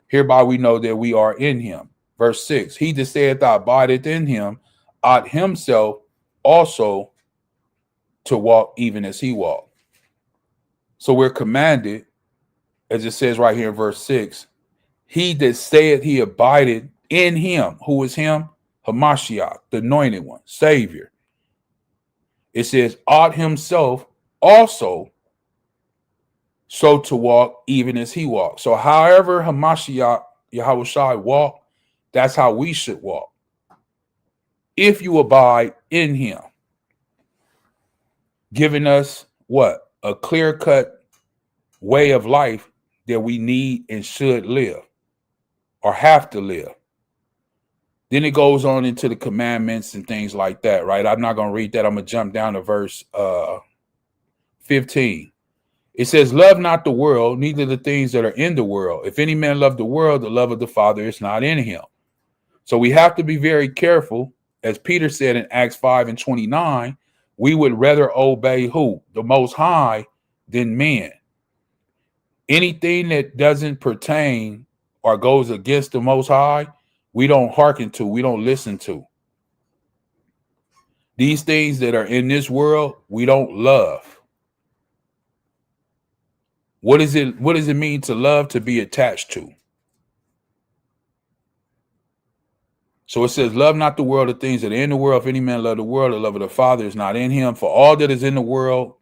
Hereby we know that we are in him. Verse 6, he that saith thou abideth in him, ought himself also to walk even as he walked. So we're commanded, as it says right here in verse 6, he that saith he abideth in him. Who is him? Hamashiach, the anointed one, Savior. It says, ought himself also so to walk even as he walked. So however Hamashiach, Yahawashi walked, that's how we should walk. If you abide in him, giving us what? A clear-cut way of life that we need and should live or have to live. Then it goes on into the commandments and things like that, right? I'm not going to read that. I'm going to jump down to verse 15. It says, love not the world, neither the things that are in the world. If any man love the world, the love of the Father is not in him. So we have to be very careful. As Peter said in Acts 5:29, we would rather obey who? The Most High than men. Anything that doesn't pertain or goes against the Most High, we don't hearken to, we don't listen to. These things that are in this world, we don't love. What does it mean to love? To be attached to. So it says, love not the world, the things that are in the world. If any man love the world, the love of the Father is not in him. For all that is in the world,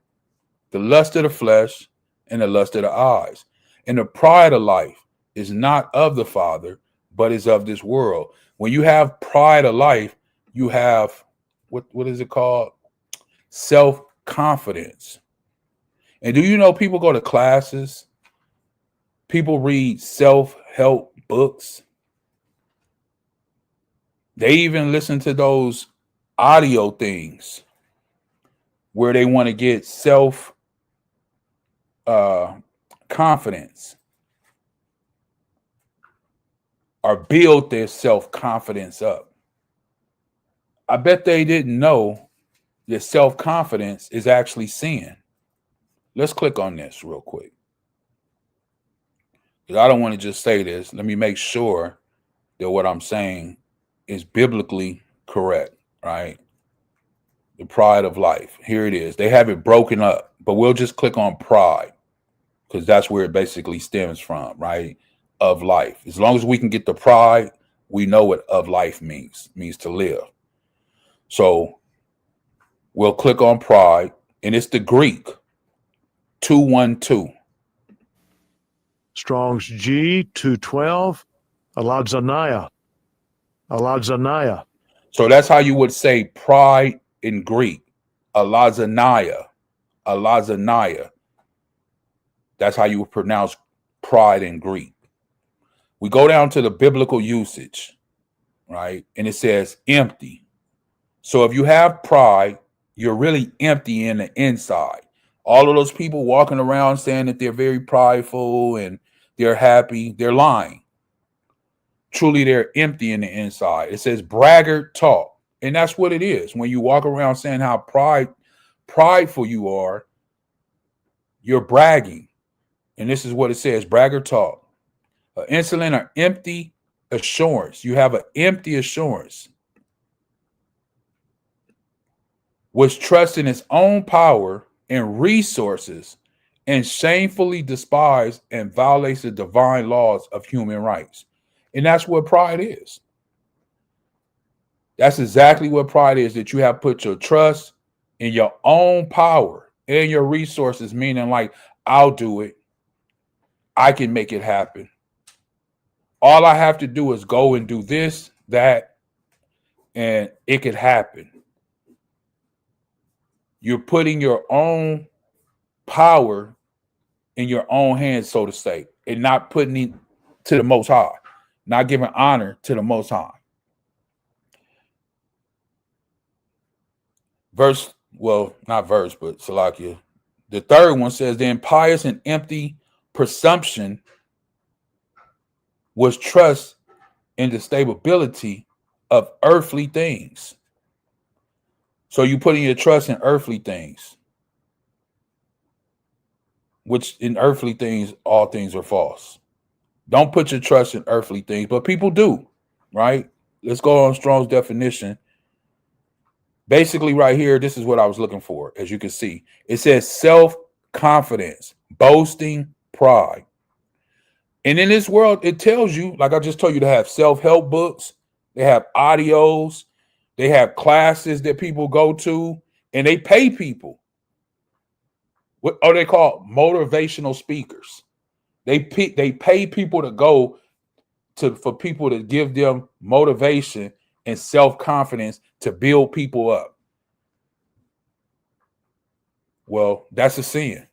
the lust of the flesh and the lust of the eyes and the pride of life is not of the Father, but is of this world. When you have pride of life, you have, what is it called? Self-confidence. And do you know people go to classes? People read self-help books. They even listen to those audio things where they want to get confidence or build their self-confidence up. I bet they didn't know that self-confidence is actually sin. Let's click on this real quick. Because I don't want to just say this. Let me make sure that what I'm saying is biblically correct, right? The pride of life. Here it is. They have it broken up, but we'll just click on pride because that's where it basically stems from, right? Of life. As long as we can get the pride, we know what of life means to live. So we'll click on pride, and it's the Greek 212. Strong's G 212, Aladzanaya. Aladzanaya. So that's how you would say pride in Greek. Aladzanaya. Aladzanaya. That's how you would pronounce pride in Greek. We go down to the biblical usage, right? And it says empty. So if you have pride, you're really empty in the inside. All of those people walking around saying that they're very prideful and they're happy, they're lying. Truly, they're empty in the inside. It says braggart talk. And that's what it is. When you walk around saying how prideful you are, you're bragging. And this is what it says, braggart talk. Insolent or empty assurance. You have an empty assurance. Which trusts in its own power and resources and shamefully despise and violates the divine laws of human rights. And that's what pride is. That's exactly what pride is, that you have put your trust in your own power and your resources, meaning like, I'll do it. I can make it happen. All I have to do is go and do this, that, and it could happen. You're putting your own power in your own hands, so to say, and not putting it to the Most High, not giving honor to the Most High. Verse, well, not verse, but Salakia. The third one says, the impious and empty presumption was trust in the stability of earthly things. So you putting your trust in earthly things, which in earthly things, all things are false. Don't put your trust in earthly things, but people do, right? Let's go on Strong's definition. Basically, right here, this is what I was looking for. As you can see, it says self-confidence, boasting, pride. And in this world, it tells you, like I just told you, to have self-help books. They have audios. They have classes that people go to, and they pay people. What are they called? Motivational speakers. They pay people to go for people to give them motivation and self-confidence to build people up. Well, that's a sin.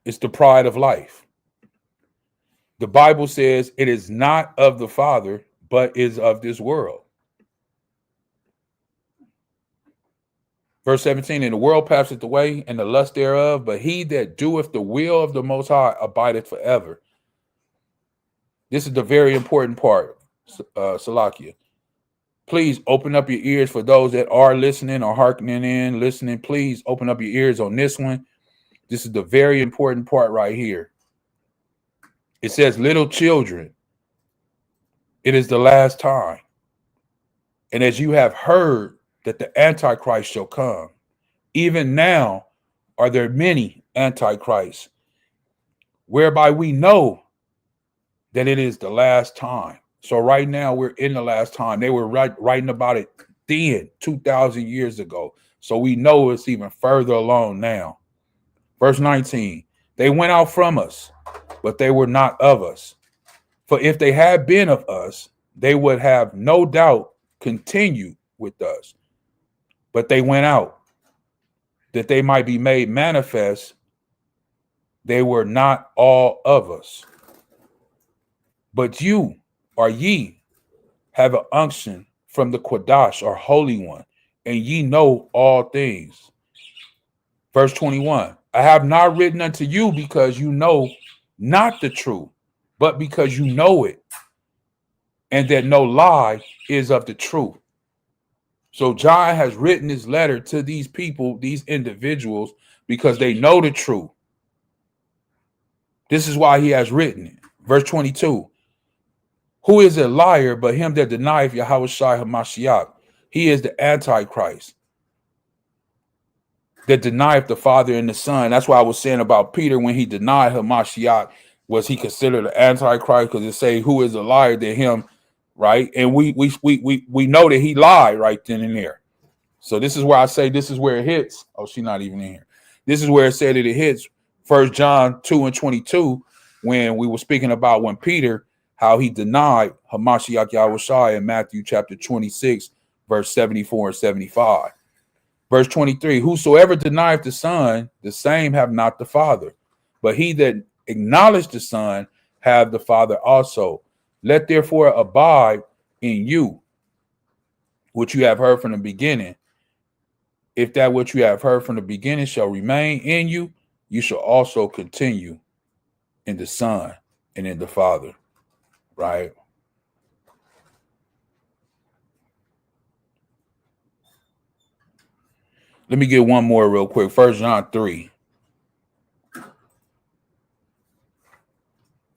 It's the pride of life. The Bible says it is not of the Father, but is of this world. Verse 17, and the world passeth away, and the lust thereof, but he that doeth the will of the Most High abideth forever. This is the very important part, Salakia. Please open up your ears for those that are listening or hearkening in, listening. Please open up your ears on this one. This is the very important part right here. It says, little children, it is the last time. And as you have heard that the Antichrist shall come, even now are there many Antichrists, whereby we know that it is the last time. So right now we're in the last time. They were writing about it then, 2,000 years ago. So we know it's even further along now. Verse 19, they went out from us, but they were not of us. For if they had been of us, they would have no doubt continued with us. But they went out, that they might be made manifest. They were not all of us. But you, or ye, have an unction from the Quadash, or Holy One, and ye know all things. Verse 21, I have not written unto you because you know not the truth, but because you know it, and that no lie is of the truth. So John has written his letter to these people, these individuals, because they know the truth. This is why he has written it. Verse 22, who is a liar but him that denieth Yahawashi HaMashiach? He is the Antichrist that denieth the Father and the Son. That's why I was saying about Peter when he denied Hamashiach, was he considered the Antichrist? Because it say, who is a liar than him, right? And we know that he lied right then and there. So this is where I say this is where it hits. Oh, she's not even in here. This is where it said that it hits 1 John 2:22, when we were speaking about when Peter, how he denied Hamashiach Yahushua in Matthew chapter 26, verse 74 and 75. Verse 23, whosoever denieth the Son, the same have not the Father. But he that acknowledged the Son have the Father also. Let therefore abide in you, which you have heard from the beginning. If that which you have heard from the beginning shall remain in you, you shall also continue in the Son and in the Father. Right? Let me get one more real quick. 1 John 3.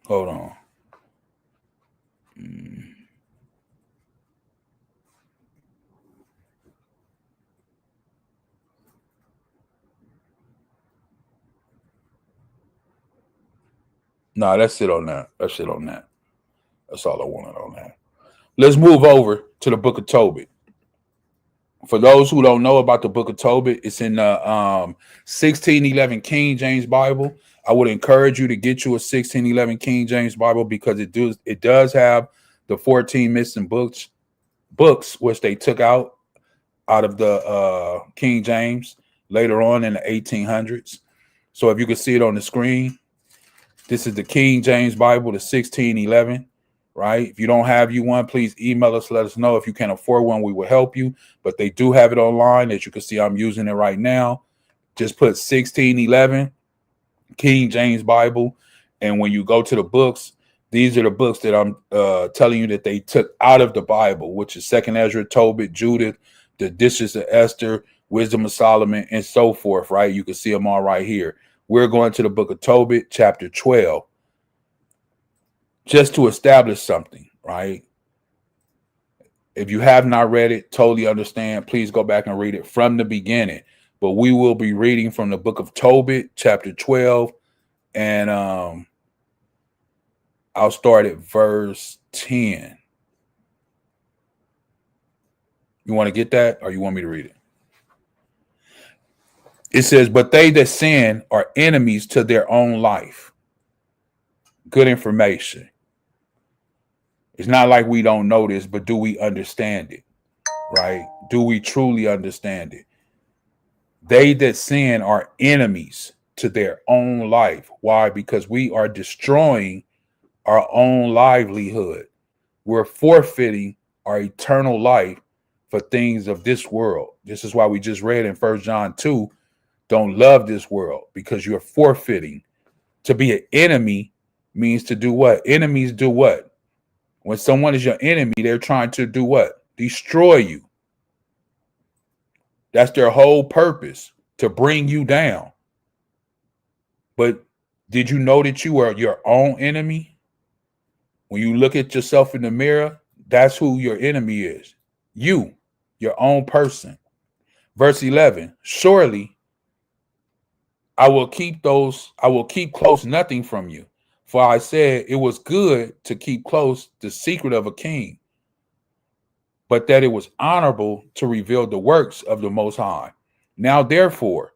Hold on. No, that's it on that. That's it on that. That's all I wanted on that. Let's move over to the book of Tobit. For those who don't know about the book of Tobit, it's in the 1611 King James Bible. I would encourage you to get you a 1611 King James Bible because it does have the 14 missing books which they took out of the King James later on in the 1800s. So if you can see it on the screen, this is the King James Bible, the 1611. Right? If you don't have you one, please email us. Let us know. If you can't afford one, we will help you. But they do have it online. As you can see, I'm using it right now. Just put 1611 King James Bible. And when you go to the books, These are the books that I'm telling you that they took out of the Bible, which is 2nd Ezra, Tobit, Judith, the Dishes of Esther, Wisdom of Solomon, and so forth, right? You can see them all right here. We're going to the book of Tobit, chapter 12, just to establish something, right? If you have not read it, totally understand. Please go back and read it from the beginning. But we will be reading from the book of Tobit, chapter 12, and I'll start at verse 10. You want to get that, or you want me to read it? It says, but they that sin are enemies to their own life. Good information. It's not like we don't know this, but do we understand it, right? Do we truly understand it? They that sin are enemies to their own life. Why? Because we are destroying our own livelihood. We're forfeiting our eternal life for things of this world. This is why we just read in 1 John 2, don't love this world, because you're forfeiting. To be an enemy means to do what? Enemies do what? When someone is your enemy, they're trying to do what? Destroy you. That's their whole purpose, to bring you down. But did you know that you are your own enemy? When you look at yourself in the mirror, that's who your enemy is. You, your own person. Verse 11, surely I will keep close nothing from you. For I said it was good to keep close the secret of a king, but that it was honorable to reveal the works of the Most High. Now, therefore,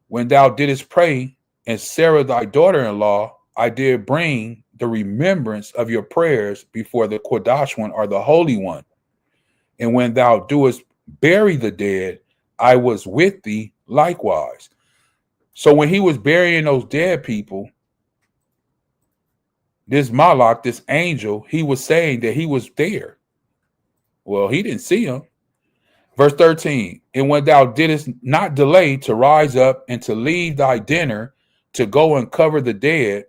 when thou didst pray, and Sarah thy daughter-in-law, I did bring the remembrance of your prayers before the Kodash one, or the Holy One. And when thou doest bury the dead, I was with thee likewise. So when he was burying those dead people, this Malach, this angel, he was saying that he was there. Well, he didn't see him. Verse 13, and when thou didst not delay to rise up and to leave thy dinner to go and cover the dead,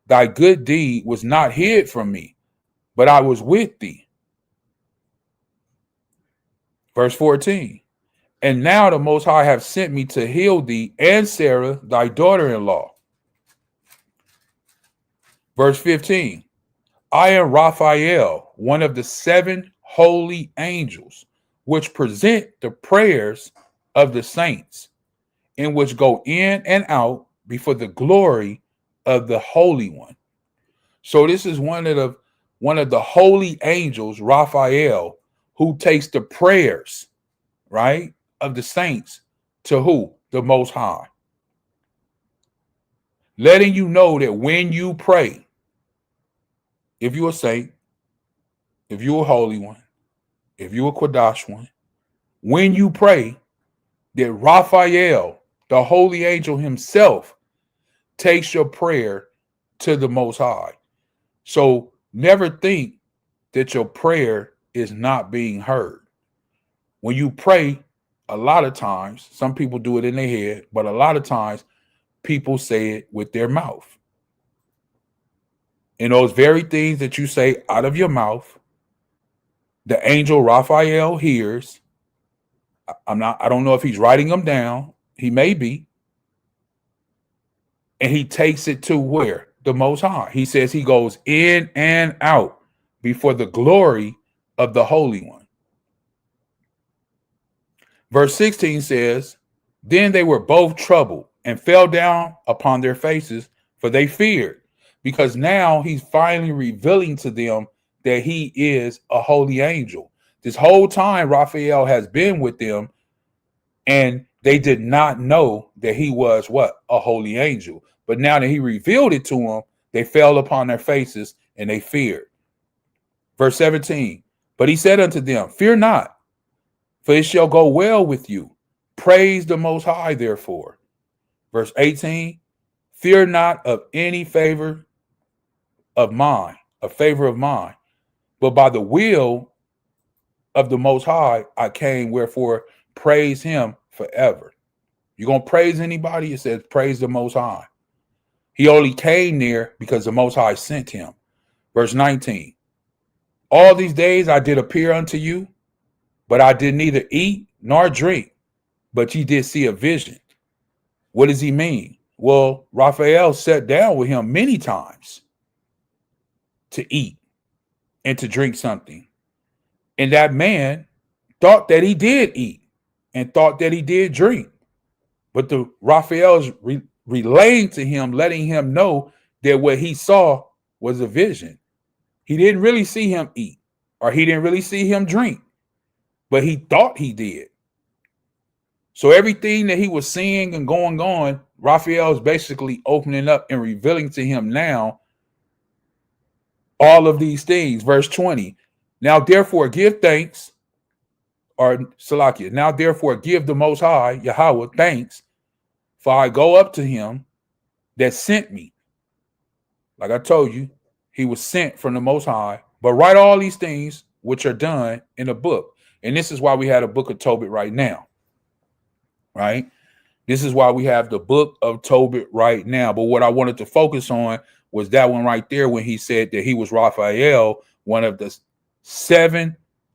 thy good deed was not hid from me, but I was with thee. Verse 14, and now the Most High have sent me to heal thee and Sarah, thy daughter-in-law. Verse 15, I am Raphael, one of the 7 holy angels, which present the prayers of the saints, in which go in and out before the glory of the Holy One. So this is one of the holy angels, Raphael, who takes the prayers, right, of the saints to who? The Most High. Letting you know that when you pray, if you're a saint, if you're a holy one, if you're a Kodash one, when you pray, that Raphael, the holy angel himself, takes your prayer to the Most High. So never think that your prayer is not being heard. When you pray, a lot of times, some people do it in their head, but a lot of times people say it with their mouth. And those very things that you say out of your mouth, the angel Raphael hears. I don't know if he's writing them down. He may be. And he takes it to where? The Most High. He says he goes in and out before the glory of the Holy One. Verse 16 says, then they were both troubled and fell down upon their faces, for they feared, because now he's finally revealing to them that he is a holy angel. This whole time, Raphael has been with them, and they did not know that he was what? A holy angel. But now that he revealed it to them, they fell upon their faces and they feared. Verse 17, but he said unto them, fear not, for it shall go well with you. Praise the Most High, therefore. Verse 18, fear not of any favor of mine, but by the will of the Most High I came, wherefore praise him forever. You're going to praise anybody? It says praise the Most High. He only came there because the Most High sent him. Verse 19. All these days I did appear unto you, but I did neither eat nor drink, but ye did see a vision. What does he mean? Well, Raphael sat down with him many times to eat and to drink something. And that man thought that he did eat and thought that he did drink. But the Raphael's relaying to him, letting him know that what he saw was a vision. He didn't really see him eat, or he didn't really see him drink, but he thought he did. So everything that he was seeing and going on, Raphael is basically opening up and revealing to him now all of these things. Verse 20. Now therefore give thanks, or Salakia, now therefore give the Most High, Yahweh, thanks, for I go up to him that sent me. Like I told you, he was sent from the Most High, but write all these things which are done in a book. And this is why we had a book of Tobit right now, right? This is why we have the book of Tobit right now. But what I wanted to focus on was that one right there when he said that he was Raphael, one of the 7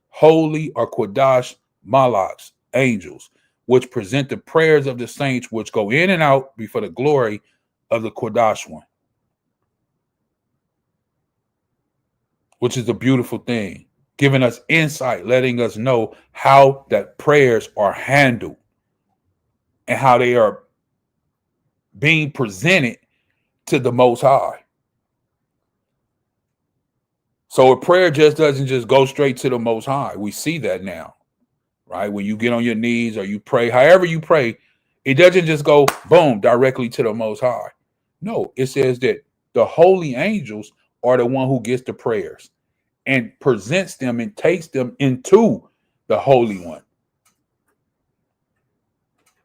holy or Kodash Malaks, angels, which present the prayers of the saints, which go in and out before the glory of the Kodash one, which is a beautiful thing, giving us insight, letting us know how that prayers are handled and how they are being presented to the Most High. So a prayer just doesn't just go straight to the Most High. We see that now, right? When you get on your knees or you pray, however you pray, it doesn't just go, boom, directly to the Most High. No, it says that the holy angels are the one who gets the prayers and presents them and takes them into the Holy One,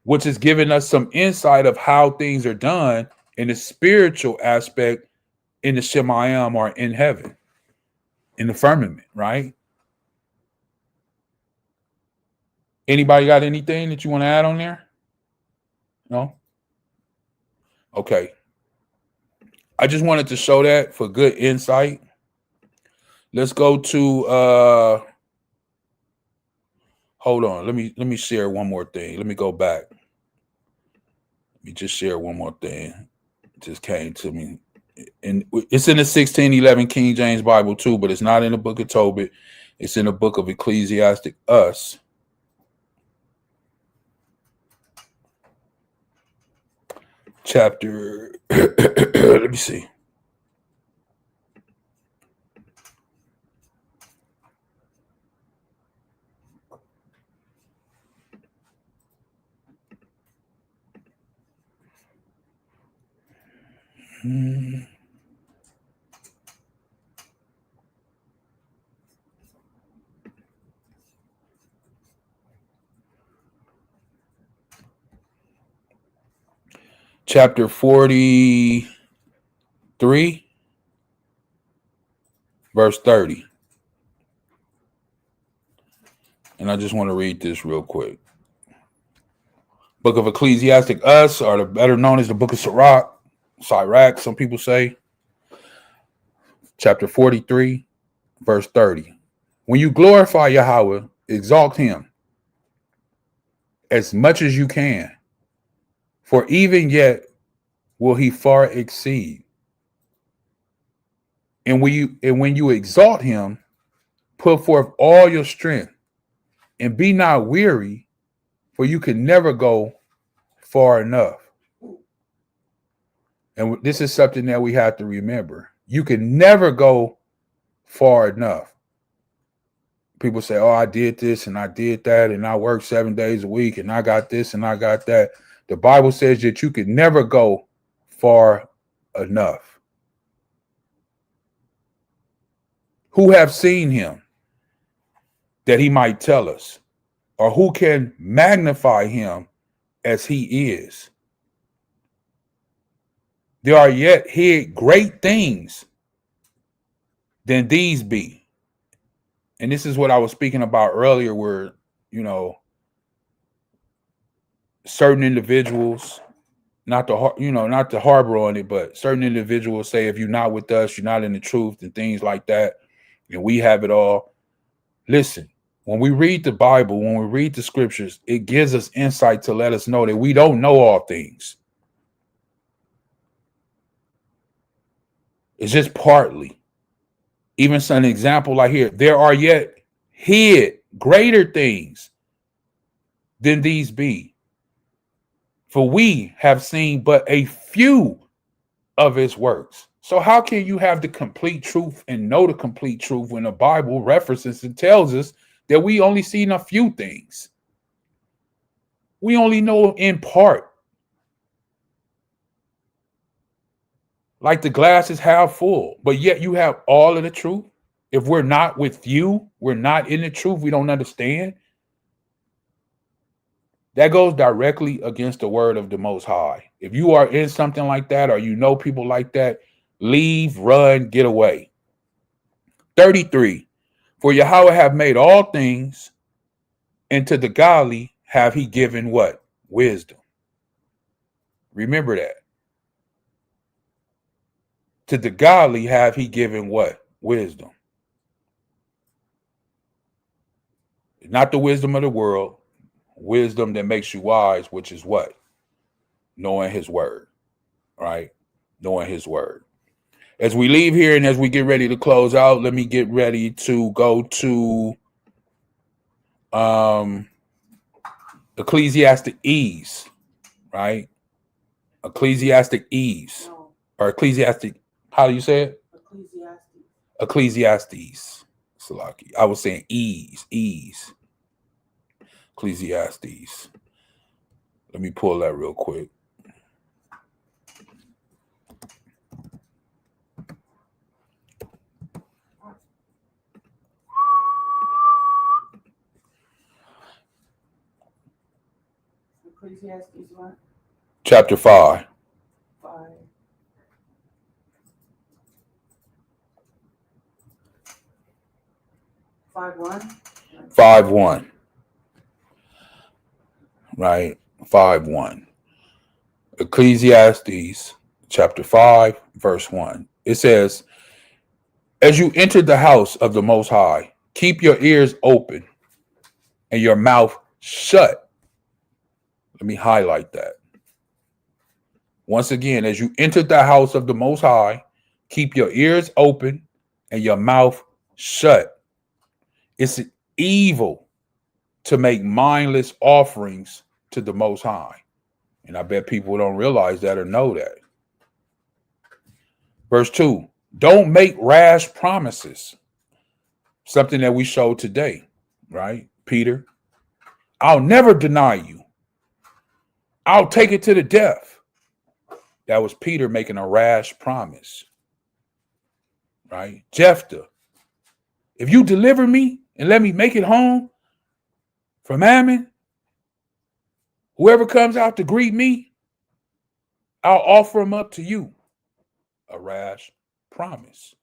which is giving us some insight of how things are done in the spiritual aspect in the Shemayim, or in heaven, in the firmament, right? Anybody got anything that you want to add on there? No? Okay. I just wanted to show that for good insight. Let's go to hold on. Let me share one more thing. Let me go back. Let me just share one more thing. It just came to me. And it's in the 1611 King James Bible too, but it's not in the book of Tobit. It's in the book of Ecclesiastic Us. Chapter, let me see. Chapter 43, verse 30. And I just want to read this real quick. Book of Ecclesiastic Us, or the better known as the book of Sirach, some people say. Chapter 43, verse 30. When you glorify Yahweh, exalt him as much as you can, for even yet will he far exceed. And when you exalt him, put forth all your strength, and be not weary, for you can never go far enough. And this is something that we have to remember. You can never go far enough. People say, oh, I did this and I did that, and I worked 7 days a week, and I got this and I got that. The Bible says that you can never go far enough. Who have seen him that he might tell us? Or who can magnify him as he is? There are yet hid great things than these be. And this is what I was speaking about earlier, where, certain individuals, not to harbor on it, but certain individuals say, if you're not with us, you're not in the truth and things like that. And we have it all. Listen, when we read the Bible, when we read the scriptures, it gives us insight to let us know that we don't know all things. It's just partly. Even some example like here, there are yet hid greater things than these be. For we have seen but a few of his works. So how can you have the complete truth and know the complete truth when the Bible references and tells us that we only seen a few things? We only know in part. Like the glass is half full, but yet you have all of the truth. If we're not with you, we're not in the truth, we don't understand. That goes directly against the word of the Most High. If you are in something like that, or you know people like that, leave, run, get away. 33, for Yahweh have made all things, and to the godly have he given what? Wisdom. Remember that. To the godly have he given what? Wisdom. Not the wisdom of the world. Wisdom that makes you wise, which is what? Knowing his word, right? Knowing his word. As we leave here and as we get ready to close out, let me get ready to go to Ecclesiastes, right? Ecclesiastes, No, or Ecclesiastic, how do you say it? Ecclesiastes. Ecclesiastes. Salaki. I was saying ease. Ecclesiastes. Let me pull that real quick. Ecclesiastes what? Chapter 5. 5. 5:1. 5:1. Right? 5:1. Ecclesiastes chapter 5, verse 1. It says, as you enter the house of the Most High, keep your ears open and your mouth shut. Let me highlight that. Once again, as you enter the house of the Most High, keep your ears open and your mouth shut. It's evil to make mindless offerings to the Most High. And I bet people don't realize that or know that. Verse 2, don't make rash promises. Something that we showed today, right? Peter, I'll never deny you. I'll take it to the death. That was Peter making a rash promise, right? Jephthah, if you deliver me and let me make it home from Ammon, whoever comes out to greet me, I'll offer him up to you. A rash promise,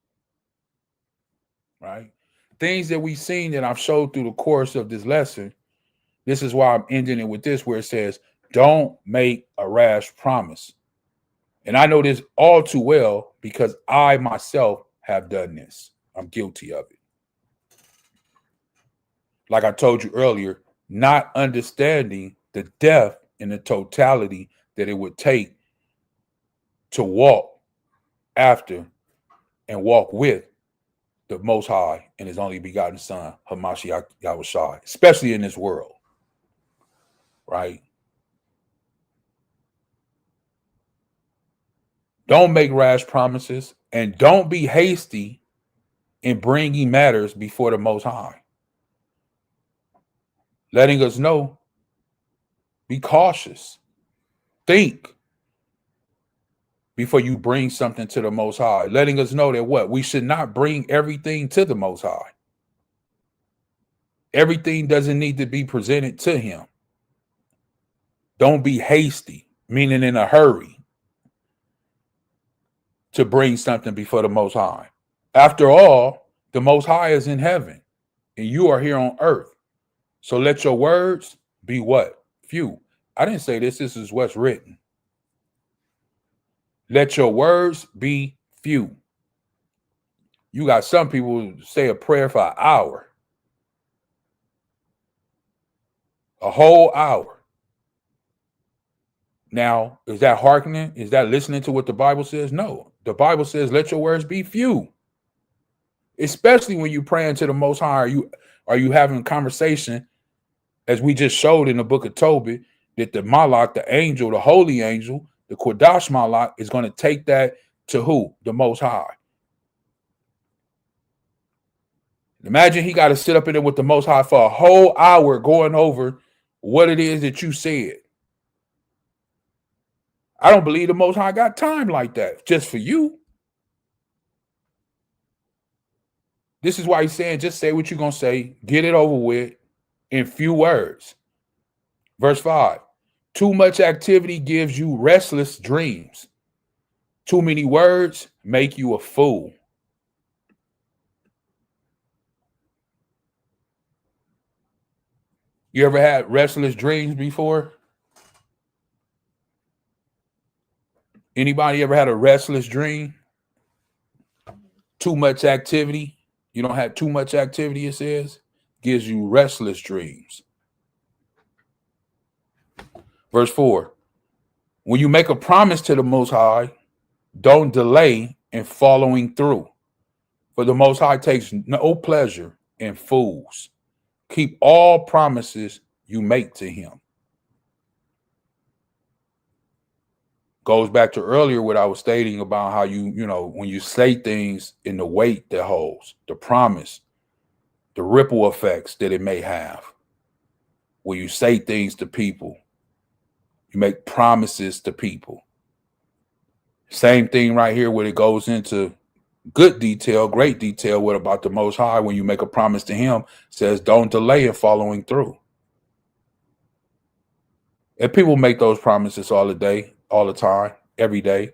right? Things that we've seen that I've showed through the course of this lesson. This is why I'm ending it with this, where it says, don't make a rash promise. And I know this all too well because I myself have done this. I'm guilty of it. Like I told you earlier, not understanding the depth and the totality that it would take to walk after and walk with the Most High and his only begotten Son, Hamashiach Yahawashi, especially in this world, right? Don't make rash promises and don't be hasty in bringing matters before the Most High. Letting us know, be cautious. Think before you bring something to the Most High. Letting us know that what? We should not bring everything to the Most High. Everything doesn't need to be presented to him. Don't be hasty, meaning in a hurry, to bring something before the Most High. After all, the Most High is in heaven and you are here on earth. So let your words be what? Few. I didn't say this. This is what's written. Let your words be few. You got some people who say a prayer for an hour, a whole hour. Now, is that hearkening? Is that listening to what the Bible says? No. The Bible says, let your words be few. Especially when you're praying to the Most High. Are you having a conversation, as we just showed in the book of Tobit, that the Malak, the angel, the holy angel, the Kodash Malak, is going to take that to who? The Most High. Imagine he got to sit up in there with the Most High for a whole hour going over what it is that you said. I don't believe the Most High got time like that just for you. This is why he's saying, just say what you're going to say, get it over with in few words. Verse 5, too much activity gives you restless dreams. Too many words make you a fool. You ever had restless dreams before? Anybody ever had a restless dream? Too much activity. You don't have too much activity, it says, gives you restless dreams. Verse 4, when you make a promise to the Most High, don't delay in following through. For the Most High takes no pleasure in fools. Keep all promises you make to him. Goes back to earlier what I was stating about how when you say things in the weight that holds, the promise, the ripple effects that it may have. When you say things to people, you make promises to people. Same thing right here where it goes into good detail, great detail. What about the Most High? When you make a promise to him, says don't delay in following through. And people make those promises all the day, all the time, every day.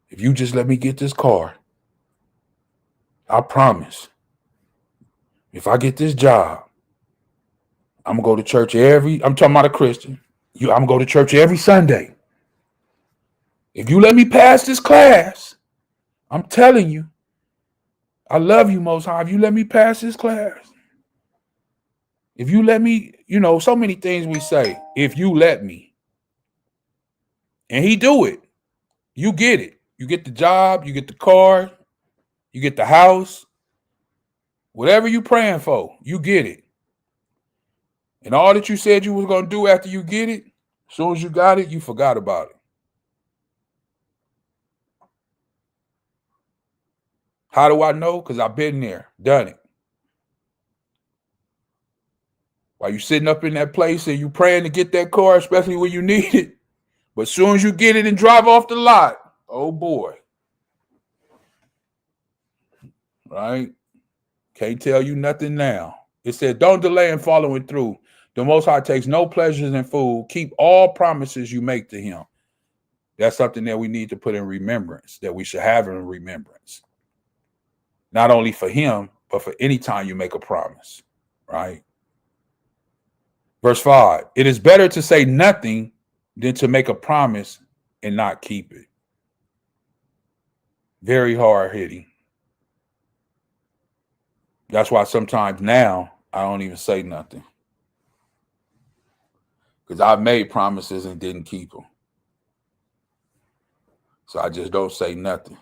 If you just let me get this car, I promise. If I get this job, I'm gonna go to church I'm talking about a Christian. I'm gonna go to church every Sunday. If you let me pass this class, I'm telling you, I love you, Most High. If you let me pass this class, if you let me, so many things we say, if you let me. And he do it. You get it. You get the job, you get the car, you get the house. Whatever you praying for, you get it. And all that you said you was going to do after you get it, as soon as you got it, you forgot about it. How do I know? Because I've been there, done it. While you sitting up in that place and you praying to get that car, especially when you need it. But as soon as you get it and drive off the lot, oh boy. Right? Can't tell you nothing now. It said, don't delay in following through. The Most High takes no pleasures in food. Keep all promises you make to him. That's something that we need to put in remembrance, that we should have in remembrance. Not only for him, but for any time you make a promise, right? Verse 5, it is better to say nothing than to make a promise and not keep it. Very hard hitting. That's why sometimes now I don't even say nothing. Because I've made promises and didn't keep them. So I just don't say nothing.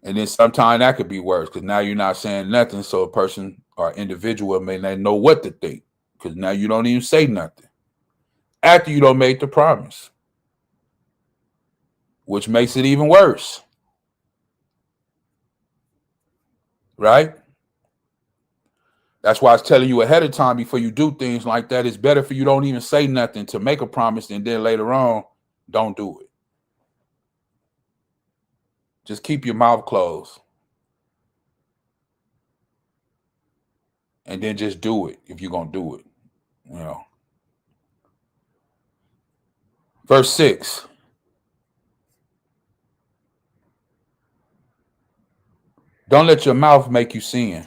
And then sometimes that could be worse because now you're not saying nothing. So a person or individual may not know what to think because now you don't even say nothing after you don't make the promise, which makes it even worse. Right? That's why I was telling you ahead of time before you do things like that. It's better for you don't even say nothing to make a promise and then later on, don't do it. Just keep your mouth closed. And then just do it if you're going to do it. Verse 6. Don't let your mouth make you sin,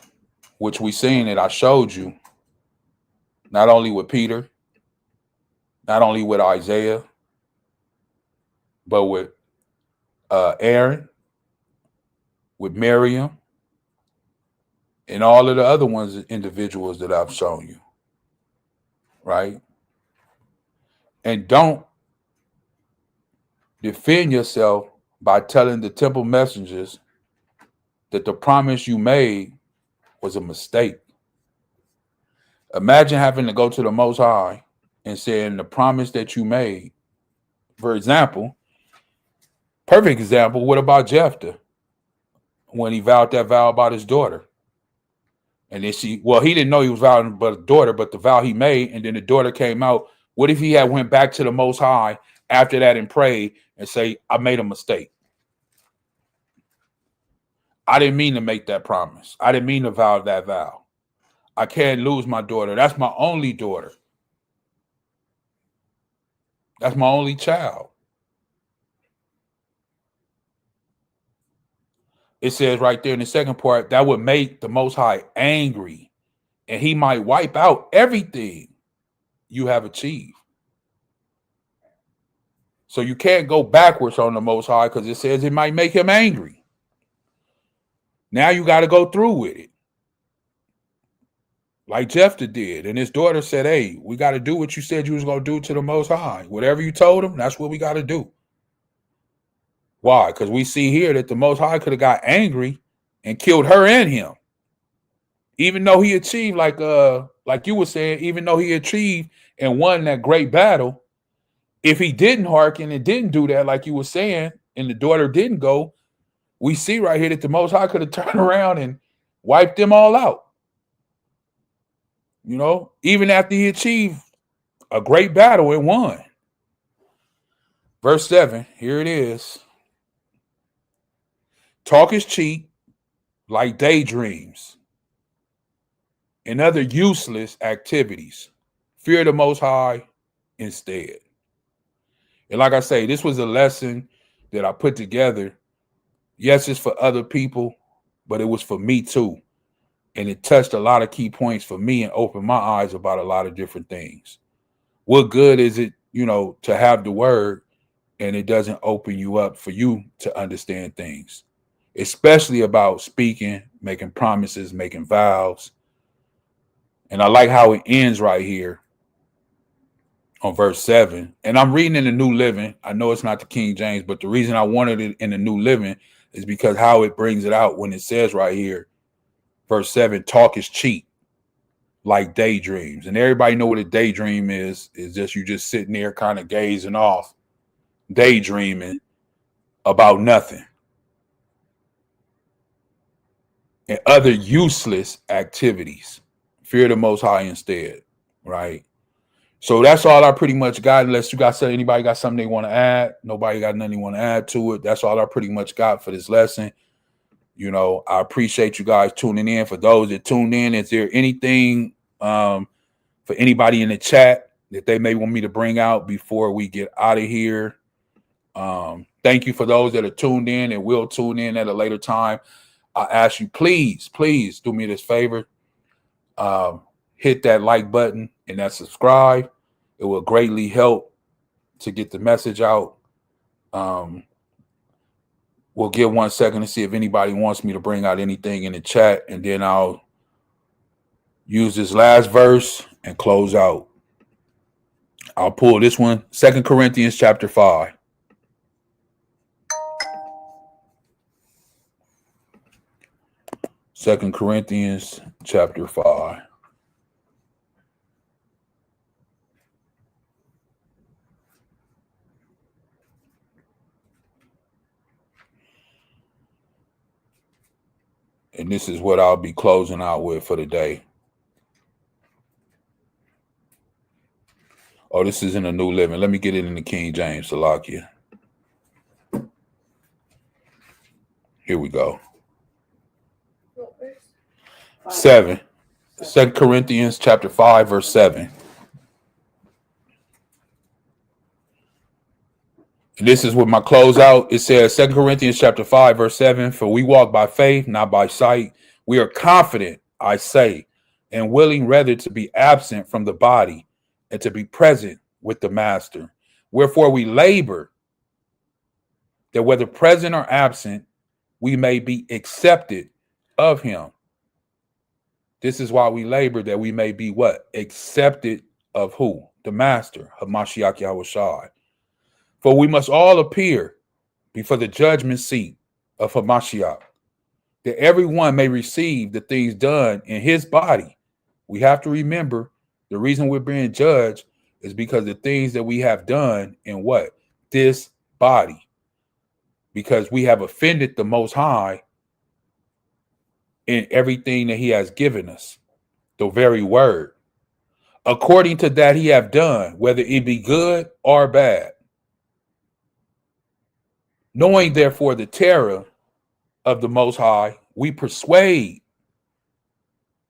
which we seen that I showed you, not only with Peter, not only with Isaiah, but with Aaron, with Miriam, and all of the other ones, individuals that I've shown you, right? And don't defend yourself by telling the temple messengers that the promise you made was a mistake. Imagine having to go to the Most High and saying the promise that you made. For example, perfect example, what about Jephthah when he vowed that vow about his daughter? And then he didn't know he was vowing about his daughter, but the vow he made, and then the daughter came out. What if he had went back to the Most High after that and prayed and say, I made a mistake. I didn't mean to make that promise. I didn't mean to vow that vow. I can't lose my daughter. That's my only daughter. That's my only child. It says right there in the second part, that would make the Most High angry, and he might wipe out everything you have achieved. So you can't go backwards on the Most High because it says it might make him angry. Now you got to go through with it. Like Jephthah did. And his daughter said, hey, we got to do what you said you was going to do to the Most High. Whatever you told him, that's what we got to do. Why? Because we see here that the Most High could have got angry and killed her and him. Even though he achieved, like you were saying, even though he achieved and won that great battle, if he didn't hearken and didn't do that, like you were saying, and the daughter didn't go, we see right here that the Most High could have turned around and wiped them all out. You know, even after he achieved a great battle and won. Verse 7, here it is. Talk is cheap, like daydreams and other useless activities. Fear the Most High instead. And like I say, this was a lesson that I put together. Yes, it's for other people, but it was for me too. And it touched a lot of key points for me and opened my eyes about a lot of different things. What good is it, to have the word and it doesn't open you up for you to understand things, especially about speaking, making promises, making vows. And I like how it ends right here on verse 7. And I'm reading in the New Living. I know it's not the King James, but the reason I wanted it in the New Living is because how it brings it out when it says right here, verse 7, talk is cheap, like daydreams. And everybody know what a daydream is just you just sitting there kind of gazing off, daydreaming about nothing. And other useless activities. Fear the Most High instead, right? So that's all I pretty much got, unless anybody got something they want to add. Nobody got nothing they want to add to it. That's all I pretty much got for this lesson. I appreciate you guys tuning in. For those that tuned in, is there anything for anybody in the chat that they may want me to bring out before we get out of here? Thank you for those that are tuned in and will tune in at a later time. I ask you, please do me this favor. Hit that like button and that subscribe. It will greatly help to get the message out. We'll give 1 second to see if anybody wants me to bring out anything in the chat, and then I'll use this last verse and close out. I'll pull this one, 2 Corinthians chapter 5. Second Corinthians chapter 5. And this is what I'll be closing out with for the day. Oh, this is in the New Living. Let me get it in the King James, Salakia. Here we go. 7. 2 Corinthians chapter 5, verse 7. And this is with my closeout. It says 2 Corinthians chapter 5, verse 7. For we walk by faith, not by sight. We are confident, I say, and willing rather to be absent from the body and to be present with the master. Wherefore we labor, that whether present or absent, we may be accepted of him. This is why we labor, that we may be what? Accepted of who? The Master, Hamashiach Yahushua. For we must all appear before the judgment seat of Hamashiach, that everyone may receive the things done in his body. We have to remember the reason we're being judged is because the things that we have done in what? This body. Because we have offended the Most High in everything that he has given us, the very word. According to that he have done, whether it be good or bad. Knowing therefore the terror of the Most High, we persuade.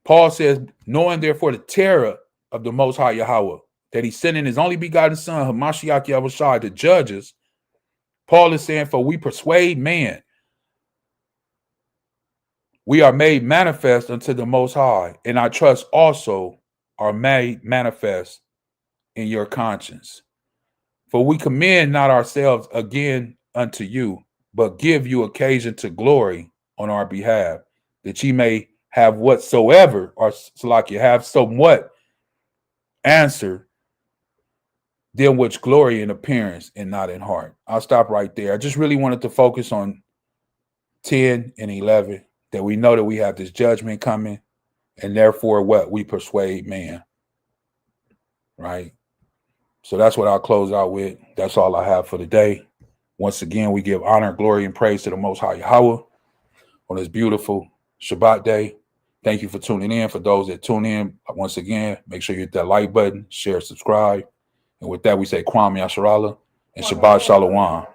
Paul says, knowing therefore the terror of the Most High Yahweh, that he sent in his only begotten son, Hamashiach Yahushua, to judge us. Paul is saying, for we persuade man, we are made manifest unto the Most High, and I trust also are made manifest in your conscience. For we commend not ourselves again unto you, but give you occasion to glory on our behalf, that ye may have whatsoever, or like you have somewhat answer them which glory in appearance and not in heart. I'll stop right there. I just really wanted to focus on 10 and 11, that we know that we have this judgment coming, and therefore what? We persuade man, right? So that's what I'll close out with. That's all I have for today. Once again, we give honor, glory, and praise to the Most High Yahweh on this beautiful Shabbat day. Thank you for tuning in. For those that tune in, once again, make sure you hit that like button, share, subscribe. And with that, we say Kwam Yasharallah and Shabbat Shalawam.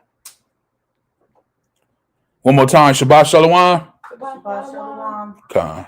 One more time, Shabbat Shalawam. Shabbat Shalom. Khan.